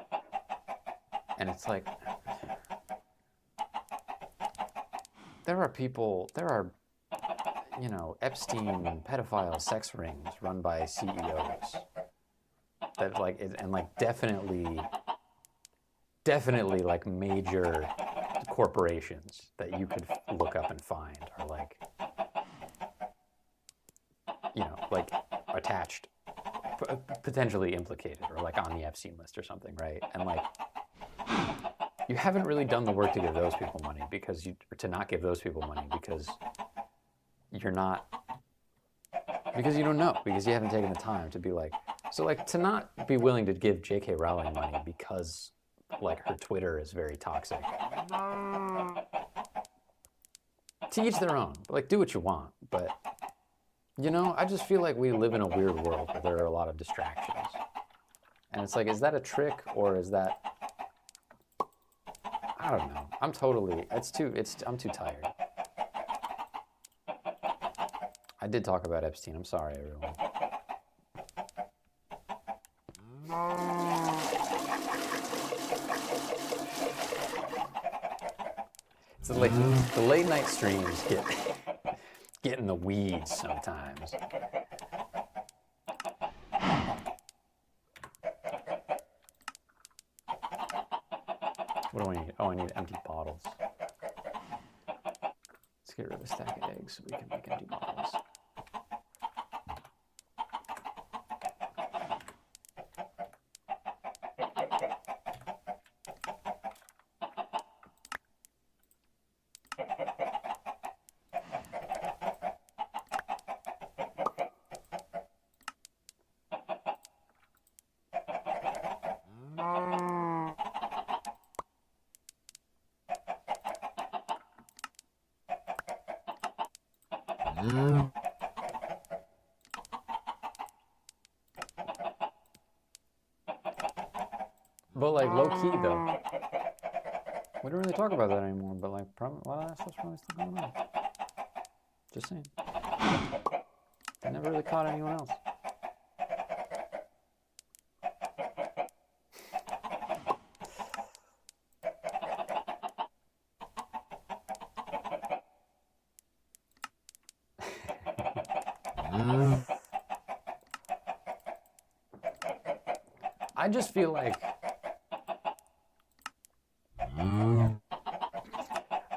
And it's like, there are, you know, Epstein pedophile sex rings run by CEOs that, like, and like definitely like major corporations that you could look up and find are like, you know, like attached, potentially implicated, or like on the Epstein list or something, right? And like, you haven't really done the work to give those people money or to not give those people money because you're not, because you don't know, because you haven't taken the time to be like, so like to not be willing to give J.K. Rowling money because like her Twitter is very toxic. To each their own, like do what you want, but you know, I just feel like we live in a weird world where there are a lot of distractions. And it's like, is that a trick or is that, I don't know. I'm too tired. I did talk about Epstein. I'm sorry, everyone. It's like the late night streams get in the weeds sometimes. What do I need? Oh, I need empty bottles. Let's get rid of a stack of eggs so we can make empty bottles. But like low key though, we don't really talk about that anymore. But like, probably a lot of that stuff's probably still going on. Just saying. I never really caught anyone else. I just feel like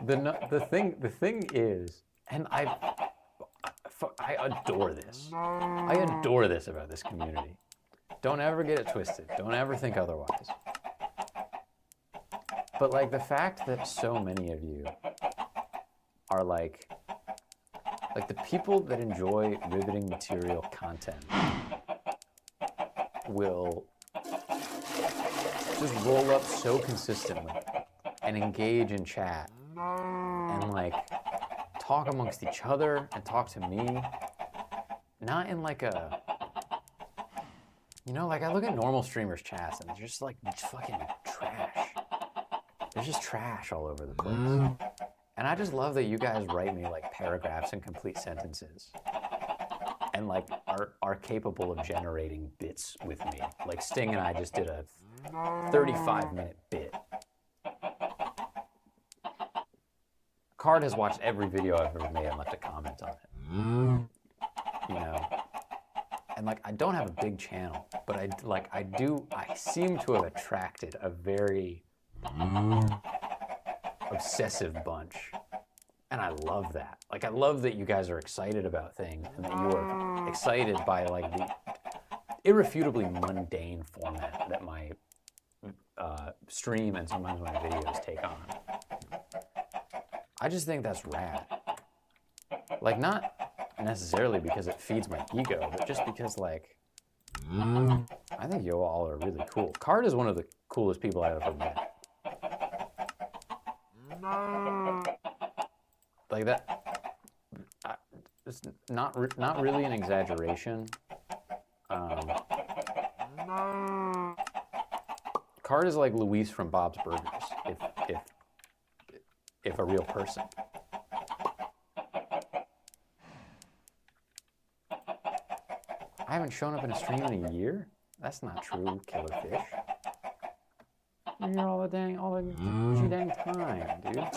the thing is, and I adore this. I adore this about this community. Don't ever get it twisted. Don't ever think otherwise. But like the fact that so many of you are like the people that enjoy riveting material content will just roll up so consistently and engage in chat and like talk amongst each other and talk to me, not in like a, you know, like I look at normal streamers' chats and they're just like fucking trash. There's just trash all over the place. And I just love that you guys write me like paragraphs and complete sentences and like are capable of generating bits with me. Like Sting and I just did a 35-minute bit. Card has watched every video I've ever made and left a comment on it. You know? And like I don't have a big channel, but I seem to have attracted a very obsessive bunch. And I love that. Like I love that you guys are excited about things and that you are excited by like the irrefutably mundane format that my stream and sometimes my videos take on. I just think that's rad. Like not necessarily because it feeds my ego, but just because like I think you all are really cool. Card is one of the coolest people I've ever met. Like that, it's not really an exaggeration. Card is like Luis from Bob's Burgers, if a real person. I haven't shown up in a stream in a year? That's not true, Killer Fish. You're here all the dang time, dude.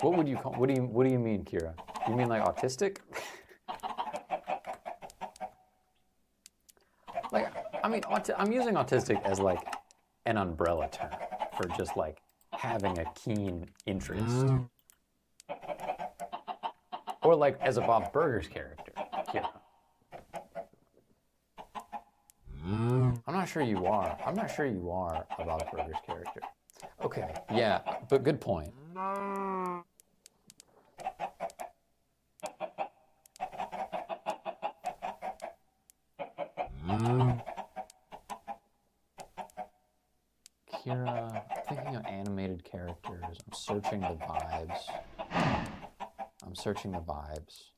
What would you call? What do you mean, Kira? You mean like autistic? Like, I mean, I'm using autistic as like an umbrella term for just like having a keen interest, or like as a Bob's Burgers character, Kira. I'm not sure you are. I'm not sure you are a Bob's Burgers character. Okay, yeah, but good point. Kira, thinking of animated characters. I'm searching the vibes.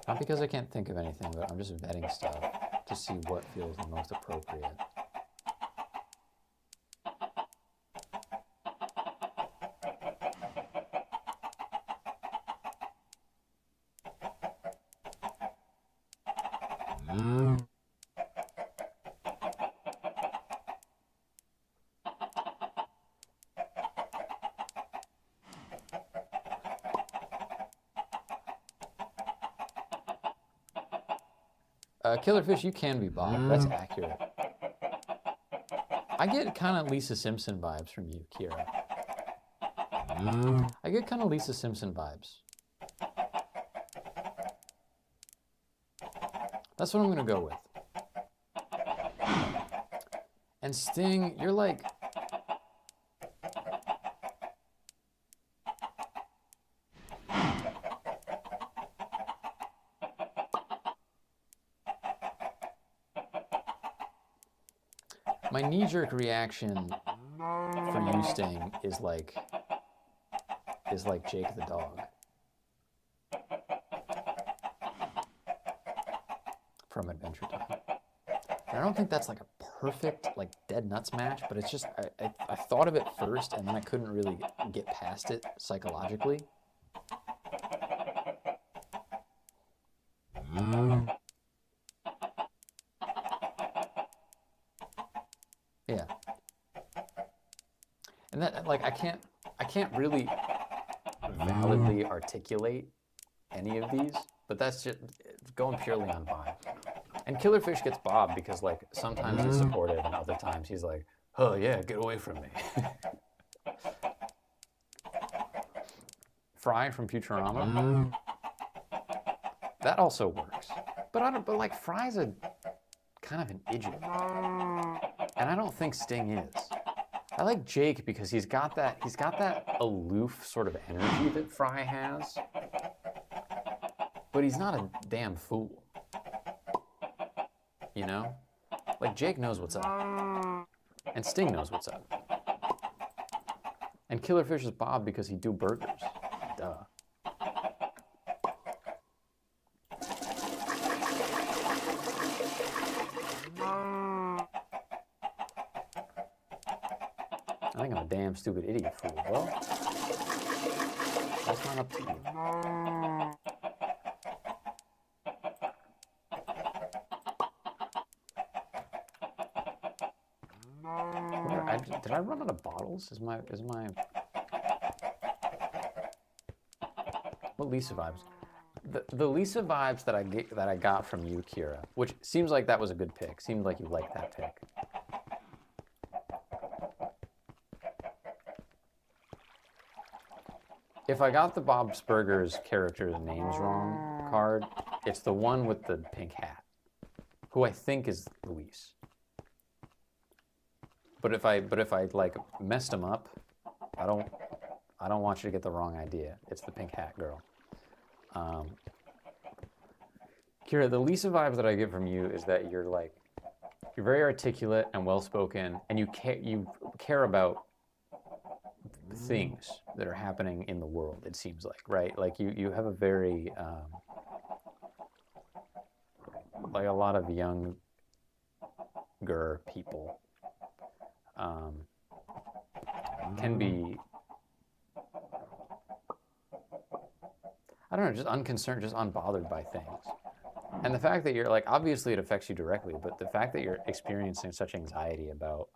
Not because I can't think of anything, but I'm just vetting stuff to see what feels the most appropriate. Killerfish, you can be Bob. That's accurate. I get kind of Lisa Simpson vibes from you, Kira. I get kind of Lisa Simpson vibes. That's what I'm going to go with. And Sting, you're like... My knee-jerk reaction for you, Sting, is like Jake the dog from Adventure Time. And I don't think that's like a perfect like dead nuts match, but it's just I thought of it first and then I couldn't really get past it psychologically. Yeah. And that like I can't really validly articulate any of these, but that's just going purely on vibe. And Killerfish gets Bob because like sometimes he's supportive and other times he's like, oh yeah, get away from me. Fry from Futurama. That also works. But like Fry's a kind of an idiot. And I don't think Sting is. I like Jake because he's got that aloof sort of energy that Fry has. But he's not a damn fool. You know? Like Jake knows what's up. And Sting knows what's up. And Killerfish is Bob because he do burgers. Duh. I think I'm a damn stupid idiot fool. Well, that's not up to you. Did I run out of bottles? Is my what Lisa vibes? The Lisa vibes that I got from you, Kira, which seems like that was a good pick. Seemed like you liked that pick. If I got the Bob's Burgers character's names wrong card, it's the one with the pink hat, who I think is Luis. But if I like messed him up, I don't want you to get the wrong idea. It's the pink hat girl. Kira, the Lisa vibes that I get from you is that you're very articulate and well spoken, and you care about things that are happening in the world. It seems like, right? Like you have a very like a lot of younger people can be, I don't know, just unconcerned, just unbothered by things. And the fact that you're like, obviously it affects you directly, but the fact that you're experiencing such anxiety about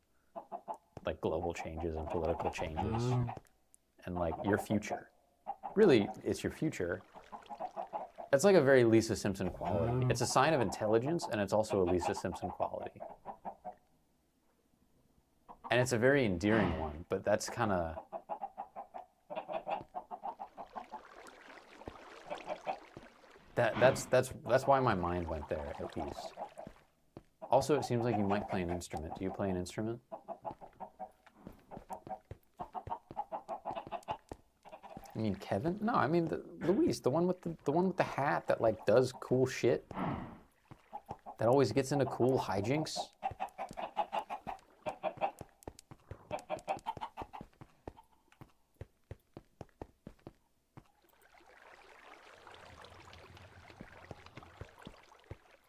like global changes and political changes and like your future, really it's your future. That's like a very Lisa Simpson quality. It's a sign of intelligence and it's also a Lisa Simpson quality. And it's a very endearing one, but that's kind of... That's why my mind went there, at least. Also, it seems like you might play an instrument. Do you play an instrument? I mean, Kevin? No, I mean Luis, the one with the hat that like does cool shit. That always gets into cool hijinks.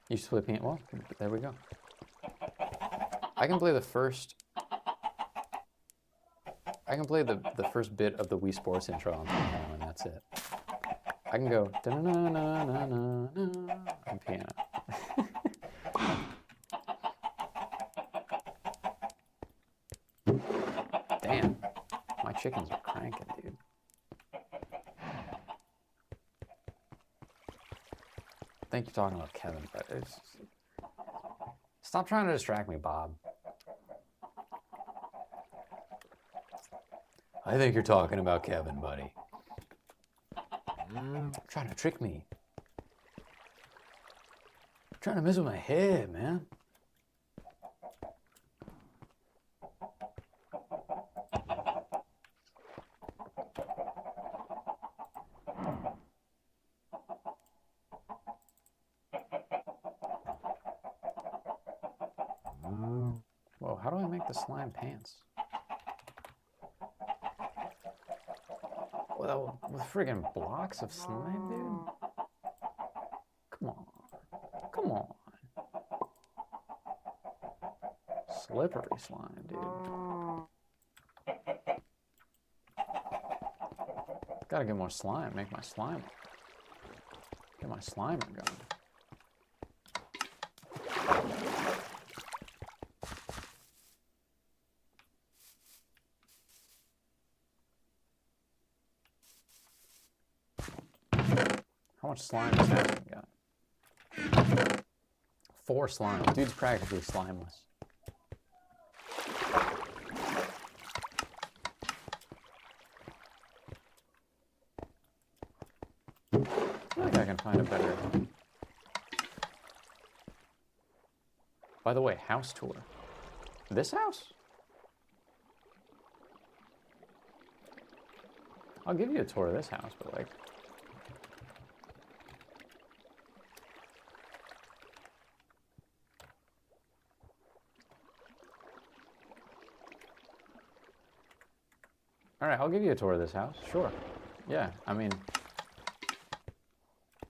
You just play piano? Well, there we go. I can play the first... I can play the first bit of the Wii Sports intro on piano, and that's it. I can go da-na-na-na-na-na-na on piano. Damn, my chickens are cranking, dude. I think you're talking about Kevin, but it's Stop trying to distract me, Bob. I think you're talking about Kevin, buddy. Trying to trick me. Trying to mess with my head, man. Whoa, how do I make the slime pants? Well, with friggin' blocks of slime, dude? Come on. Come on. Slippery slime, dude. Gotta get more slime, make my slime. Get my slimer going. How much slime does that got? 4 slime. Dude's practically slimeless. I think I can find a better... By the way, house tour. This house? I'll give you a tour of this house, but like... All right, I'll give you a tour of this house. Sure. Yeah, I mean,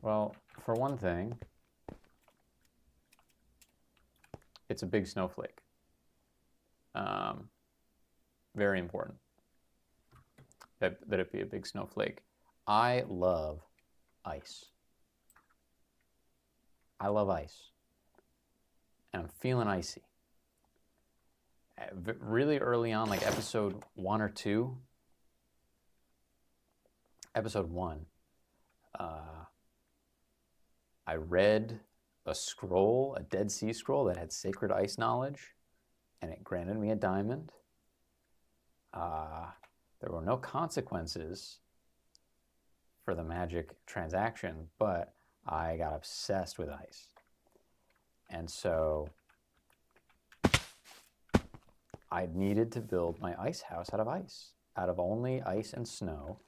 well, for one thing, it's a big snowflake. Very important that it be a big snowflake. I love ice. I love ice. And I'm feeling icy. Really early on, like episode 1 or 2, episode 1, I read a scroll, a Dead Sea Scroll that had sacred ice knowledge, and it granted me a diamond. There were no consequences for the magic transaction, but I got obsessed with ice. And so I needed to build my ice house out of ice, out of only ice and snow.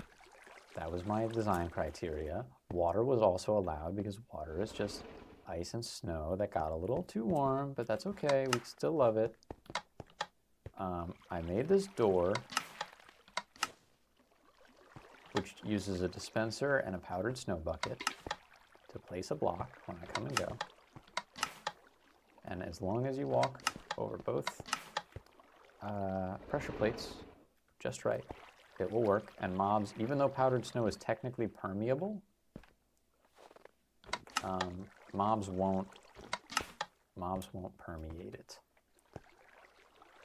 That was my design criteria. Water was also allowed because water is just ice and snow that got a little too warm, but that's okay. We still love it. I made this door, which uses a dispenser and a powdered snow bucket to place a block when I come and go. And as long as you walk over both pressure plates just right, it will work. And mobs, even though powdered snow is technically permeable, mobs won't permeate it.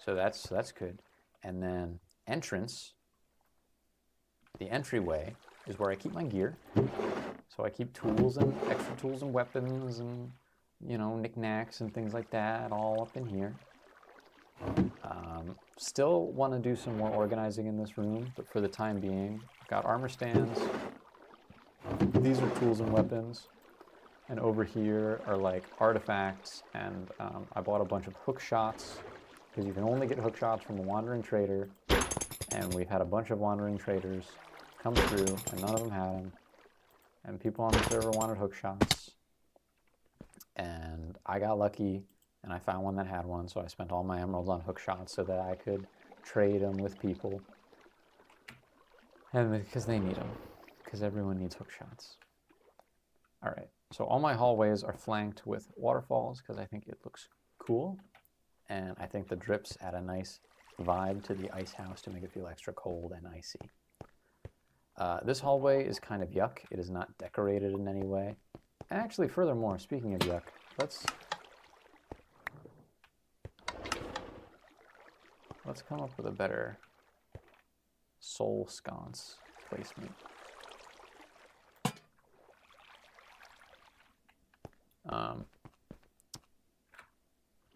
So that's good. And then entrance, the entryway is where I keep my gear. So I keep tools and extra tools and weapons and, you know, knickknacks and things like that all up in here. Still want to do some more organizing in this room, but for the time being, I've got armor stands. These are tools and weapons. And over here are like artifacts, and I bought a bunch of hook shots, because you can only get hook shots from a wandering trader. And we've had a bunch of wandering traders come through, and none of them had them. And people on the server wanted hook shots. And I got lucky, and I found one that had one, so I spent all my emeralds on hook shots so that I could trade them with people. And because they need them, because everyone needs hook shots. All right, so all my hallways are flanked with waterfalls because I think it looks cool. And I think the drips add a nice vibe to the ice house to make it feel extra cold and icy. This hallway is kind of yuck. It is not decorated in any way. And actually, furthermore, speaking of yuck, let's come up with a better soul sconce placement.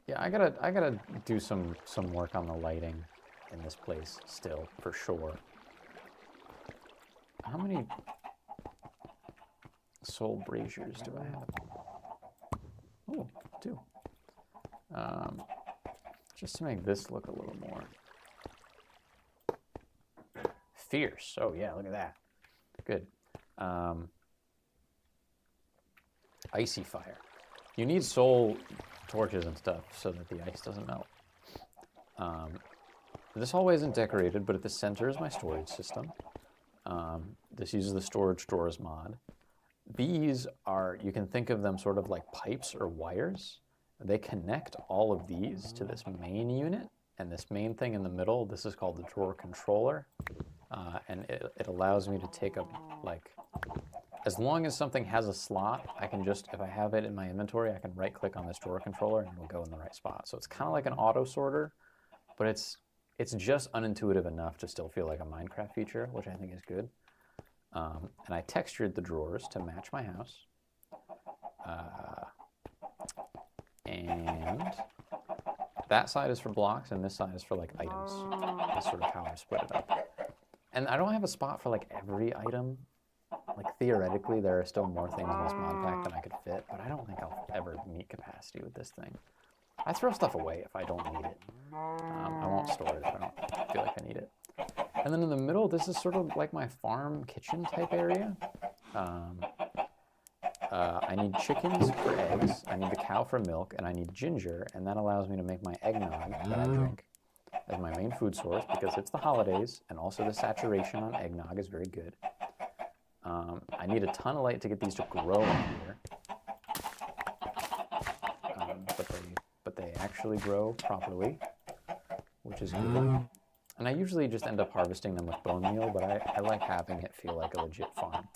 Yeah, I gotta do some work on the lighting in this place still, for sure. How many soul braziers do I have? Oh, 2. Just to make this look a little more fierce. Oh yeah, look at that. Good. Icy fire. You need soul torches and stuff so that the ice doesn't melt. This hallway isn't decorated, but at the center is my storage system. This uses the storage drawers mod. These are, you can think of them sort of like pipes or wires. They connect all of these to this main unit, and this main thing in the middle, this is called the drawer controller. And it allows me to take up, like, as long as something has a slot, I can just, if I have it in my inventory, I can right click on this drawer controller and it'll go in the right spot. So it's kind of like an auto sorter, but it's just unintuitive enough to still feel like a Minecraft feature, which I think is good. And I textured the drawers to match my house. And that side is for blocks and this side is for like items. That's sort of how I split it up. And I don't have a spot for like every item. Like theoretically, there are still more things in this mod pack than I could fit, but I don't think I'll ever meet capacity with this thing. I throw stuff away if I don't need it. I won't store it if I don't feel like I need it. And then in the middle, this is sort of like my farm kitchen type area. I need chickens for eggs, I need the cow for milk, and I need ginger, and that allows me to make my eggnog that I drink as my main food source because it's the holidays, and also the saturation on eggnog is very good. I need a ton of light to get these to grow in here. But they actually grow properly, which is good. And I usually just end up harvesting them with bone meal, but I like having it feel like a legit farm.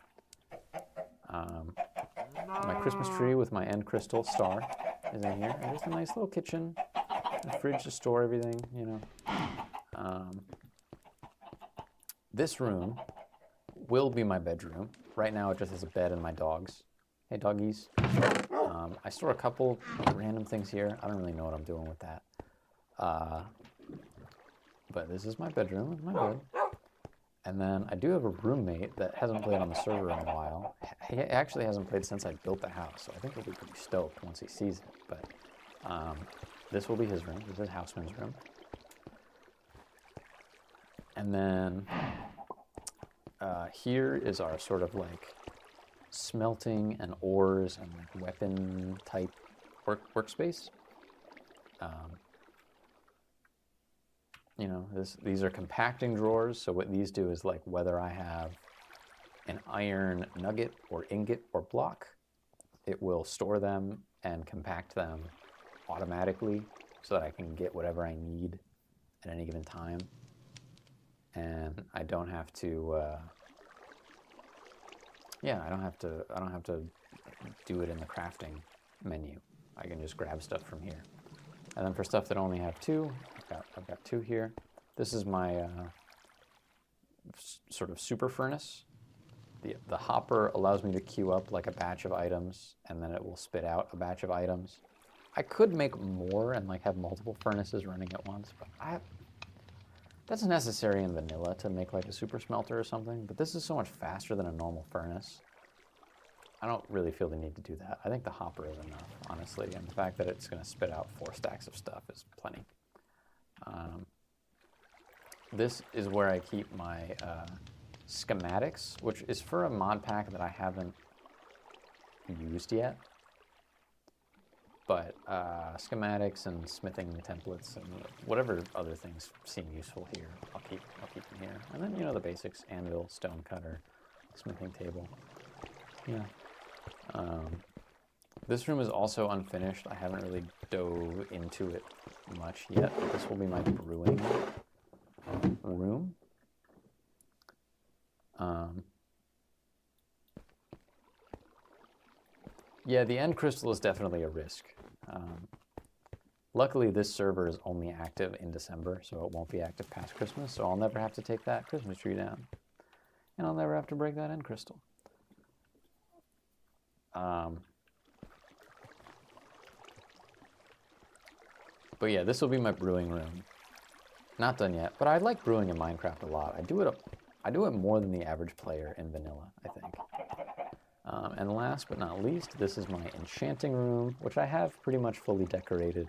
My Christmas tree with my end crystal star is in here. And just a nice little kitchen, a fridge to store everything, you know. This room will be my bedroom. Right now it just has a bed and my dogs. Hey doggies. I store a couple random things here. I don't really know what I'm doing with that. But this is my bedroom with my bed. And then I do have a roommate that hasn't played on the server in a while. He actually hasn't played since I built the house, so I think he'll be pretty stoked once he sees it. But this will be his room. This is Houseman's room. And then here is our sort of like smelting and ores and like weapon type workspace. You know, these are compacting drawers, so what these do is like whether I have an iron nugget or ingot or block, it will store them and compact them automatically so that I can get whatever I need at any given time. And I don't have to, I don't have to do it in the crafting menu. I can just grab stuff from here. And then for stuff that only have 2, I've got 2 here. This is my sort of super furnace. The hopper allows me to queue up like a batch of items, and then it will spit out a batch of items. I could make more and like have multiple furnaces running at once, but that's necessary in vanilla to make like a super smelter or something. But this is so much faster than a normal furnace. I don't really feel the need to do that. I think the hopper is enough, honestly, and the fact that it's going to spit out 4 stacks of stuff is plenty. This is where I keep my schematics, which is for a mod pack that I haven't used yet. But schematics and smithing templates and whatever other things seem useful here, I'll keep them here. And then, you know, the basics: anvil, stone cutter, smithing table. Yeah. This room is also unfinished. I haven't really dove into it much yet, but this will be my brewing room. Yeah, the end crystal is definitely a risk. Luckily, this server is only active in December, so it won't be active past Christmas, so I'll never have to take that Christmas tree down. And I'll never have to break that end crystal. But yeah, this will be my brewing room. Not done yet, but I like brewing in Minecraft a lot. I do it more than the average player in vanilla, I think. And last but not least, this is my enchanting room, which I have pretty much fully decorated.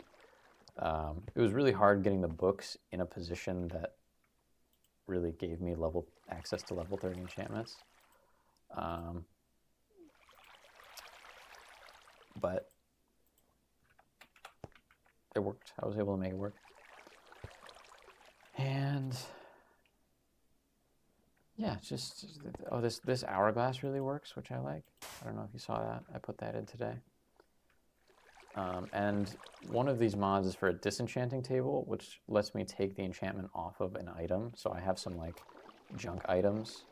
It was really hard getting the books in a position that really gave me access to level 30 enchantments. But it worked. I was able to make it work. And yeah, this hourglass really works, which I like. I don't know if you saw that. I put that in today. And one of these mods is for a disenchanting table, which lets me take the enchantment off of an item. So I have some like junk items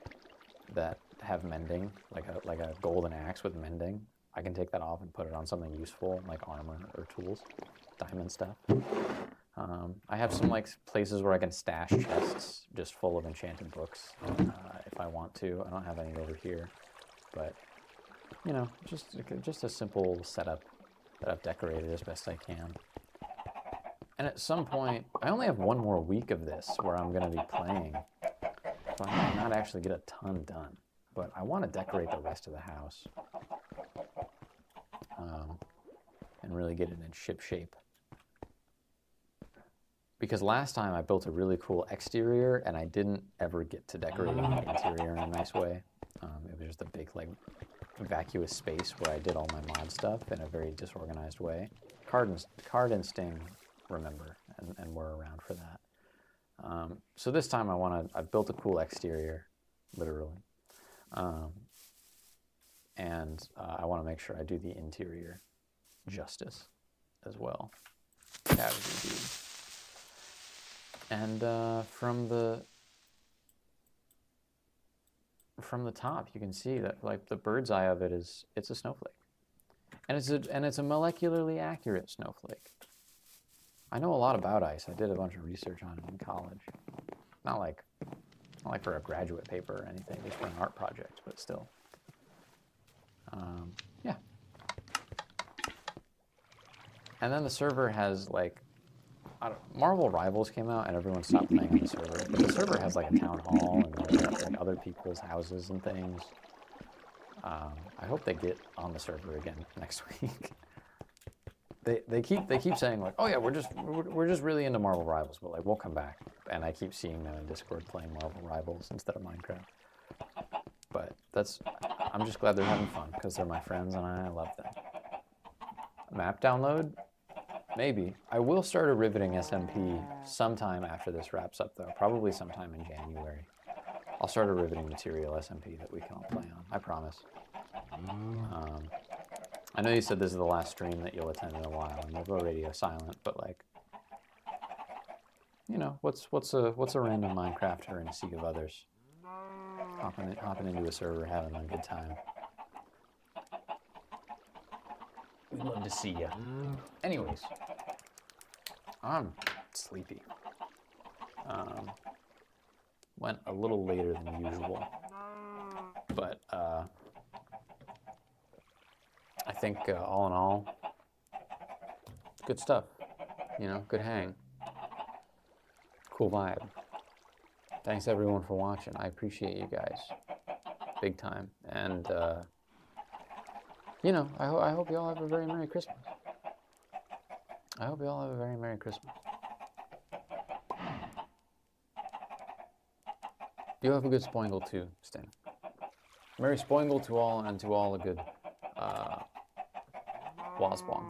that have mending, like a golden axe with mending. I can take that off and put it on something useful, like armor or tools, diamond stuff. I have some like places where I can stash chests just full of enchanted books if I want to. I don't have any over here, but you know, just a simple setup that I've decorated as best I can. And at some point, I only have one more week of this where I'm going to be playing, so I might not actually get a ton done, but I want to decorate the rest of the house and really get it in ship shape. Because last time I built a really cool exterior and I didn't ever get to decorating the interior in a nice way. It was just a big like vacuous space where I did all my mod stuff in a very disorganized way. Card and Sting remember and were around for that. So this time I've built a cool exterior, literally. And I want to make sure I do the interior justice as well. Cavity dude. And from the top, you can see that like the bird's eye of it it's a snowflake, and it's a molecularly accurate snowflake. I know a lot about ice. I did a bunch of research on it in college. Not like for a graduate paper or anything, just for an art project, but still. Yeah. And then the server has like. Marvel Rivals came out and everyone stopped playing on the server. But the server has like a town hall and like other people's houses and things. I hope they get on the server again next week. they keep saying like, oh yeah, we're just really into Marvel Rivals, but like we'll come back. And I keep seeing them in Discord playing Marvel Rivals instead of Minecraft. But I'm just glad they're having fun because they're my friends and I love them. Map download. Maybe. I will start a riveting SMP sometime after this wraps up, though. Probably sometime in January. I'll start a riveting material SMP that we can all play on. I promise. I know you said this is the last stream that you'll attend in a while, and we'll go radio silent, but like, you know, what's a random Minecrafter in a sea of others? Hopping into a server, having a good time. We'd love to see you. Anyways, I'm sleepy. Went a little later than usual, but I think all in all, good stuff. You know, good hang. Cool vibe. Thanks everyone for watching. I appreciate you guys, big time. And you know, I hope you all have a very Merry Christmas. I hope you all have a very Merry Christmas. You have a good Spoingle too, Sting. Merry Spoingle to all, and to all a good Wasbong.